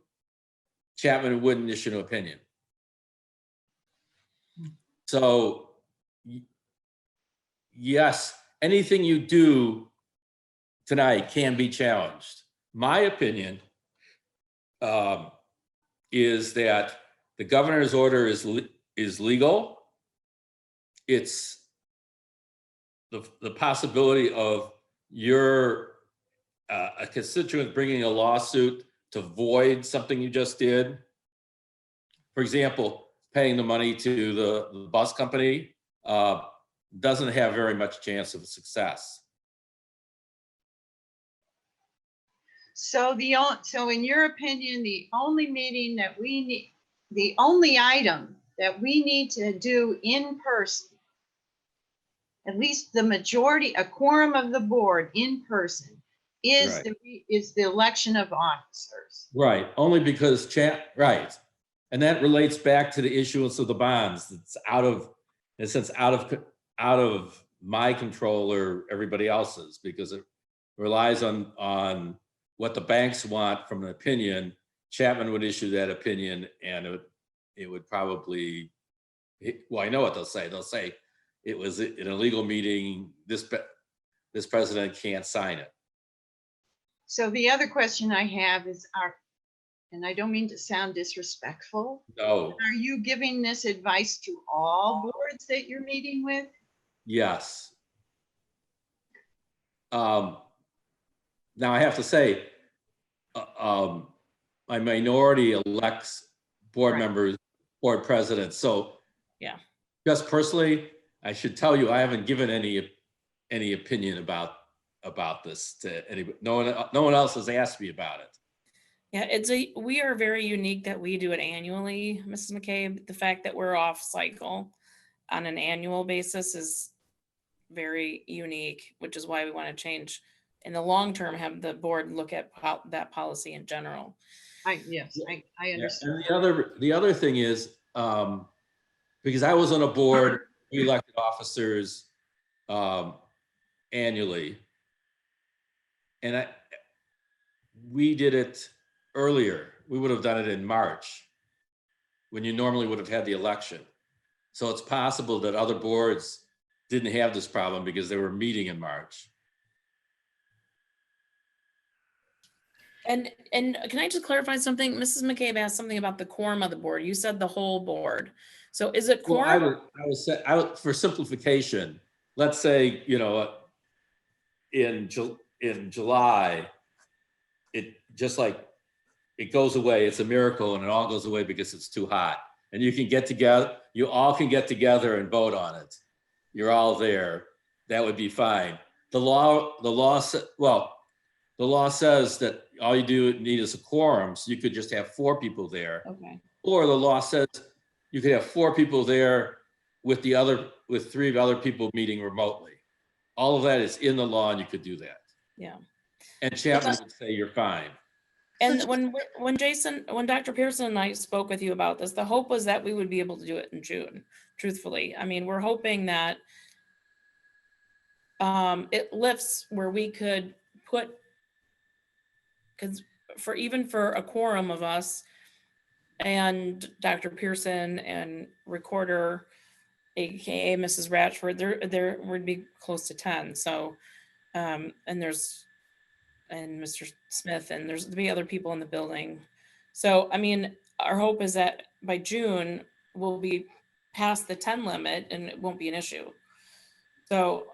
Chapman wouldn't issue an opinion. So, yes, anything you do tonight can be challenged. My opinion is that the governor's order is legal. It's the possibility of a constituent bringing a lawsuit to void something you just did. For example, paying the money to the bus company doesn't have very much chance of success. So so in your opinion, the only meeting that we need, the only item that we need to do in person, at least the majority, a quorum of the board in person, is the election of officers. Right, only because right. And that relates back to the issuance of the bonds. It's out of my control or everybody else's, because it relies on what the banks want from an opinion. Chapman would issue that opinion, and it would probably, well, I know what they'll say. They'll say it was an illegal meeting. This president can't sign it. So the other question I have is, and I don't mean to sound disrespectful. No. Are you giving this advice to all boards that you're meeting with? Yes. Now I have to say, my minority elects board members, board presidents. So yeah, just personally, I should tell you, I haven't given any opinion about this to anybody. No one else has asked me about it. Yeah, we are very unique that we do it annually, Mrs. McCabe. The fact that we're off cycle on an annual basis is very unique, which is why we want to change in the long term, have the board look at that policy in general. I understand. And the other thing is, because I was on a board, we elected officers annually, and we did it earlier. We would have done it in March, when you normally would have had the election. So it's possible that other boards didn't have this problem because they were meeting in March. And can I just clarify something? Mrs. McCabe asked something about the quorum of the board. You said the whole board. So is it quorum? Well, I would, for simplification, let's say, in July, it just like it goes away. It's a miracle, and it all goes away because it's too hot. And you can get together. You all can get together and vote on it. You're all there. That would be fine. The law says that all you need is a quorum, so you could just have 4 people there. Okay. Or the law says you could have 4 people there with 3 other people meeting remotely. All of that is in the law, and you could do that. Yeah. And Chapman would say you're fine. And when Dr. Pearson and I spoke with you about this, the hope was that we would be able to do it in June, truthfully. I mean, we're hoping that it lifts where we could put, because even for a quorum of us and Dr. Pearson and Recorder, AKA Mrs. Ratchford, there would be close to 10. So, and Mr. Smith, and there'll be other people in the building. So, I mean, our hope is that by June, we'll be past the 10 limit and it won't be an issue. So,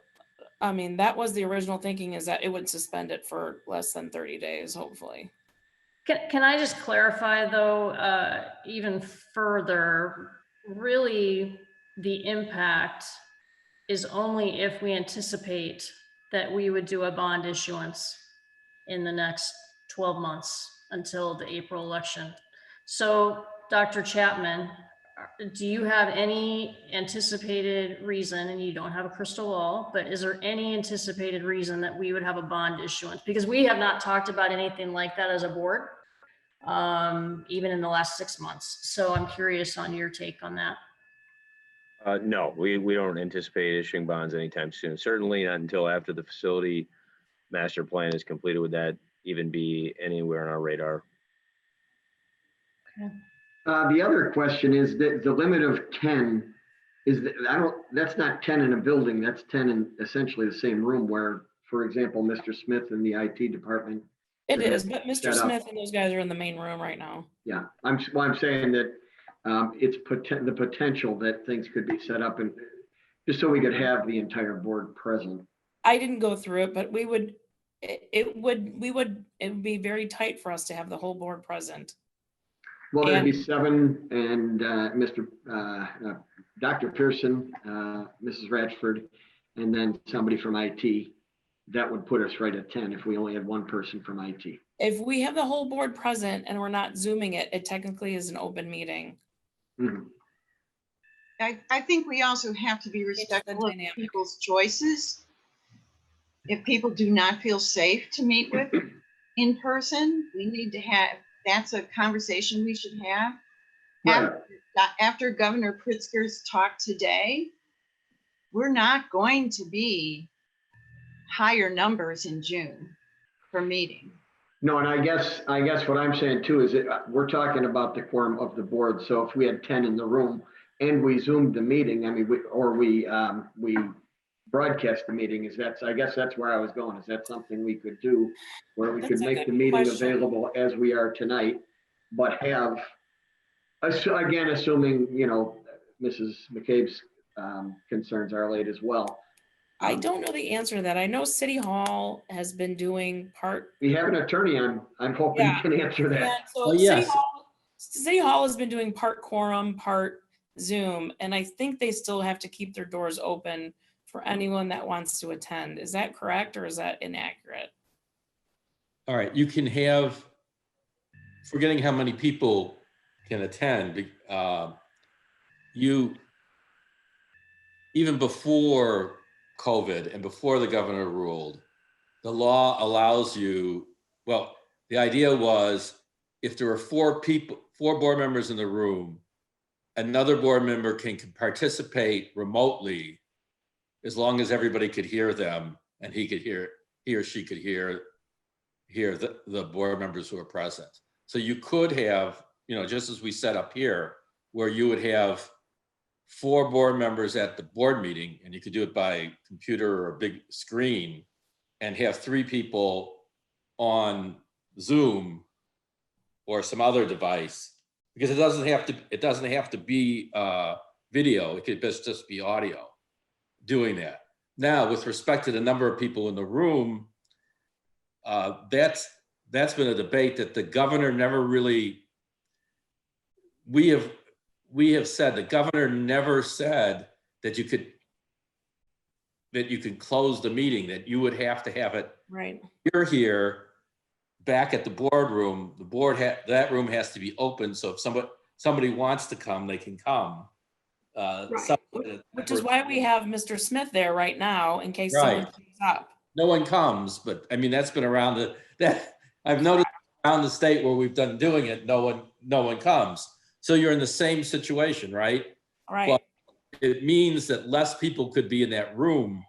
I mean, that was the original thinking, is that it would suspend it for less than 30 days, hopefully. Can I just clarify though, even further, really the impact is only if we anticipate that we would do a bond issuance in the next 12 months until the April election. So Dr. Chapman, do you have any anticipated reason, and you don't have a crystal ball, but is there any anticipated reason that we would have a bond issuance? Because we have not talked about anything like that as a board, even in the last 6 months. So I'm curious on your take on that. No, we don't anticipate issuing bonds anytime soon. Certainly not until after the facility master plan is completed. Would that even be anywhere on our radar? Okay. The other question is that the limit of 10 is that that's not 10 in a building. That's 10 in essentially the same room where, for example, Mr. Smith in the IT department. It is, but Mr. set up. Smith and those guys are in the main room right now. Yeah, I'm saying that it's the potential that things could be set up, and just so we could have the entire board present. I didn't go through it, but it would be very tight for us to have the whole board present. Well, there'd be 7 and Dr. Pearson, Mrs. Ratchford, and then somebody from IT. That would put us right at 10 if we only had one person from IT. If we have the whole board present and we're not Zooming it, it technically is an open meeting. Mm-hmm. I think we also have to be respectful of people's choices. If people do not feel safe to meet with in person, we need to have, that's a conversation we should have. Right. After Governor Pritzker's talk today, we're not going to be higher numbers in June for meeting. No, and I guess what I'm saying too is that we're talking about the quorum of the board. So if we had 10 in the room and we Zoomed the meeting, I mean, we broadcast the meeting, I guess that's where I was going. Is that something we could do where we could make the meeting available as we are tonight, but have, again, assuming, Mrs. McCabe's concerns are laid as well. I don't know the answer to that. I know City Hall has been doing We have an attorney on. I'm hoping you can answer that. Yeah, so yes. City Hall has been doing part quorum, part Zoom, and I think they still have to keep their doors open for anyone that wants to attend. Is that correct or is that inaccurate? All right, you can have, forgetting how many people can attend, even before COVID and before the governor ruled, the law allows you, well, the idea was if there were 4 board members in the room, another board member can participate remotely as long as everybody could hear them and he or she could hear the board members who are present. So you could have, just as we set up here, where you would have 4 board members at the board meeting, and you could do it by computer or a big screen, and have 3 people on Zoom or some other device, because it doesn't have to be video. It could just be audio doing that. Now, with respect to the number of people in the room, that's been a debate that the governor never really, we have said, the governor never said that you could close the meeting, that you would have to have it. Right. You're here back at the boardroom, that room has to be open. So if somebody wants to come, they can come. Right. Which is why we have Mr. Smith there right now in case someone comes up. No one comes, but I mean, that's been around that I've noticed around the state where we've done doing it, no one comes. So you're in the same situation, right? Right. Well, it means that less people could be in that room.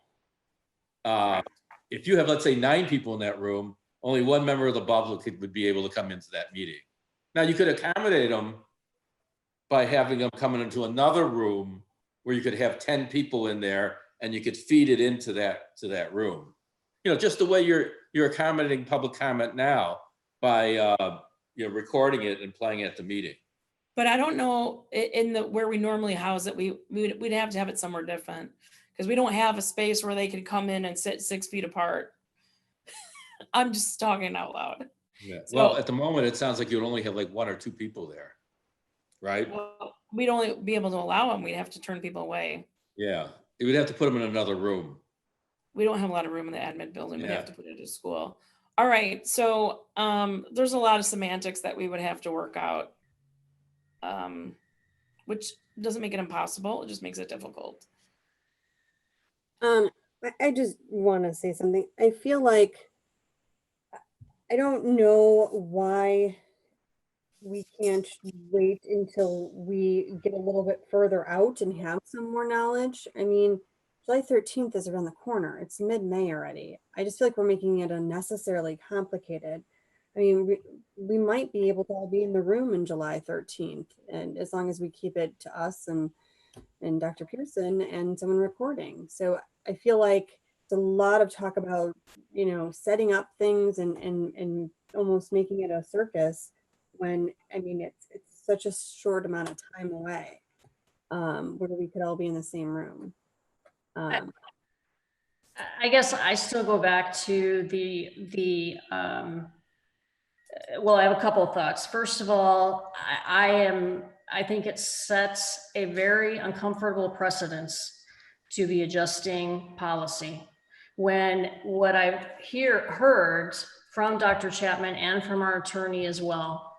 If you have, let's say, 9 people in that room, only 1 member of the public would be able to come into that meeting. Now you could accommodate them by having them come into another room where you could have 10 people in there and you could feed it into that room. Just the way you're accommodating public comment now by recording it and playing it at the meeting. But I don't know where we normally house it. We'd have to have it somewhere different, because we don't have a space where they could come in and sit 6 feet apart. I'm just talking out loud. Yeah. So- Well, at the moment, it sounds like you'd only have like 1 or 2 people there, right? Well, we'd only be able to allow them. We'd have to turn people away. Yeah, you would have to put them in another room. We don't have a lot of room in the admin building. We'd Yeah. have to put it at school. All right, so there's a lot of semantics that we would have to work out, which doesn't make it impossible. It just makes it difficult. I just want to say something. I feel like I don't know why we can't wait until we get a little bit further out and have some more knowledge. I mean, July 13th is around the corner. It's mid-May already. I just feel like we're making it unnecessarily complicated. I mean, we might be able to all be in the room in July 13th, and as long as we keep it to us and Dr. Pearson and someone recording. So I feel like it's a lot of talk about, you know, setting up things and almost making it a circus when, I mean, it's such a short amount of time away where we could all be in the same room. I guess I still go back to well, I have a couple of thoughts. First of all, I think it sets a very uncomfortable precedence to be adjusting policy. When what I've heard from Dr. Chapman and from our attorney as well,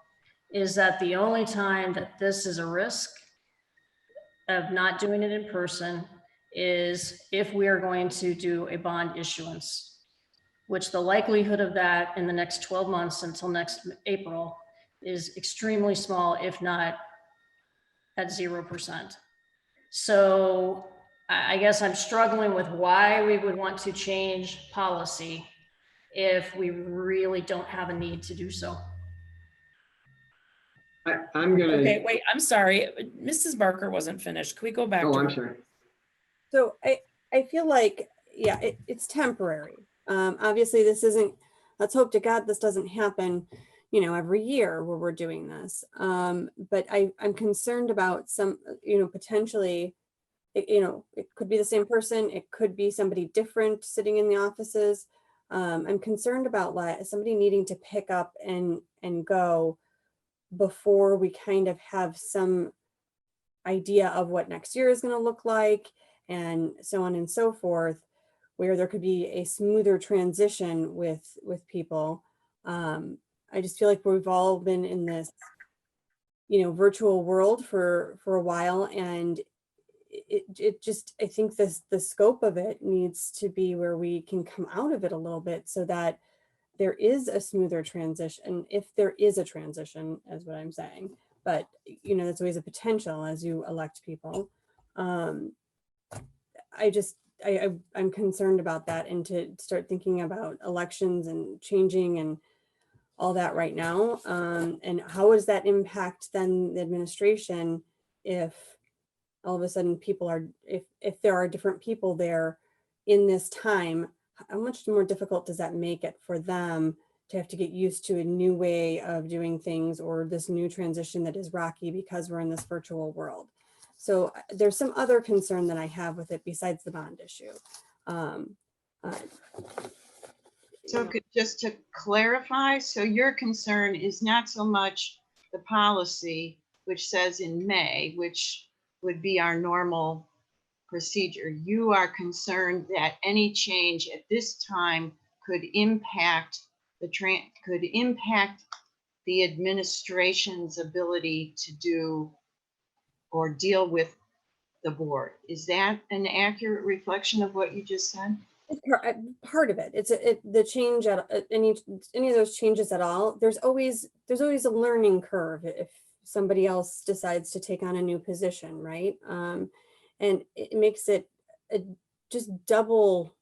is that the only time that this is a risk of not doing it in person is if we are going to do a bond issuance, which the likelihood of that in the next 12 months until next April is extremely small, if not at 0%. So I guess I'm struggling with why we would want to change policy if we really don't have a need to do so. I'm gonna. Okay, wait, I'm sorry. Mrs. Barker wasn't finished. Can we go back Oh, to I'm her? sorry. So I feel like, yeah, it's temporary. Obviously this isn't, let's hope to God this doesn't happen, you know, every year where we're doing this. But I'm concerned about some, you know, potentially, you know, it could be the same person. It could be somebody different sitting in the offices. I'm concerned about somebody needing to pick up and go before we kind of have some idea of what next year is going to look like and so on and so forth, where there could be a smoother transition with people. I just feel like we've all been in this, you know, virtual world for a while, and it just, I think the scope of it needs to be where we can come out of it a little bit so that there is a smoother transition, if there is a transition, is what I'm saying. But, you know, that's always a potential as you elect people. I'm concerned about that, and to start thinking about elections and changing and all that right now. And how does that impact then the administration if all of a sudden people are, if there are different people there in this time, how much more difficult does that make it for them to have to get used to a new way of doing things, or this new transition that is rocky because we're in this virtual world? So there's some other concern that I have with it besides the bond issue. So just to clarify, so your concern is not so much the policy, which says in May, which would be our normal procedure. You are concerned that any change at this time could impact the administration's ability to do or deal with the board. Is that an accurate reflection of what you just said? It's part of it. It's the change at any of those changes at all. There's always a learning curve if somebody else decides to take on a new position, right? And it makes it just double,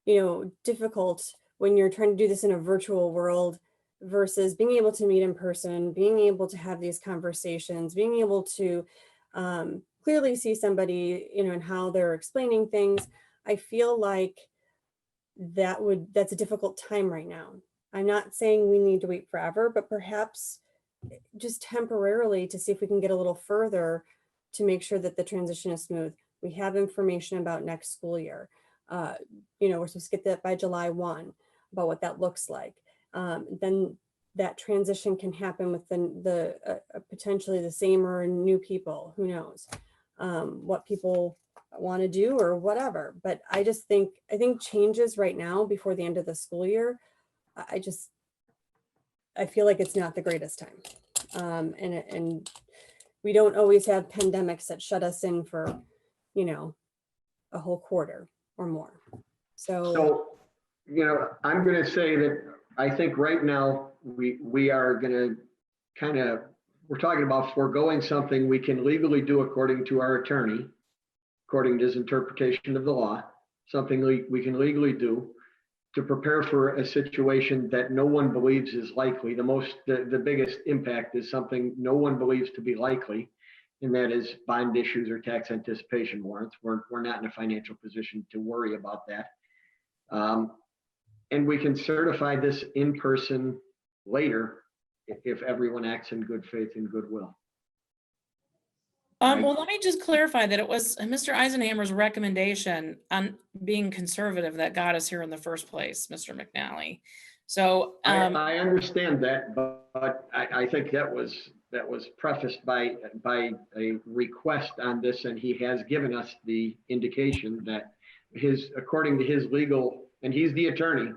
you know, difficult when you're trying to do this in a virtual world versus being able to meet in person, being able to have these conversations, being able to clearly see somebody, you know, and how they're explaining things. I feel like that's a difficult time right now. I'm not saying we need to wait forever, but perhaps just temporarily to see if we can get a little further to make sure that the transition is smooth. We have information about next school year. We're supposed to get that by July 1 about what that looks like. Then that transition can happen with the potentially the same or new people, who knows what people want to do or whatever. But I think changes right now before the end of the school year, I feel like it's not the greatest time. And we don't always have pandemics that shut us in for, a whole quarter or more. So I'm going to say that I think right now we are going to we're talking about foregoing something we can legally do according to our attorney, according to his interpretation of the law, something we can legally do to prepare for a situation that no one believes is likely. The biggest impact is something no one believes to be likely, and that is bond issues or tax anticipation warrants. We're not in a financial position to worry about that. And we can certify this in person later if everyone acts in good faith and goodwill. Well, let me just clarify that it was Mr. Eisenhammer's recommendation on being conservative that got us here in the first place, Mr. McNally. So I understand that, but I think that was prefaced by a request on this, and he has given us the indication that according to his legal, and he's the attorney,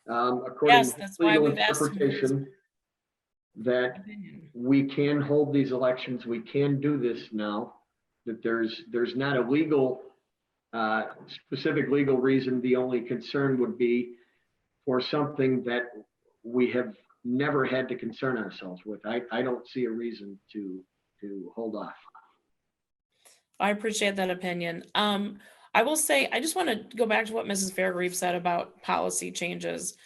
according to his legal interpretation, that we can hold these elections, we can do this now, that there's not a legal, specific legal reason. The only concern would be for something that we have never had to concern ourselves with. I don't see a reason to hold off. I appreciate that opinion. I will say, I just want to go back to what Mrs. Fairgrieve said about policy changes.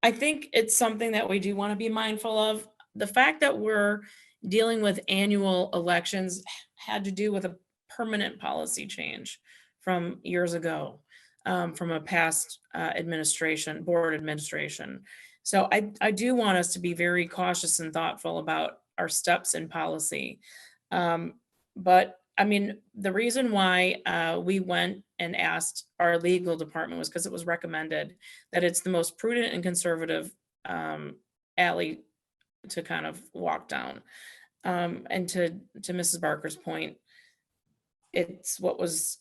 I think it's something that we do want to be mindful of. The fact that we're dealing with annual elections had to do with a permanent policy change from years ago, from a past board administration. So I do want us to be very cautious and thoughtful about our steps in policy. But I mean, the reason why we went and asked our legal department was because it was recommended that it's the most prudent and conservative alley to kind of walk down. And to Mrs. Barker's point, it was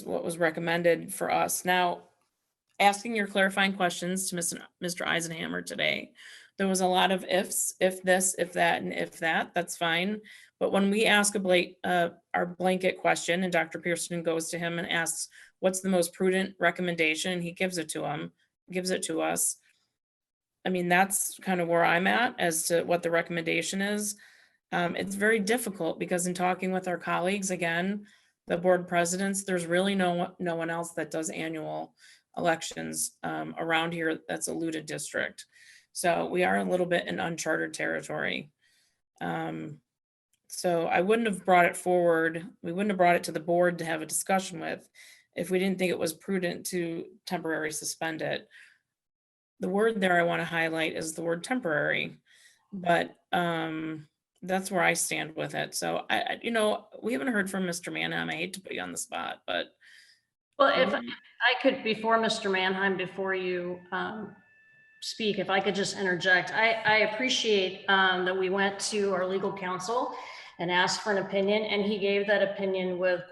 what was recommended for us. Now, asking your clarifying questions to Mr. Eisenhammer today, there was a lot of ifs, if this, if that, and if that, that's fine. But when we ask our blanket question and Dr. Pearson goes to him and asks, what's the most prudent recommendation? He gives it to us. I mean, that's kind of where I'm at as to what the recommendation is. It's very difficult because in talking with our colleagues, again, the board presidents, there's really no one else that does annual elections around here that's a looted district. So we are a little bit in uncharted territory. So I wouldn't have brought it forward. We wouldn't have brought it to the board to have a discussion with if we didn't think it was prudent to temporarily suspend it. The word there I want to highlight is the word temporary, but that's where I stand with it. So we haven't heard from Mr. Manheim. I hate to put you on the spot, but. Well, if I could, before Mr. Manheim, before you speak, if I could just interject, I appreciate that we went to our legal counsel and asked for an opinion, and he gave that opinion with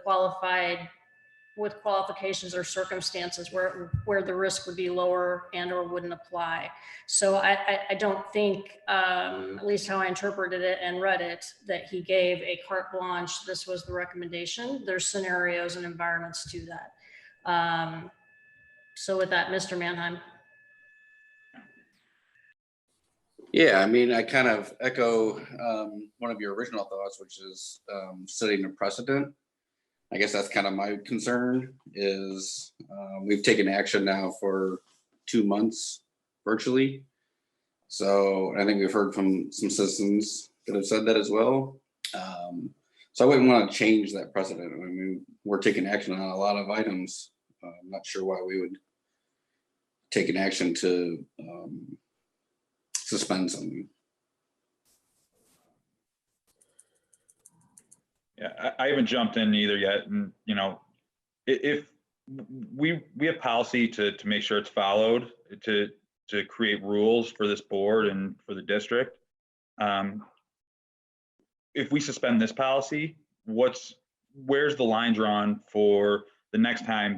qualifications or circumstances where the risk would be lower and or wouldn't apply. So I don't think, at least how I interpreted it and read it, that he gave a carte blanche, this was the recommendation. There's scenarios and environments to that. So with that, Mr. Manheim. Yeah, I mean, I kind of echo one of your original thoughts, which is setting a precedent. I guess that's kind of my concern is we've taken action now for 2 months virtually. So I think we've heard from some citizens that have said that as well. So I wouldn't want to change that precedent. I mean, we're taking action on a lot of items. I'm not sure why we would take an action to suspend something. Yeah, I haven't jumped in either yet, and you know, if we have policy to make sure it's followed, to create rules for this board and for the district. If we suspend this policy, where's the line drawn for the next time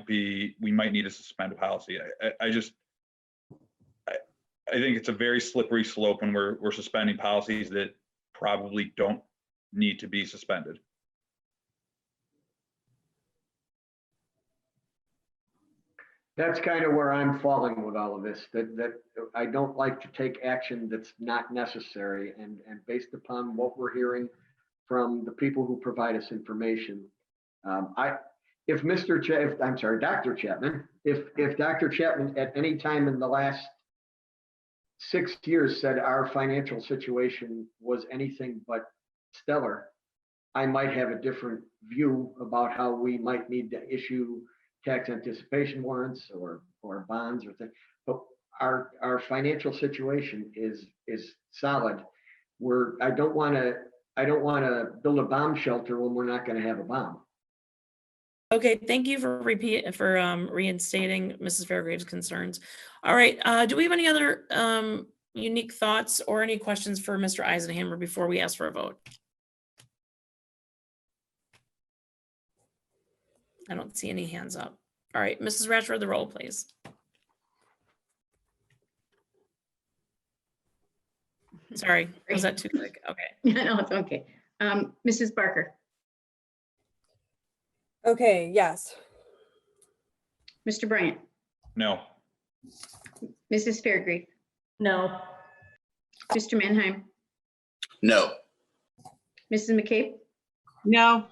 we might need to suspend a policy? I think it's a very slippery slope when we're suspending policies that probably don't need to be suspended. That's kind of where I'm falling with all of this, that I don't like to take action that's not necessary, and based upon what we're hearing from the people who provide us information. If Dr. Chapman, if Dr. Chapman at any time in the last 6 years said our financial situation was anything but stellar, I might have a different view about how we might need to issue tax anticipation warrants or bonds or things. But our financial situation is solid. I don't want to build a bomb shelter when we're not going to have a bomb. Okay, thank you for reinstating Mrs. Fairgrave's concerns. All right, do we have any other unique thoughts or any questions for Mr. Eisenhammer before we ask for a vote? I don't see any hands up. All right, Mrs. Ratchford, the roll, please. Sorry, was that too quick? Okay. No, it's okay. Mrs. Barker, Okay, yes. Mr. Bryant, No. Mrs. Fairgrave, No. Mr. Mannheim, No. Mrs. McCabe, No.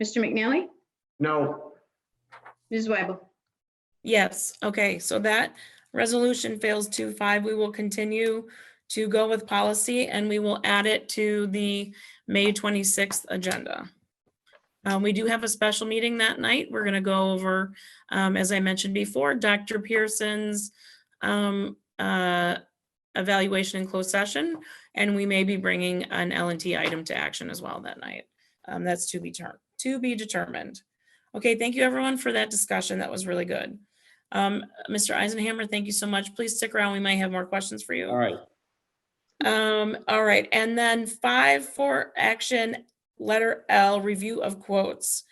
Mr. McNally, No. Ms. Weibel. Yes, okay, so that resolution fails 2-5. We will continue to go with policy and we will add it to the May 26th agenda. We do have a special meeting that night. We're going to go over, as I mentioned before, Dr. Pearson's evaluation in closed session, and we may be bringing an L&T item to action as well that night. That's to be determined. Okay, thank you everyone for that discussion. That was really good. Mr. Eisenhammer, thank you so much. Please stick around. We might have more questions for you. All right. All right, and then 5 for action, letter L, review of quotes.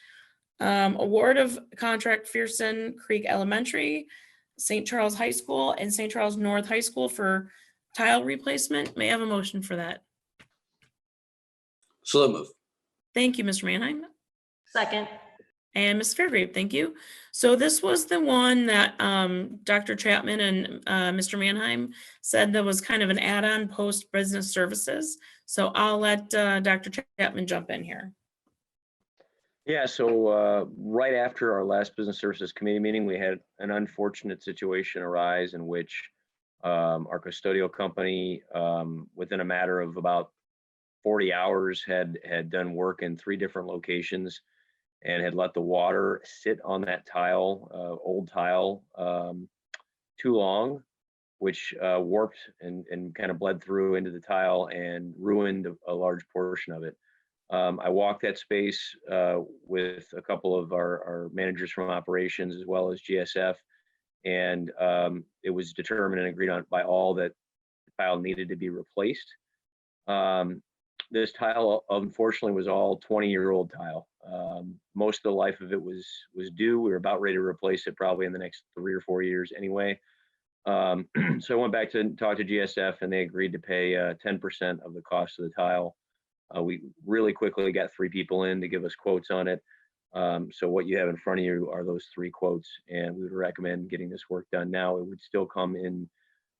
Award of contract Pearson Creek Elementary, St. Charles High School, and St. Charles North High School for tile replacement. May I have a motion for that? So move. Thank you, Mr. Mannheim. Second. And Ms. Fairgrave, thank you. So this was the one that Dr. Chapman and Mr. Mannheim said that was kind of an add-on post business services. So I'll let Dr. Chapman jump in here. Yeah, so right after our last Business Services Committee meeting, we had an unfortunate situation arise in which our custodial company, within a matter of about 40 hours, had done work in 3 different locations and had let the water sit on that tile, old tile, too long, which warped and kind of bled through into the tile and ruined a large portion of it. I walked that space with a couple of our managers from operations as well as GSF, and it was determined and agreed on by all that the tile needed to be replaced. This tile, unfortunately, was all 20-year-old tile. Most of the life of it was due. We were about ready to replace it probably in the next 3 or 4 years anyway. So I went back to talk to GSF, and they agreed to pay 10% of the cost of the tile. We really quickly got 3 people in to give us quotes on it. So what you have in front of you are those 3 quotes, and we would recommend getting this work done now. It would still come in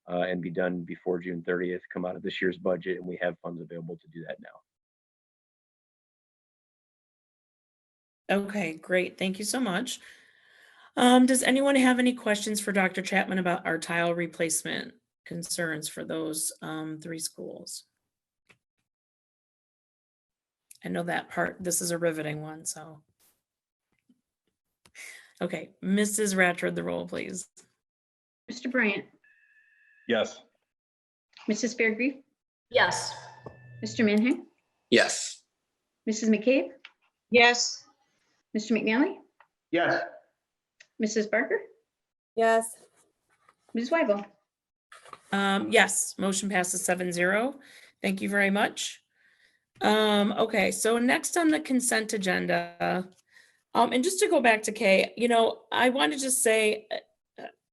and be done before June 30th, come out of this year's budget, and we have funds available to do that now. Okay, great. Thank you so much. Does anyone have any questions for Dr. Chapman about our tile replacement concerns for those 3 schools? I know that part, this is a riveting one, so. Okay, Mrs. Ratchford, the roll, please. Mr. Bryant, Yes. Mrs. Fairgrave, Yes. Mr. Mannheim, Yes. Mrs. McCabe, Yes. Mr. McNally, Yes. Mrs. Barker, Yes. Ms. Weibel. Yes, motion passes 7-0. Thank you very much. Okay, so next on the consent agenda, and just to go back to Kay, I want to just say,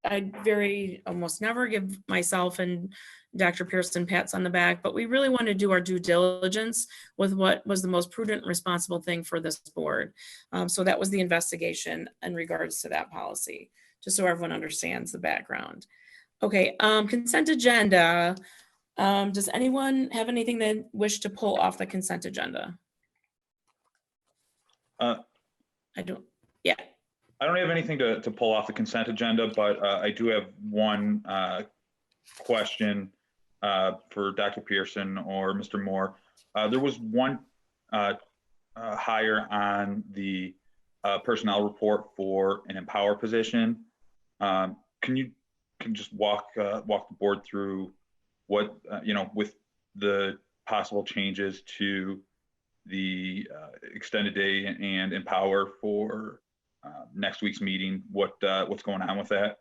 I almost never give myself and Dr. Pearson pats on the back, but we really want to do our due diligence with what was the most prudent and responsible thing for this board. So that was the investigation in regards to that policy, just so everyone understands the background. Okay, consent agenda. Does anyone have anything they wish to pull off the consent agenda? I don't, yeah. I don't have anything to pull off the consent agenda, but I do have one question for Dr. Pearson or Mr. Moore. There was one hire on the personnel report for an Empower position. Can you just walk the board through what, with the possible changes to the extended day and Empower for next week's meeting, what's going on with that?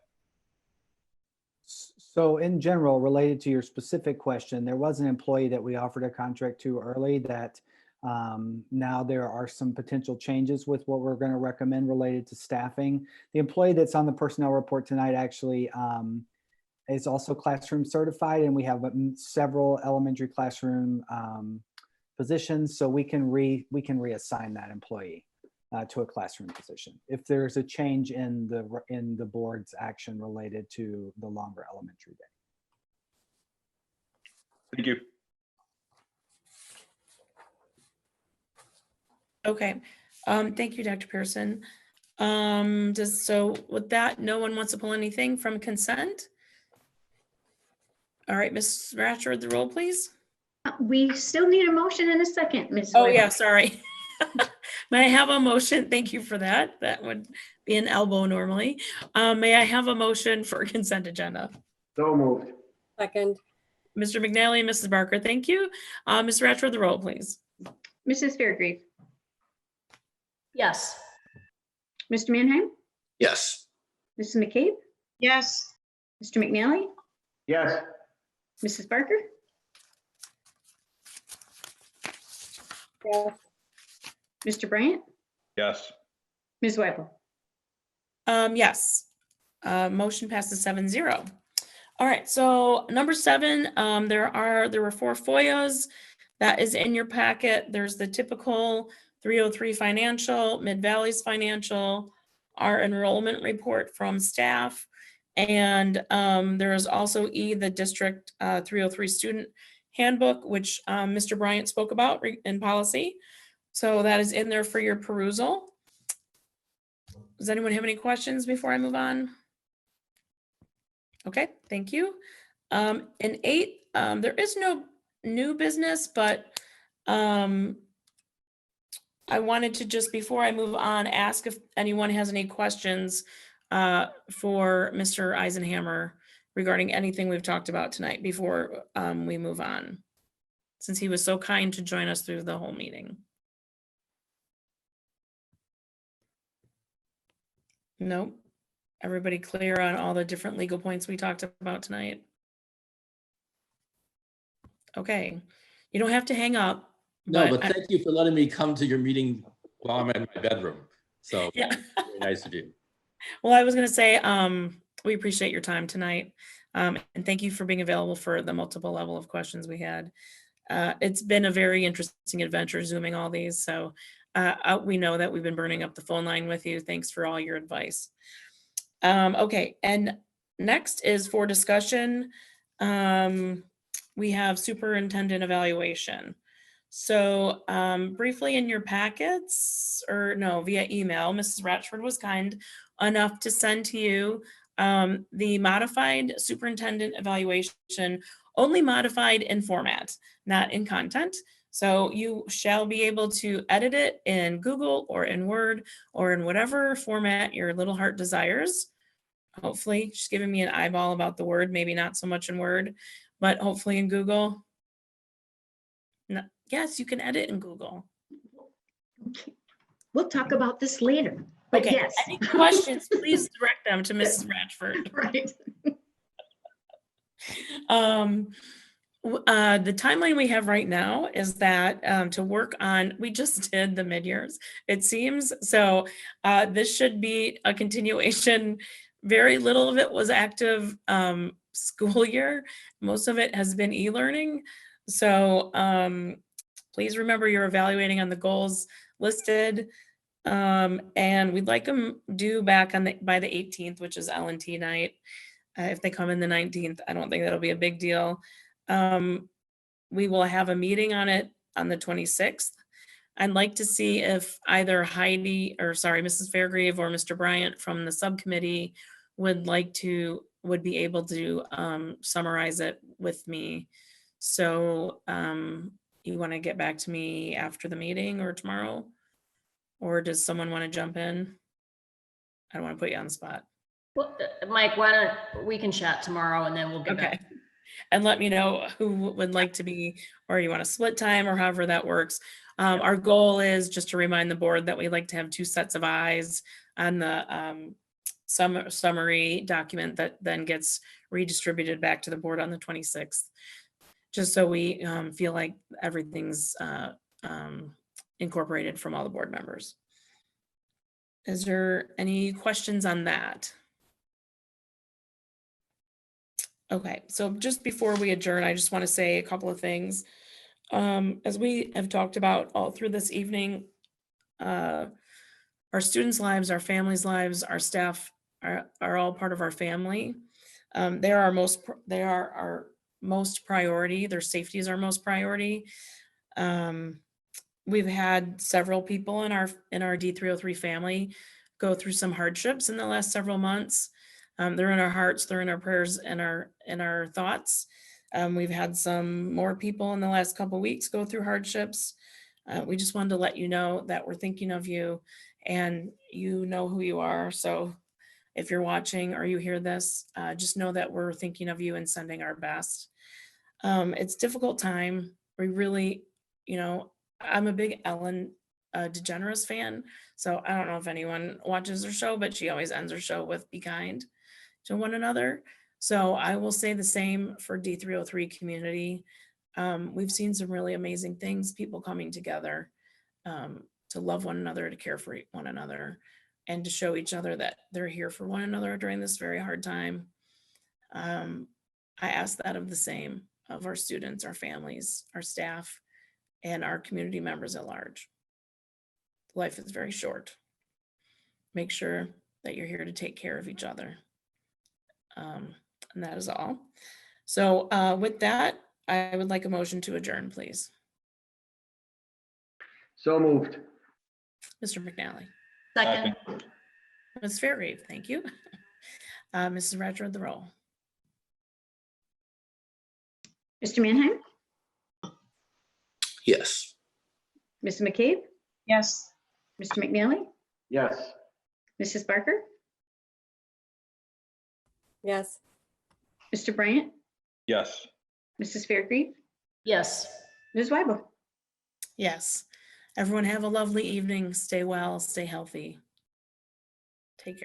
So in general, related to your specific question, there was an employee that we offered a contract to early that now there are some potential changes with what we're going to recommend related to staffing. The employee that's on the personnel report tonight actually is also classroom certified, and we have several elementary classroom positions, so we can reassign that employee to a classroom position if there's a change in the board's action related to the longer elementary day. Thank you. Okay, thank you, Dr. Pearson. So with that, no one wants to pull anything from consent? All right, Ms. Ratchford, the roll, please. We still need a motion in a second, Ms. Oh, Weibel. yeah, sorry. May I have a motion? Thank you for that. That would be an elbow normally. May I have a motion for consent agenda? So moved. Second. Mr. McNally and Mrs. Barker, thank you. Ms. Ratchford, the roll, please. Mrs. Fairgrave, Yes. Mr. Mannheim, Yes. Mrs. McCabe, Yes. Mr. McNally, Yes. Mrs. Barker, Yes. Mr. Bryant, Yes. Ms. Weibel. Yes. Motion passes 7-0. All right, so number 7, there were 4 FOIAs that is in your packet. There's the typical 303 financial, Mid-Valley's financial, our enrollment report from staff, and there is also the district 303 student handbook, which Mr. Bryant spoke about in policy. So that is in there for your perusal. Does anyone have any questions before I move on? Okay, thank you. In 8, there is no new business, but I wanted to just, before I move on, ask if anyone has any questions for Mr. Eisenhammer regarding anything we've talked about tonight before we move on, since he was so kind to join us through the whole meeting. Nope. Everybody clear on all the different legal points we talked about tonight? Okay, you don't have to hang up. No, but thank you for letting me come to your meeting while I'm in my bedroom. So Yeah. very nice of you. Well, I was going to say, we appreciate your time tonight. And thank you for being available for the multiple level of questions we had. It's been a very interesting adventure Zooming all these. So we know that we've been burning up the phone line with you. Thanks for all your advice. Okay, and next is for discussion. We have superintendent evaluation. So briefly in your packets, or no, via email, Mrs. Ratchford was kind enough to send to you the modified superintendent evaluation, only modified in format, not in content. So you shall be able to edit it in Google or in Word or in whatever format your little heart desires. Hopefully, she's giving me an eyeball about the Word, maybe not so much in Word, but hopefully in Google. No, yes, you can edit in Google. We'll talk about this later, but Okay, yes. any questions, please direct them to Mrs. Ratchford. Right. The timeline we have right now is that to work on, we just did the mid-years, it seems. So this should be a continuation. Very little of it was active school year. Most of it has been e-learning. So please remember you're evaluating on the goals listed. And we'd like them due back on by the 18th, which is L&T night. If they come in the 19th, I don't think that'll be a big deal. We will have a meeting on it on the 26th. I'd like to see if either Mrs. Fairgrave or Mr. Bryant from the subcommittee would be able to summarize it with me. So you want to get back to me after the meeting or tomorrow? Or does someone want to jump in? I don't want to put you on the spot. Well, Mike, why don't we can chat tomorrow and then we'll get back. And let me know who would like to be, or you want to split time or however that works. Our goal is just to remind the board that we like to have 2 sets of eyes on the summary document that then gets redistributed back to the board on the 26th. Just so we feel like everything's incorporated from all the board members. Is there any questions on that? Okay, so just before we adjourn, I just want to say a couple of things. As we have talked about all through this evening, our students' lives, our families' lives, our staff are all part of our family. They are our most priority. Their safety is our most priority. We've had several people in our D303 family go through some hardships in the last several months. They're in our hearts, they're in our prayers, and our thoughts. We've had some more people in the last couple of weeks go through hardships. We just wanted to let you know that we're thinking of you, and you know who you are. So if you're watching or you hear this, just know that we're thinking of you and sending our best. It's a difficult time. We really, I'm a big Ellen DeGeneres fan, so I don't know if anyone watches her show, but she always ends her show with "Be kind to one another." So I will say the same for D303 community. We've seen some really amazing things, people coming together to love one another, to care for one another, and to show each other that they're here for one another during this very hard time. I ask that of the same of our students, our families, our staff, and our community members at large. Life is very short. Make sure that you're here to take care of each other. And that is all. So with that, I would like a motion to adjourn, please. So moved. Mr. McNally. Second. Ms. Fairgrave, thank you. Mrs. Ratchford, the roll. Mr. Mannheim, Yes. Mrs. McCabe, Yes. Mr. McNally, Yes. Mrs. Barker, Yes. Mr. Bryant, Yes. Mrs. Fairgrave, Yes. Ms. Weibel. Yes. Everyone have a lovely evening. Stay well, stay healthy. Take care.